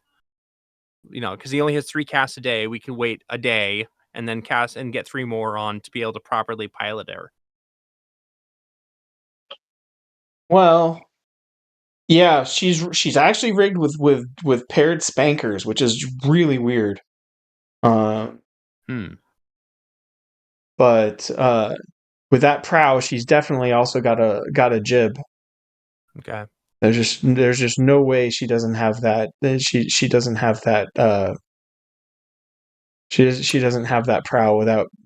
Because he only has 3 casts a day. We can wait a day and then cast and get 3 more on to be able to properly pilot her. Well, yeah, she's actually rigged with paired spankers, which is really weird. But with that prow, she's definitely also got a jib. Okay. There's just no way she doesn't have that. She doesn't have that. She doesn't have that prow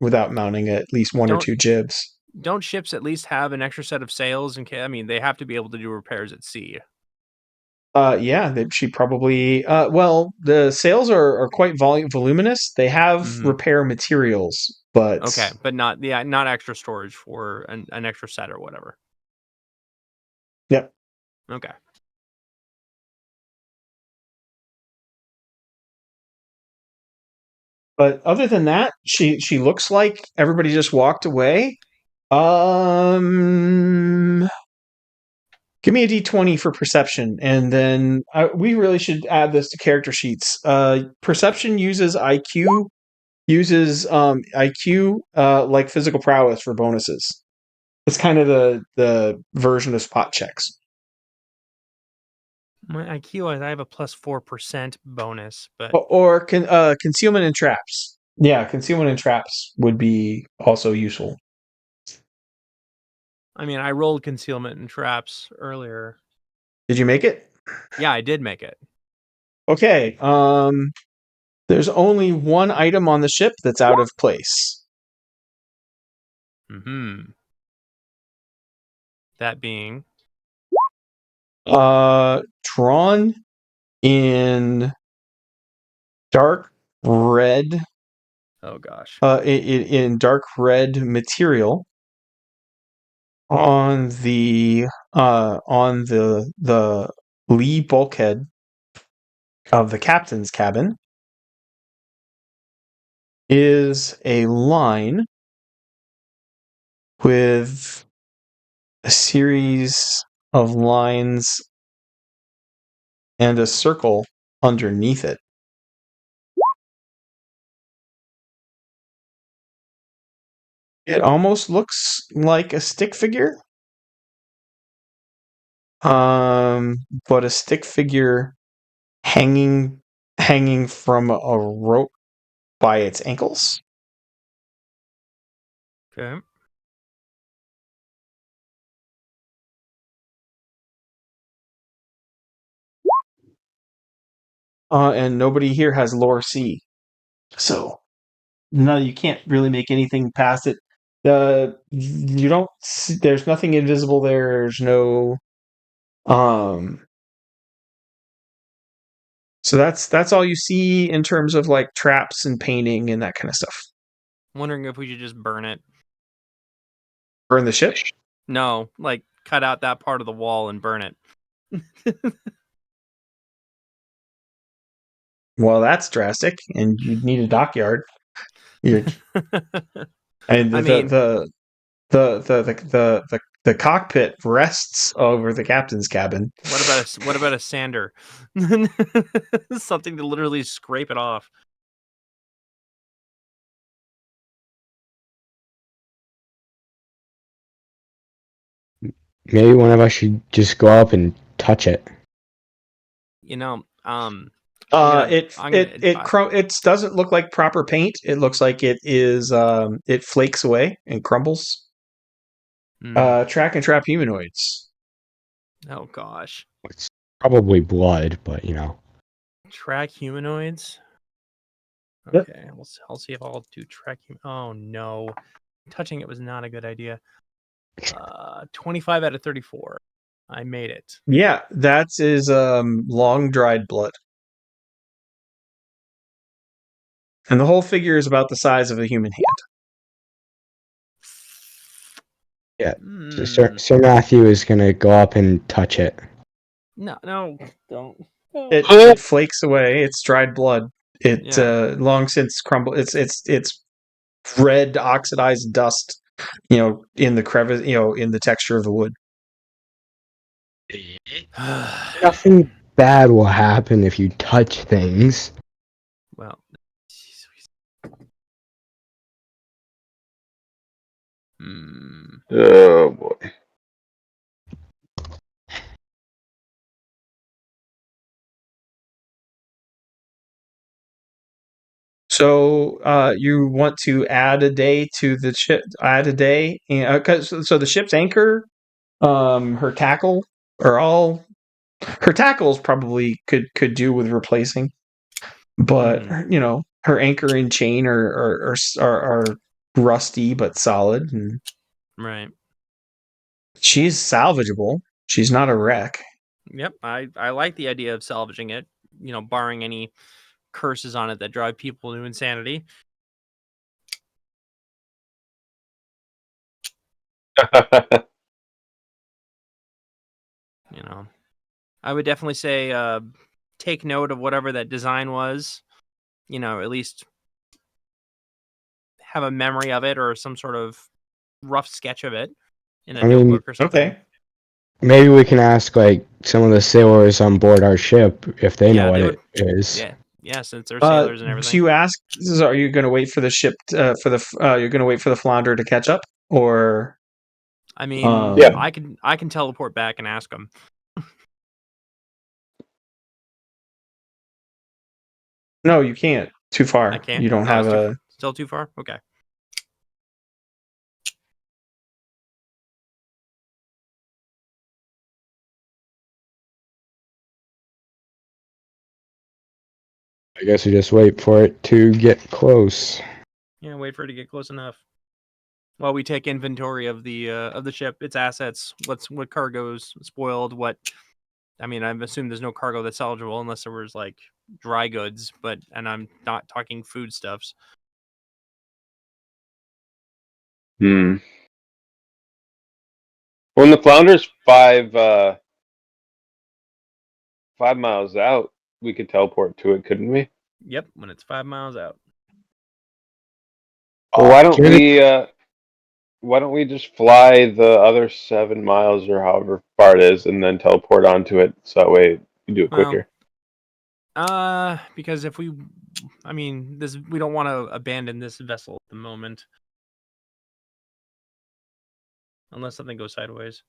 without mounting at least one or Don't 2 jibs. don't ships at least have an extra set of sails in case? I mean, they have to be able to do repairs at sea. Yeah, she probably. Well, the sails are quite voluminous. They have repair materials, but Okay, but not extra storage for an extra set or whatever. Yep. Okay. But other than that, she looks like everybody just walked away. Give me a d20 for perception, and then we really should add this to character sheets. Perception uses IQ, like physical prowess for bonuses. It's kind of the version of spot checks. My IQ, I have a plus 4% bonus, but Or concealment and traps. Yeah, concealment and traps would be also useful. I mean, I rolled concealment and traps earlier. Did you make it? Yeah, I did make it. Okay. There's only one item on the ship that's out of place. That being drawn in dark red. Oh gosh. In dark red material on the lee bulkhead of the captain's cabin is a line with a series of lines and a circle underneath it. It almost looks like a stick figure. But a stick figure hanging from a rope by its ankles. Okay. And nobody here has lore C. So no, you can't really make anything past it. You don't. There's nothing invisible there. There's no. So that's all you see in terms of like traps and painting and that kind of stuff. I'm wondering if we should just burn it. Burn the ship. No, like cut out that part of the wall and burn it. Well, that's drastic, and you need a dockyard. You're, and I mean, the cockpit rests over the captain's cabin. what about a sander? Something to literally scrape it off. Maybe one of us should just go up and touch it. You know, It doesn't look like proper paint. It looks like it is it flakes away and crumbles. Track and trap humanoids. Oh gosh. It's probably blood, but Track humanoids. Yep. Okay, I'll see if I'll do track. Oh no, touching it was not a good idea. 25 out of 34. I made it. Yeah, that is long dried blood. And the whole figure is about the size of a human hand. Yeah. So Sir Matthew is gonna go up and touch it. No, don't. It flakes away. It's dried blood. It long since crumbled. It's red oxidized dust. In the crevice. In the texture of the wood. Nothing bad will happen if you touch things. Well. Oh boy. So you want to add a day to the ship? Add a day, so the ship's anchor, her tackle are all. Her tackles probably could do with replacing, but her anchor and chain are rusty but solid, and Right. she's salvageable. She's not a wreck. Yep, I like the idea of salvaging it. Barring any curses on it that drive people to insanity. I would definitely say take note of whatever that design was. At least have a memory of it or some sort of rough sketch of it in a notebook or something. Okay. Maybe we can ask like some of the sailors on board our ship if they know what it is. Yeah, since they're sailors and everything. Do you ask? Are you going to wait for the ship you're going to wait for the flounder to catch up, or? I mean, I can teleport back and ask them. No, you can't. Too far. I can't. You don't have still too far. Okay. I guess we just wait for it to get close. Yeah, wait for it to get close enough. While we take inventory of the ship, its assets, what cargo's spoiled, I assume there's no cargo that's salvageable unless there was like dry goods, and I'm not talking foodstuffs. When the flounder's 5 miles out, we could teleport to it, couldn't we? Yep, when it's 5 miles out. Well, why don't we just fly the other 7 miles or however far it is, and then teleport onto it, so that way we do it quicker. Because if we don't want to abandon this vessel at the moment, unless something goes sideways.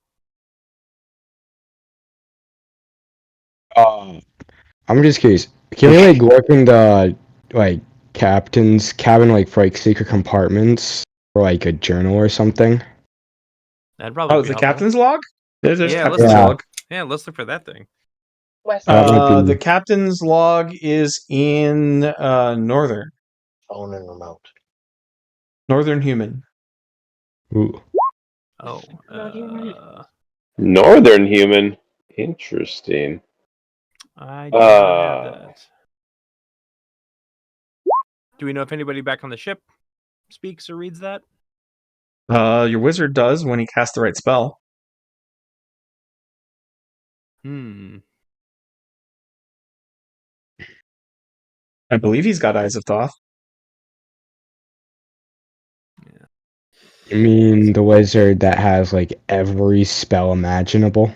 I'm just curious. Can we look in the captain's cabin for secret compartments or a journal or something? That'd probably be the helpful. captain's log? There's captain's log. Yeah, let's look for that thing. The captain's log is in Northern. Phone and remote. Northern human. Ooh. Oh. No, do you want Northern human. Interesting. I do not have Uh, that. Do we know if anybody back on the ship speaks or reads that? Your wizard does when he casts the right spell. I believe he's got Eyes of Thoth. You mean the wizard that has like every spell imaginable?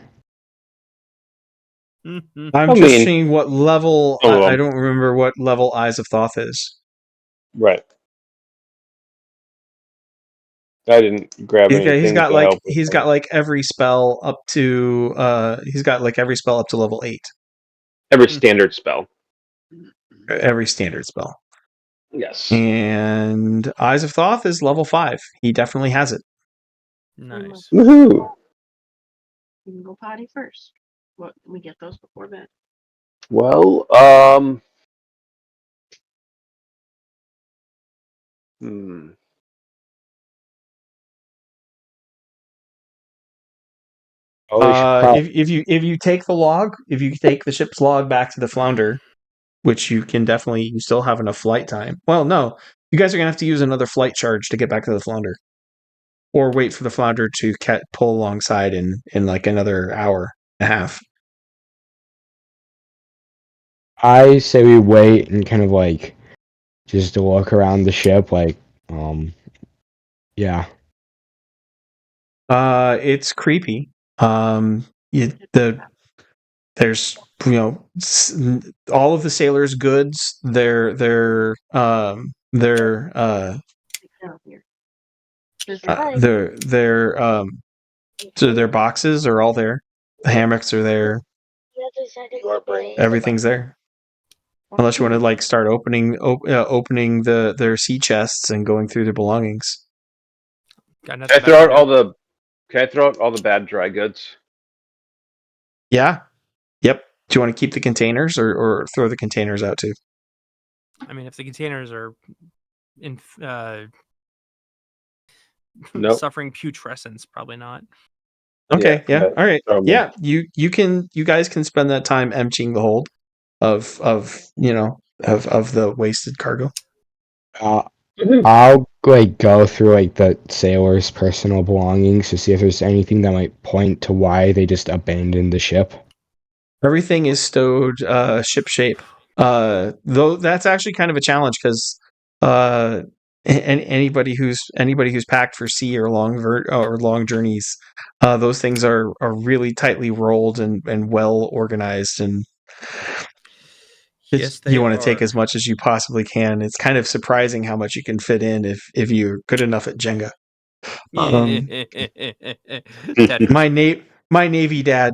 I'm I just mean, seeing what level. some of I them. don't remember what level Eyes of Thoth is. Right. I didn't grab anything to help with He's got like every spell up to he's got like every spell up to level 8. every standard spell. Every standard spell. Yes. And Eyes of Thoth is level 5. He definitely has it. Nice. Woohoo! You can go potty first. What we get those before bed. Well, Oh, we should probably. If you take the ship's log back to the flounder, which you can definitely, you still have enough flight time. Well, no, you guys are gonna have to use another flight charge to get back to the flounder, or wait for the flounder to pull alongside in like another hour and a half. I say we wait and kind of like just to look around the ship, like, yeah. It's creepy. There's all of the sailors' goods. Down here. So their boxes are all there. The hammocks are there. The other side of the bay. Everything's there. Unless you want to like start opening their sea chests and going through their belongings. Got can I nothing throw better out to do. can I throw out all the bad dry goods? Yeah. Yep. Do you want to keep the containers or throw the containers out too? I mean, if the containers are in Nope. suffering putrescence, probably not. Okay. Yeah. Yeah, All right. throw 'em in. Yeah. You guys can spend that time emptying the hold of the wasted cargo. I'll like go through like the sailors' personal belongings to see if there's anything that might point to why they just abandoned the ship. Everything is stowed ship shape. Though that's actually kind of a challenge because anybody who's packed for sea or long journeys, those things are really tightly rolled and well organized, and Yes, they you want to take are. as much as you possibly can. It's kind of surprising how much you can fit in if you're good enough at Jenga. Tetris. My Navy dad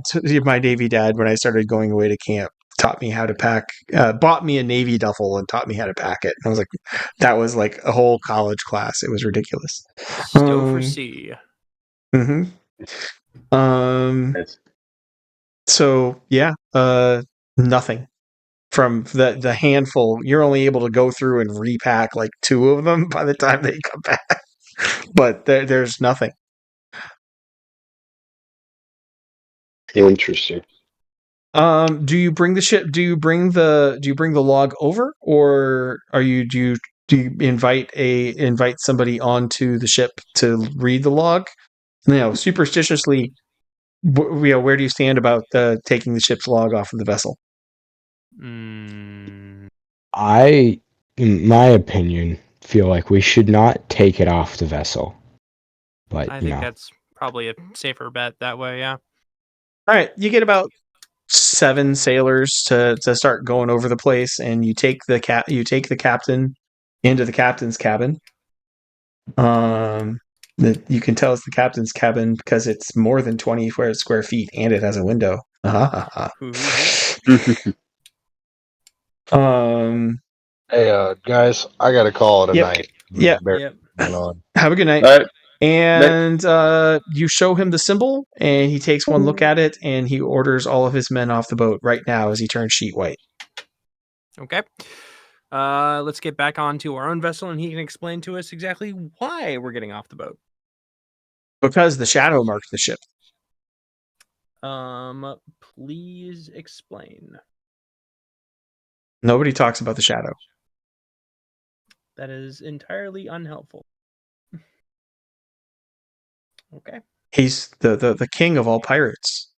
when I started going away to camp taught me how to pack. Bought me a Navy duffel and taught me how to pack it. And I was like, that was like a whole college class. It was ridiculous. Stow for sea. Mm-hmm. Yes. So yeah, nothing from the handful. You're only able to go through and repack like 2 of them by the time they come back. But there's nothing. Interesting. Do you bring the ship? Do you bring the log over, or do you invite somebody onto the ship to read the log? Superstitiously, where do you stand about taking the ship's log off of the vessel? I, in my opinion, feel like we should not take it off the vessel. But I think that's probably a safer bet that way. Yeah. All right, you get about 7 sailors to start going over the place, and you take the captain into the captain's cabin. You can tell it's the captain's cabin because it's more than 20 square feet, and it has a window. Hey, guys, I got to call it a Yep. night. Yeah. Yep. Have a good night. All right. And you show him the symbol, and he takes one look at it, and he orders all of his men off the boat right now as he turns sheet white. Okay. Let's get back onto our own vessel, and he can explain to us exactly why we're getting off the boat. Because the shadow marked the ship. Please explain. Nobody talks about the shadow. That is entirely unhelpful. Okay. He's the king of all pirates.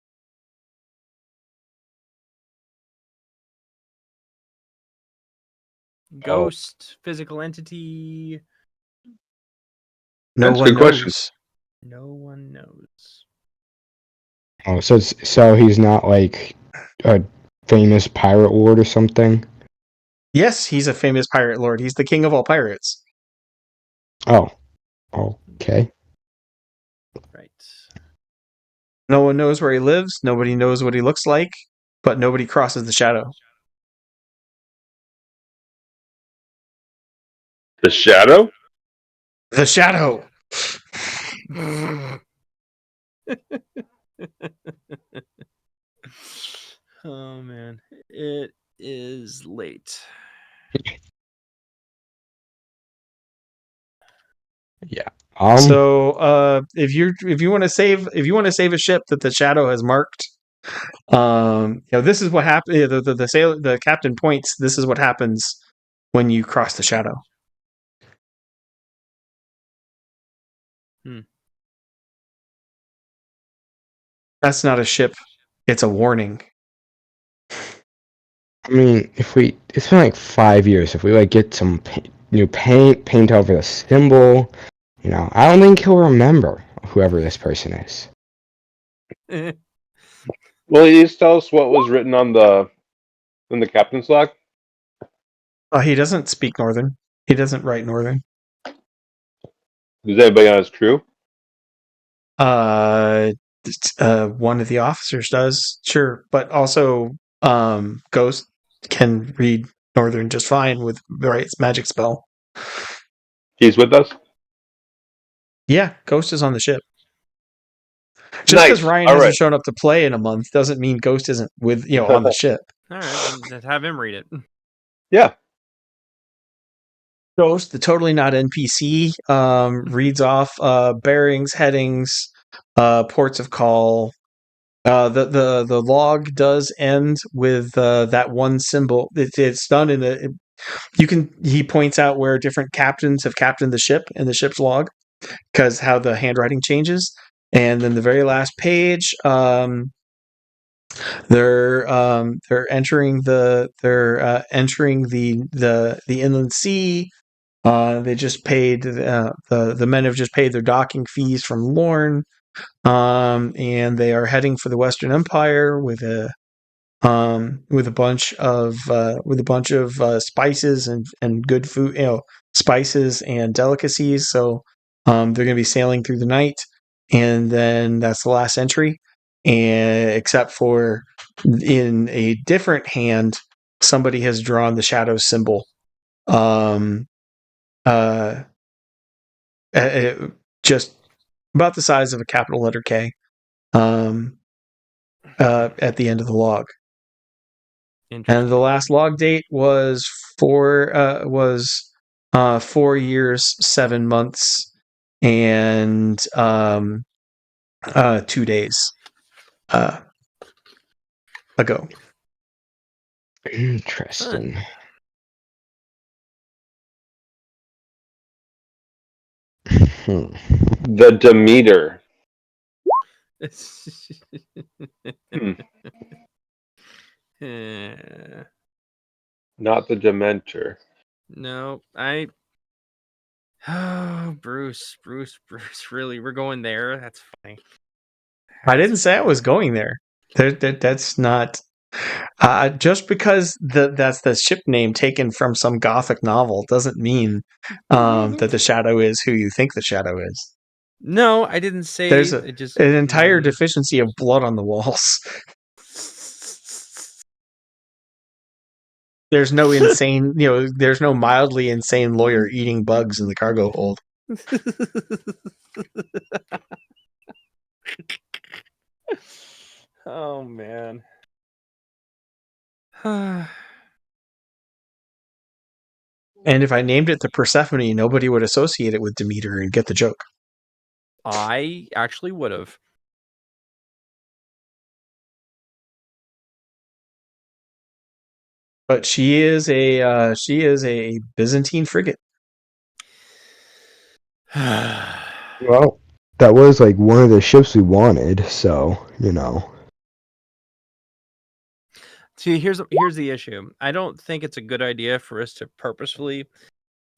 Ghost, physical entity. No That's a one good question. knows. No one knows. Oh, so he's not like a famous pirate lord or something? Yes, he's a famous pirate lord. He's the king of all pirates. Oh, okay. Right. No one knows where he lives. Nobody knows what he looks like, but nobody crosses the shadow. The shadow? The shadow. Oh man, it is late. Yeah. So if you want to save a ship that the shadow has marked, this is what happened. The captain points. This is what happens when you cross the shadow. That's not a ship. It's a warning. I mean, it's been like 5 years. If we like get some new paint over the symbol, I don't think he'll remember whoever this person is. Will you just tell us what was written on in the captain's log? He doesn't speak Northern. He doesn't write Northern. Does anybody on his crew? One of the officers does, sure, but also Ghost can read Northern just fine with the right magic spell. He's with us? Yeah, Ghost is on the ship. Just because Nice. Ryan All hasn't right. shown up to play in a month doesn't mean Ghost isn't on the ship. All right, then just have him read it. Yeah. Ghost, the totally not NPC, reads off bearings, headings, ports of call. The log does end with that one symbol. It's done in a. He points out where different captains have captained the ship in the ship's log, because how the handwriting changes. And then the very last page, they're entering the inland sea. They just paid the men have just paid their docking fees from Lorne, and they are heading for the Western Empire with a bunch of spices and good food, spices and delicacies. So they're going to be sailing through the night, and then that's the last entry. And except for in a different hand, somebody has drawn the shadow symbol. Um, uh, just about the size of a capital letter K. At the end of the log. And the last log date was 4 years, 7 months, and 2 days ago. Interesting. The Demeter. Not the Dementor. No, Oh, Bruce, really, we're going there? That's funny. I didn't say I was going there. That's not. Just because that's the ship name taken from some gothic novel doesn't mean that the shadow is who you think the shadow is. No, I didn't say. There's It just an entire deficiency of blood on the walls. There's no insane, there's no mildly insane lawyer eating bugs in the cargo hold. Oh man. And if I named it the Persephone, nobody would associate it with Demeter and get the joke. I actually would have. But she is a Byzantine frigate. Well, that was like one of the ships we wanted, so See, here's the issue. I don't think it's a good idea for us to purposefully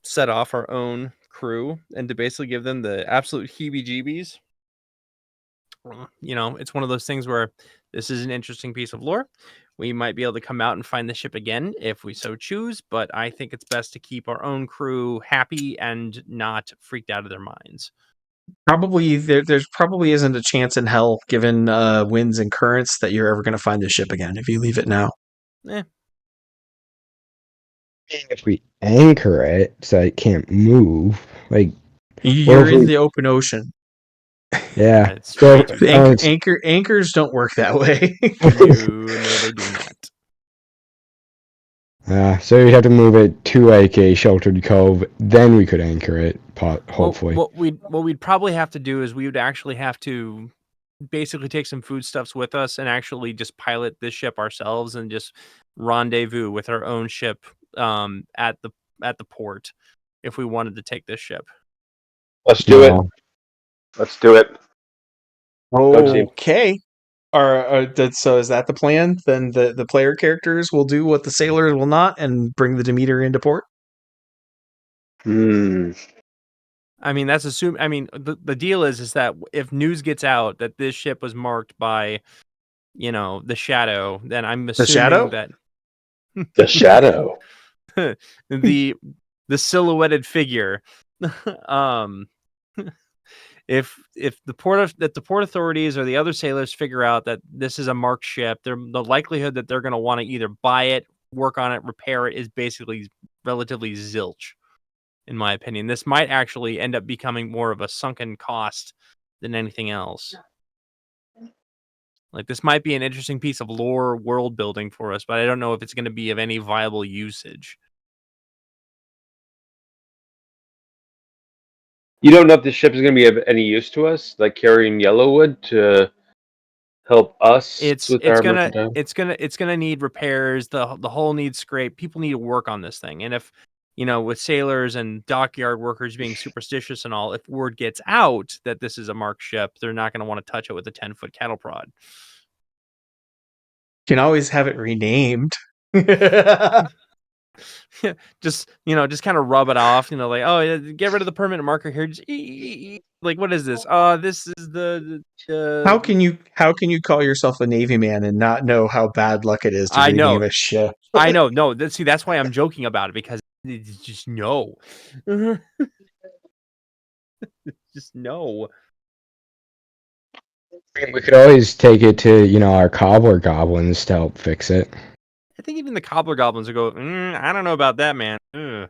set off our own crew and to basically give them the absolute heebie-jeebies. It's one of those things where this is an interesting piece of lore. We might be able to come out and find the ship again if we so choose, but I think it's best to keep our own crew happy and not freaked out of their minds. Probably there's probably isn't a chance in hell, given winds and currents, that you're ever going to find the ship again if you leave it now. if we anchor it so it can't move, like You're in we- the open ocean. yeah. It's So way too Anchors don't work that way. no, they do not. So you'd have to move it to like a sheltered cove, then we could anchor it. Hopefully, What we'd probably have to do is we would actually have to basically take some foodstuffs with us and actually just pilot this ship ourselves and just rendezvous with our own ship at the port if we wanted to take this ship. Let's do it. Let's do it. Go team. Okay. So is that the plan? Then the player characters will do what the sailors will not, and bring the Demeter into port. I mean, that's assumed. I mean, the deal is that if news gets out that this ship was marked by, the Shadow, then I'm assuming that the Shadow, the silhouetted figure, if the port authorities or the other sailors figure out that this is a marked ship, the likelihood that they're going to want to either buy it, work on it, repair it is basically relatively zilch. In my opinion, this might actually end up becoming more of a sunken cost than anything else. Like, this might be an interesting piece of lore world building for us, but I don't know if it's going to be of any viable usage. You don't know if this ship is going to be of any use to us, like carrying Yellowwood to help us It's gonna need repairs. The hull needs scrape. People need to work on this thing, and if with sailors and dockyard workers being superstitious and all, if word gets out that this is a marked ship, they're not going to want to touch it with a 10-foot cattle prod. You can always have it renamed. just kind of rub it off, like, oh, get rid of the permanent marker here. Just, like, what is this? This is the How can you call yourself a Navy man and not know how bad luck it is to rename a ship? I know. No, that's why I'm joking about it, because it's just no. Just no. we could always take it to our cobbler goblins to help fix it. I think even the cobbler goblins will go, I don't know about that, man. Ugh.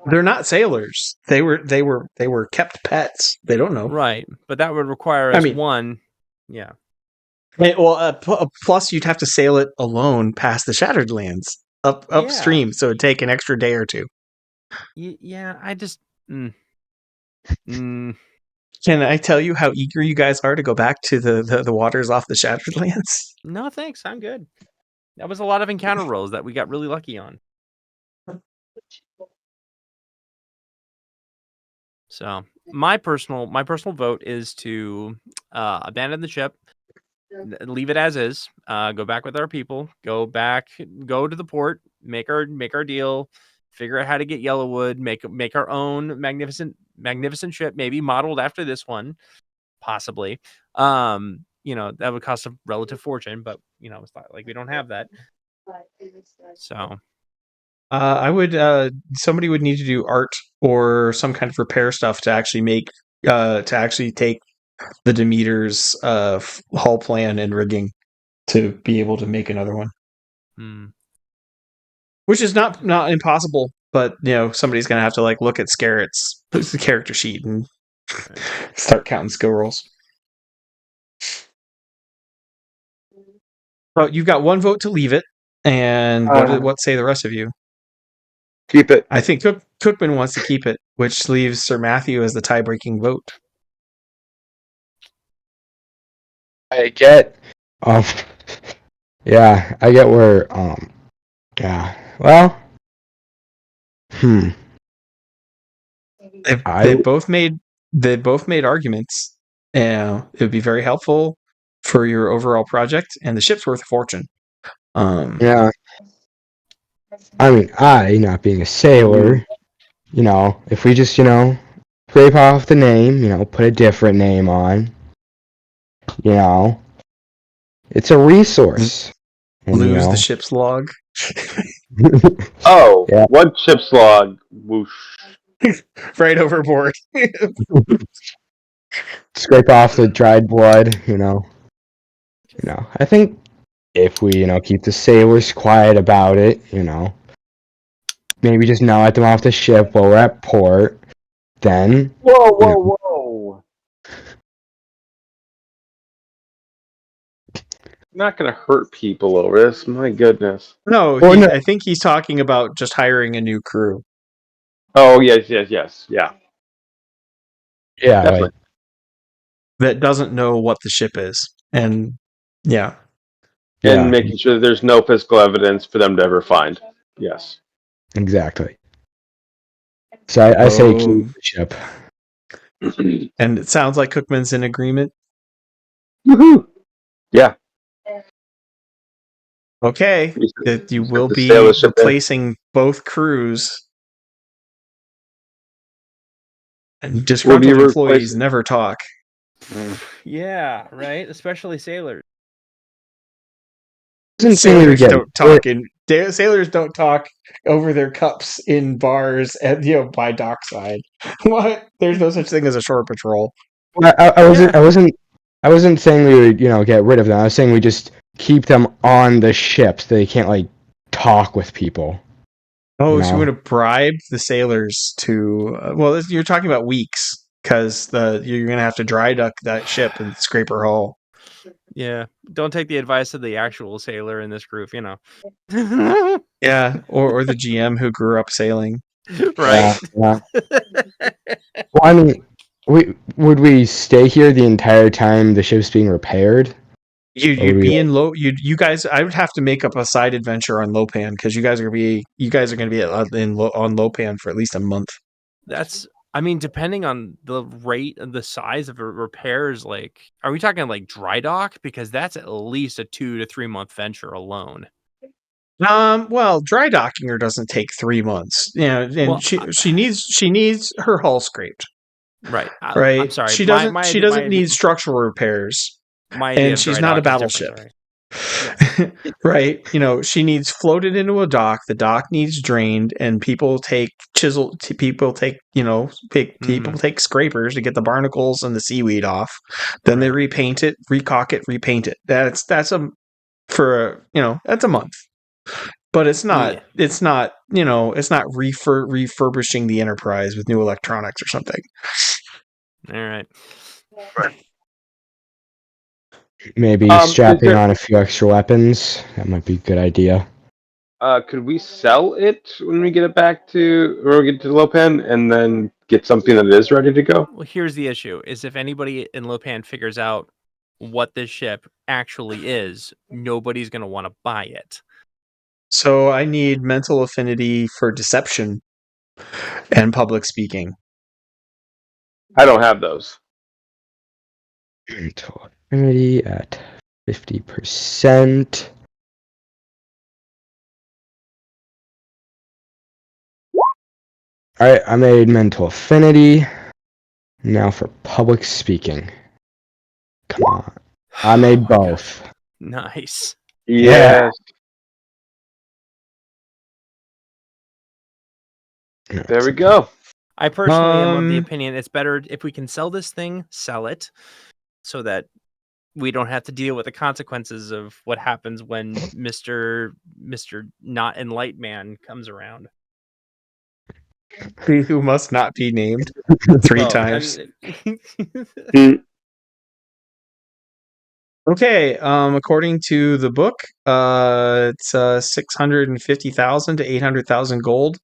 They're not sailors. They were kept pets. They don't know. Right, but that would require us yeah. Plus you'd have to sail it alone past the Shattered Lands upstream, so it'd take an extra day or two. Yeah, I just. Can I tell you how eager you guys are to go back to the waters off the Shattered Lands? No, thanks. I'm good. That was a lot of encounter rolls that we got really lucky on. So my personal vote is to abandon the ship, leave it as is, go back with our people, go to the port, make our deal, figure out how to get Yellowwood, make our own magnificent ship, maybe modeled after this one, possibly. That would cost a relative fortune, but it's not like we don't have that. So I would somebody would need to do art or some kind of repair stuff to actually take the Demeter's hull plan and rigging to be able to make another one. Which is not impossible, but somebody's gonna have to look at Scarrett's character sheet and start counting skill rolls. But you've got one vote to leave it, and what say the rest of you? Keep it. I think Cookman wants to keep it, which leaves Sir Matthew as the tie-breaking vote. I get, um, yeah, I get where, yeah, well, They both made arguments. It would be very helpful for your overall project, and the ship's worth a fortune. Yeah. I mean, not being a sailor, if we just, scrape off the name, put a different name on, it's a resource. And, lose the ship's log. Oh, Yeah. one ship's log. Whoosh. Right overboard. Scrape off the dried blood, I think if we, keep the sailors quiet about it, maybe just not let them off the ship while we're at port, then... Whoa. I'm not going to hurt people over this. My goodness. No, Well, I think he's talking about just hiring a new crew. Oh, yes. Yeah. Yeah, Definitely. That doesn't know what the ship is. And, yeah. And making sure that there's no physical evidence for them to ever find. Yes. Exactly. So I say keep the ship. And it sounds like Cookman's in agreement. Woohoo! Yeah. Okay. That you will be sail the ship in. replacing both crews. And disgruntled employees never talk. Yeah, right. Especially sailors. Sailors don't talk sailors don't talk over their cups in bars at by dockside. What? There's no such thing as a shore patrol. Well, I wasn't saying we would, get rid of them. I was saying we just keep them on the ship so they can't talk with people. Oh, so you want to bribe the sailors to? Well, you're talking about weeks because you're going to have to dry dock that ship and scrape her hull. Yeah, don't take the advice of the actual sailor in this group. Yeah, or the GM who grew up sailing. Right. Yeah. Well, I mean, would we stay here the entire time the ship's being repaired? You'd be in you guys. I would have to make up a side adventure on Lopan because you guys are going to be on Lopan for at least a month. That's. I mean, depending on the rate and the size of repairs, are we talking dry dock? Because that's at least a 2 to 3 month venture alone. Well, dry docking her doesn't take 3 months. And she needs her hull scraped. Right. Right. I'm sorry. She doesn't need structural repairs. My idea and of she's dry not a dock is battleship. different, sorry. Right. She needs floated into a dock. The dock needs drained, and people take people take scrapers to get the barnacles and the seaweed off. Then they repaint it, recaulk it, repaint it. That's that's a month. But it's not refurbishing the Enterprise with new electronics or something. All right. Maybe strapping on a few extra weapons. That might be a good idea. Could we sell it when we get it back to Lopan and then get something that is ready to go? Well, here's the issue: is if anybody in Lopan figures out what this ship actually is, nobody's going to want to buy it. So I need mental affinity for deception and public speaking. I don't have those. Mental affinity at 50%. Alright, I made mental affinity. Now for public speaking. Come on. I made both. Nice. Yes. Yeah. There we go. I personally am of the opinion it's better if we can sell this thing, sell it, so that we don't have to deal with the consequences of what happens when Mr. Not Enlight Man comes around. Who must not be named 3 times. Okay, according to the book, it's 650,000 to 800,000 gold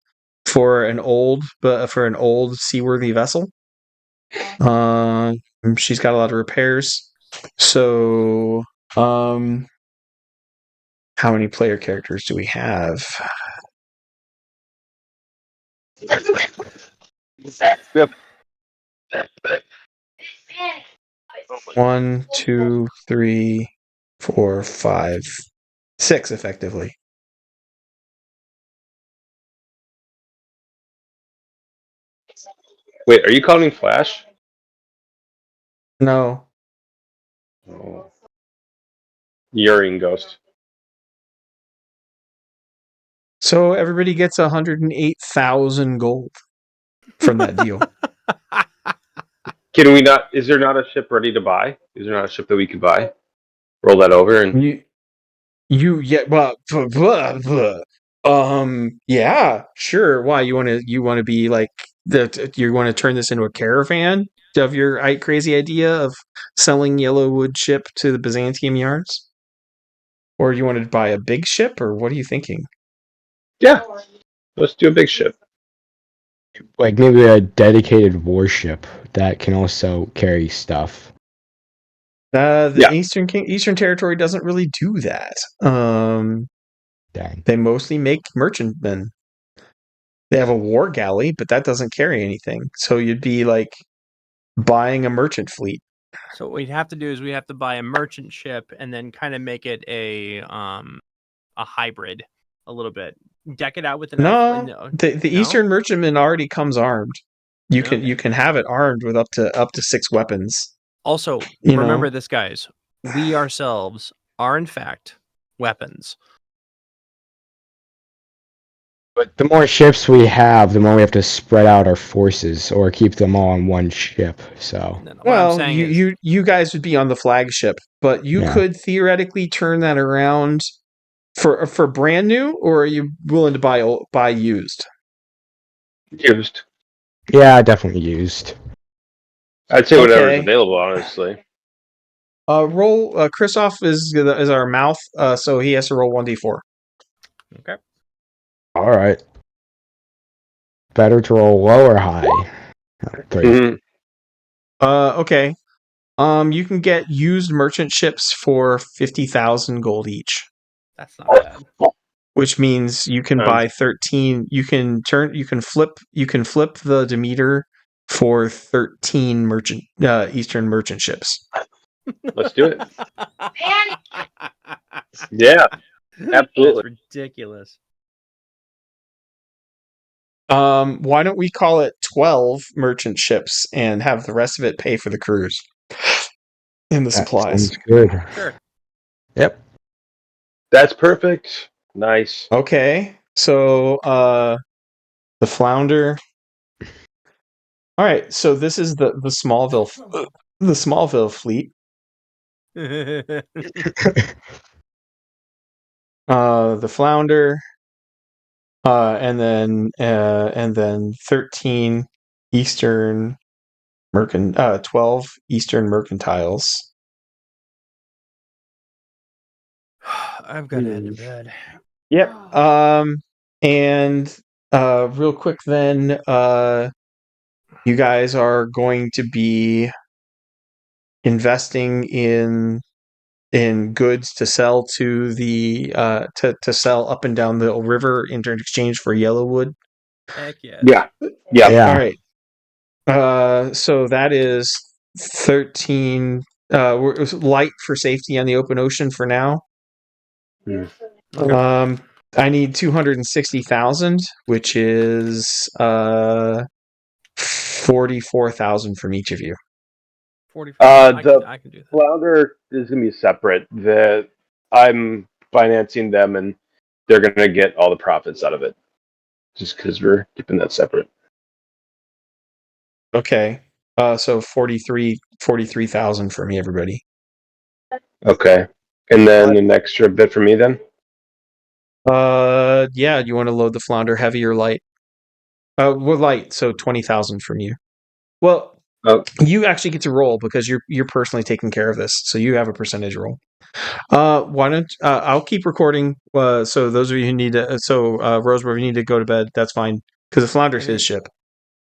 for an old seaworthy vessel. She's got a lot of repairs. So, how many player characters do we have? Yep. 1, 2, 3, 4, 5, 6, effectively. Wait, are you calling Flash? No. Oh. Urine Ghost. So everybody gets 108,000 gold from that deal. Can we not? Is there not a ship ready to buy? Is there not a ship that we could buy? Roll that over and. Yeah, yeah, sure. Why you want to be like you want to turn this into a caravan of your crazy idea of selling Yellowwood ship to the Byzantium yards? Or you want to buy a big ship, or what are you thinking? Yeah, let's do a big ship. Like maybe a dedicated warship that can also carry stuff. The Eastern Territory doesn't really do that. Dang. They mostly make merchantmen. They have a war galley, but that doesn't carry anything. So you'd be like buying a merchant fleet. So what we'd have to do is we have to buy a merchant ship and then kind of make it a hybrid a little bit. Deck it out with enough. No, the Eastern merchantman already comes armed. You can have it armed with up to 6 weapons. Also, remember this, guys. We ourselves are in fact weapons. But the more ships we have, the more we have to spread out our forces or keep them all on one ship. So, well, you guys would be on the flagship, but you could theoretically turn that around for brand new, or are you willing to buy used? Used. Yeah, definitely used. I'd say whatever's available, honestly. Roll. Kristoff is our mouth, so he has to roll 1d4. Okay. All right. Better to roll low or high? 3. Okay. You can get used merchant ships for 50,000 gold each. That's not bad. Which means you can buy 13. You can flip the Demeter for 13 Eastern merchant ships. Let's do it. Yeah, absolutely. That's ridiculous. Why don't we call it 12 merchant ships and have the rest of it pay for the crews and the supplies? Sounds good. Sure. Yep. That's perfect. Nice. Okay. So the Flounder. All right, so this is the Smallville fleet. The Flounder, and then 13 Eastern 12 Eastern mercantiles. I've got to head to bed. Yep. And real quick then, you guys are going to be investing in goods to sell to the to sell up and down the river in exchange for Yellowwood. Heck yes. Yeah. All right. So that is 13 light for safety on the open ocean for now. Okay. I need 260,000, which is 44,000 from each of you. 44. I can do that. Flounder is gonna be separate. I'm financing them, and they're gonna get all the profits out of it, just because we're keeping that separate. Okay. So 43,000 for me, everybody. Okay, and then an extra bit for me then. Yeah. You want to load the Flounder heavy or light? Well, light. So 20,000 from you. Well, you actually get to roll because you're personally taking care of this, so you have a percentage roll. Why don't I'll keep recording. So those of you who need to, Roseburg, you need to go to bed. That's fine. because the Flounder's And his it- ship.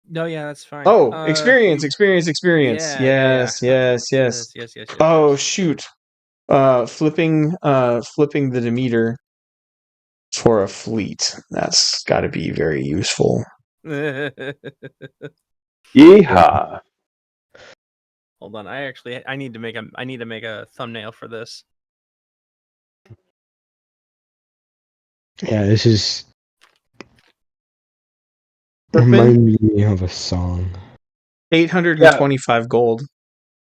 No, yeah, that's fine. Oh, experience. Yeah. Yes. Yes. Oh shoot. Flipping the Demeter for a fleet. That's got to be very useful. Yeehaw. Hold on, I need to make a thumbnail for this. Yeah, this is Flipping remind me of a song. 825 gold.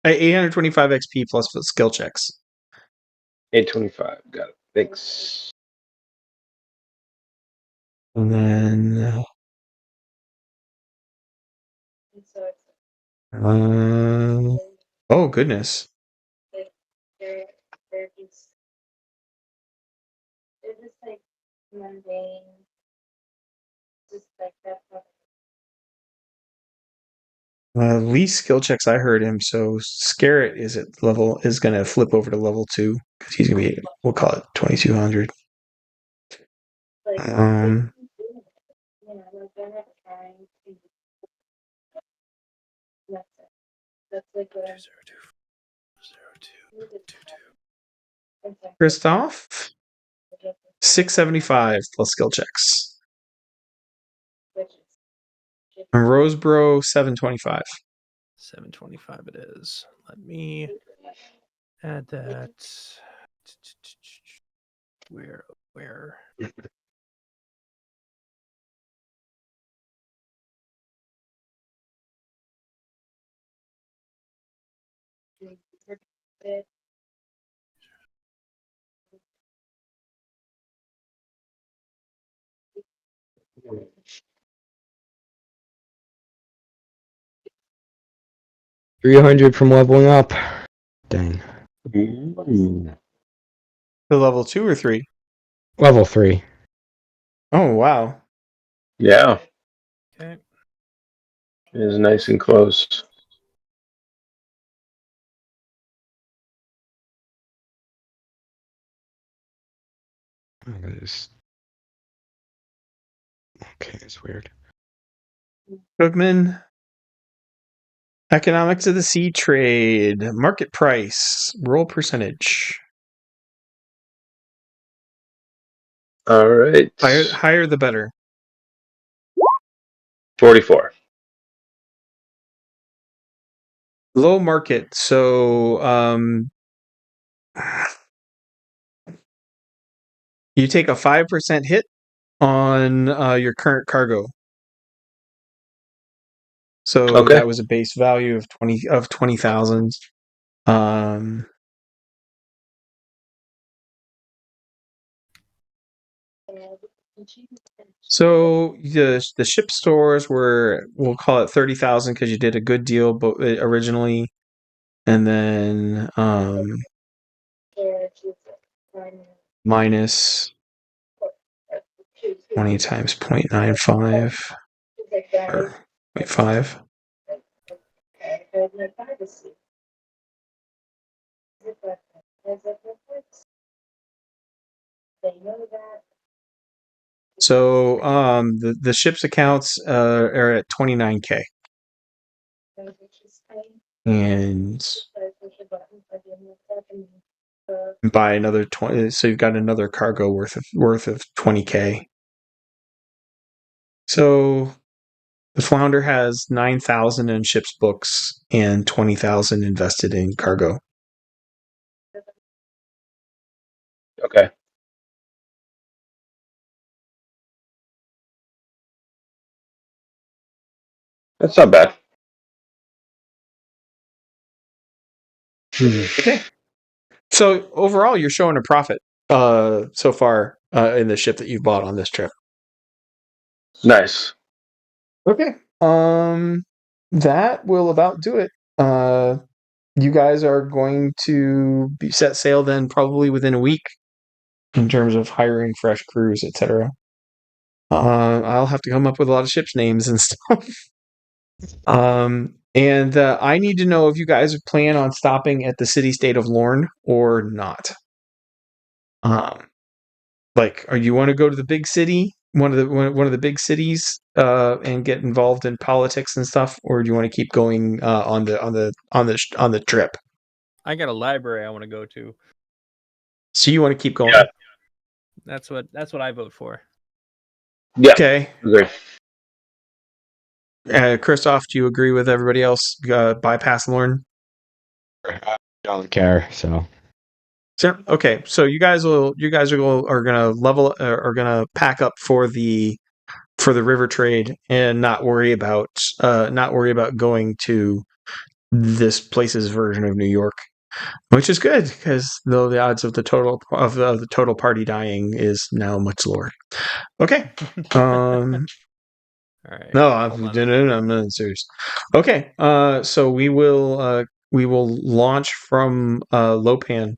825 XP plus skill checks. 825. Got it. Thanks. And then oh goodness. Least skill checks I heard him, so Scarrett is going to flip over to level 2 because he's going to be, we'll call it 2200. Christoph 675 plus skill checks. And Rosebro 725. 725 it is. Let me add that. Where? 300 from leveling up. Dang. Mm. To level 2 or 3? Level 3. Oh wow. Yeah. Okay. It is nice and close. Okay, it's weird. Cookman. Economics of the sea trade. Market price. Roll percentage. All right. Higher the better. 44. Low market. So you take a 5% hit on your current cargo. So Okay. that was a base value of 20,000. So the ship stores were, we'll call it 30,000 because you did a good deal originally, and then minus 20 times 0.95 or 0.5. So the ship's accounts are at 29K. And buy another 20, so you've got another cargo worth of 20K. So the Flounder has 9,000 in ship's books and 20,000 invested in cargo. Okay. That's not bad. Okay. So overall, you're showing a profit so far in the ship that you've bought on this trip. Nice. Okay. That will about do it. You guys are going to be set sail then probably within a week in terms of hiring fresh crews, etc. I'll have to come up with a lot of ships names and stuff. And I need to know if you guys plan on stopping at the city-state of Lorne or not. Like, are you want to go to the big city one of the big cities and get involved in politics and stuff, or do you want to keep going on the trip? I got a library I want to go to. So you want to keep going? Yeah. That's what I vote for. Yeah. Okay. Agree. Christoph, do you agree with everybody else? Bypass Lorne. I don't care. So So, okay, so you guys are gonna pack up for the river trade and not worry about going to this place's version of New York, which is good because though the odds of the total party dying is now much lower. Okay, All right. no, hold on. I'm not serious. Okay, so we will launch from Lopan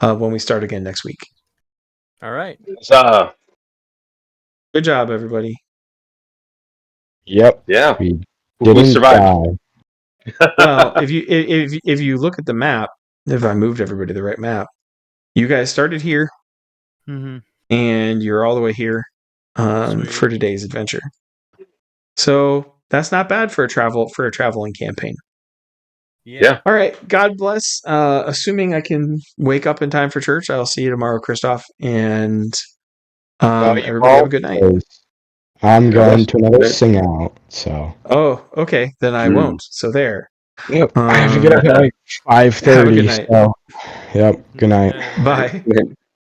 when we start again next week. All right. Good job, everybody. yep. Yeah. We We didn't survived. die. Well, if you look at the map, if I moved everybody to the right map, you guys started here Mm-hmm. and you're all the way here Sweet. for today's adventure. So that's not bad for a traveling campaign. Yeah. All right. God bless. Assuming I can wake up in time for church, I'll see you tomorrow, Christoph. And No, you everybody have a won't, good night. 'cause I'm going Yes. to another sing out. So Oh, okay. Then I won't. So there. yep. I have to get up at like Have a good 5:30. night. So yep. Good night. Bye. Yeah.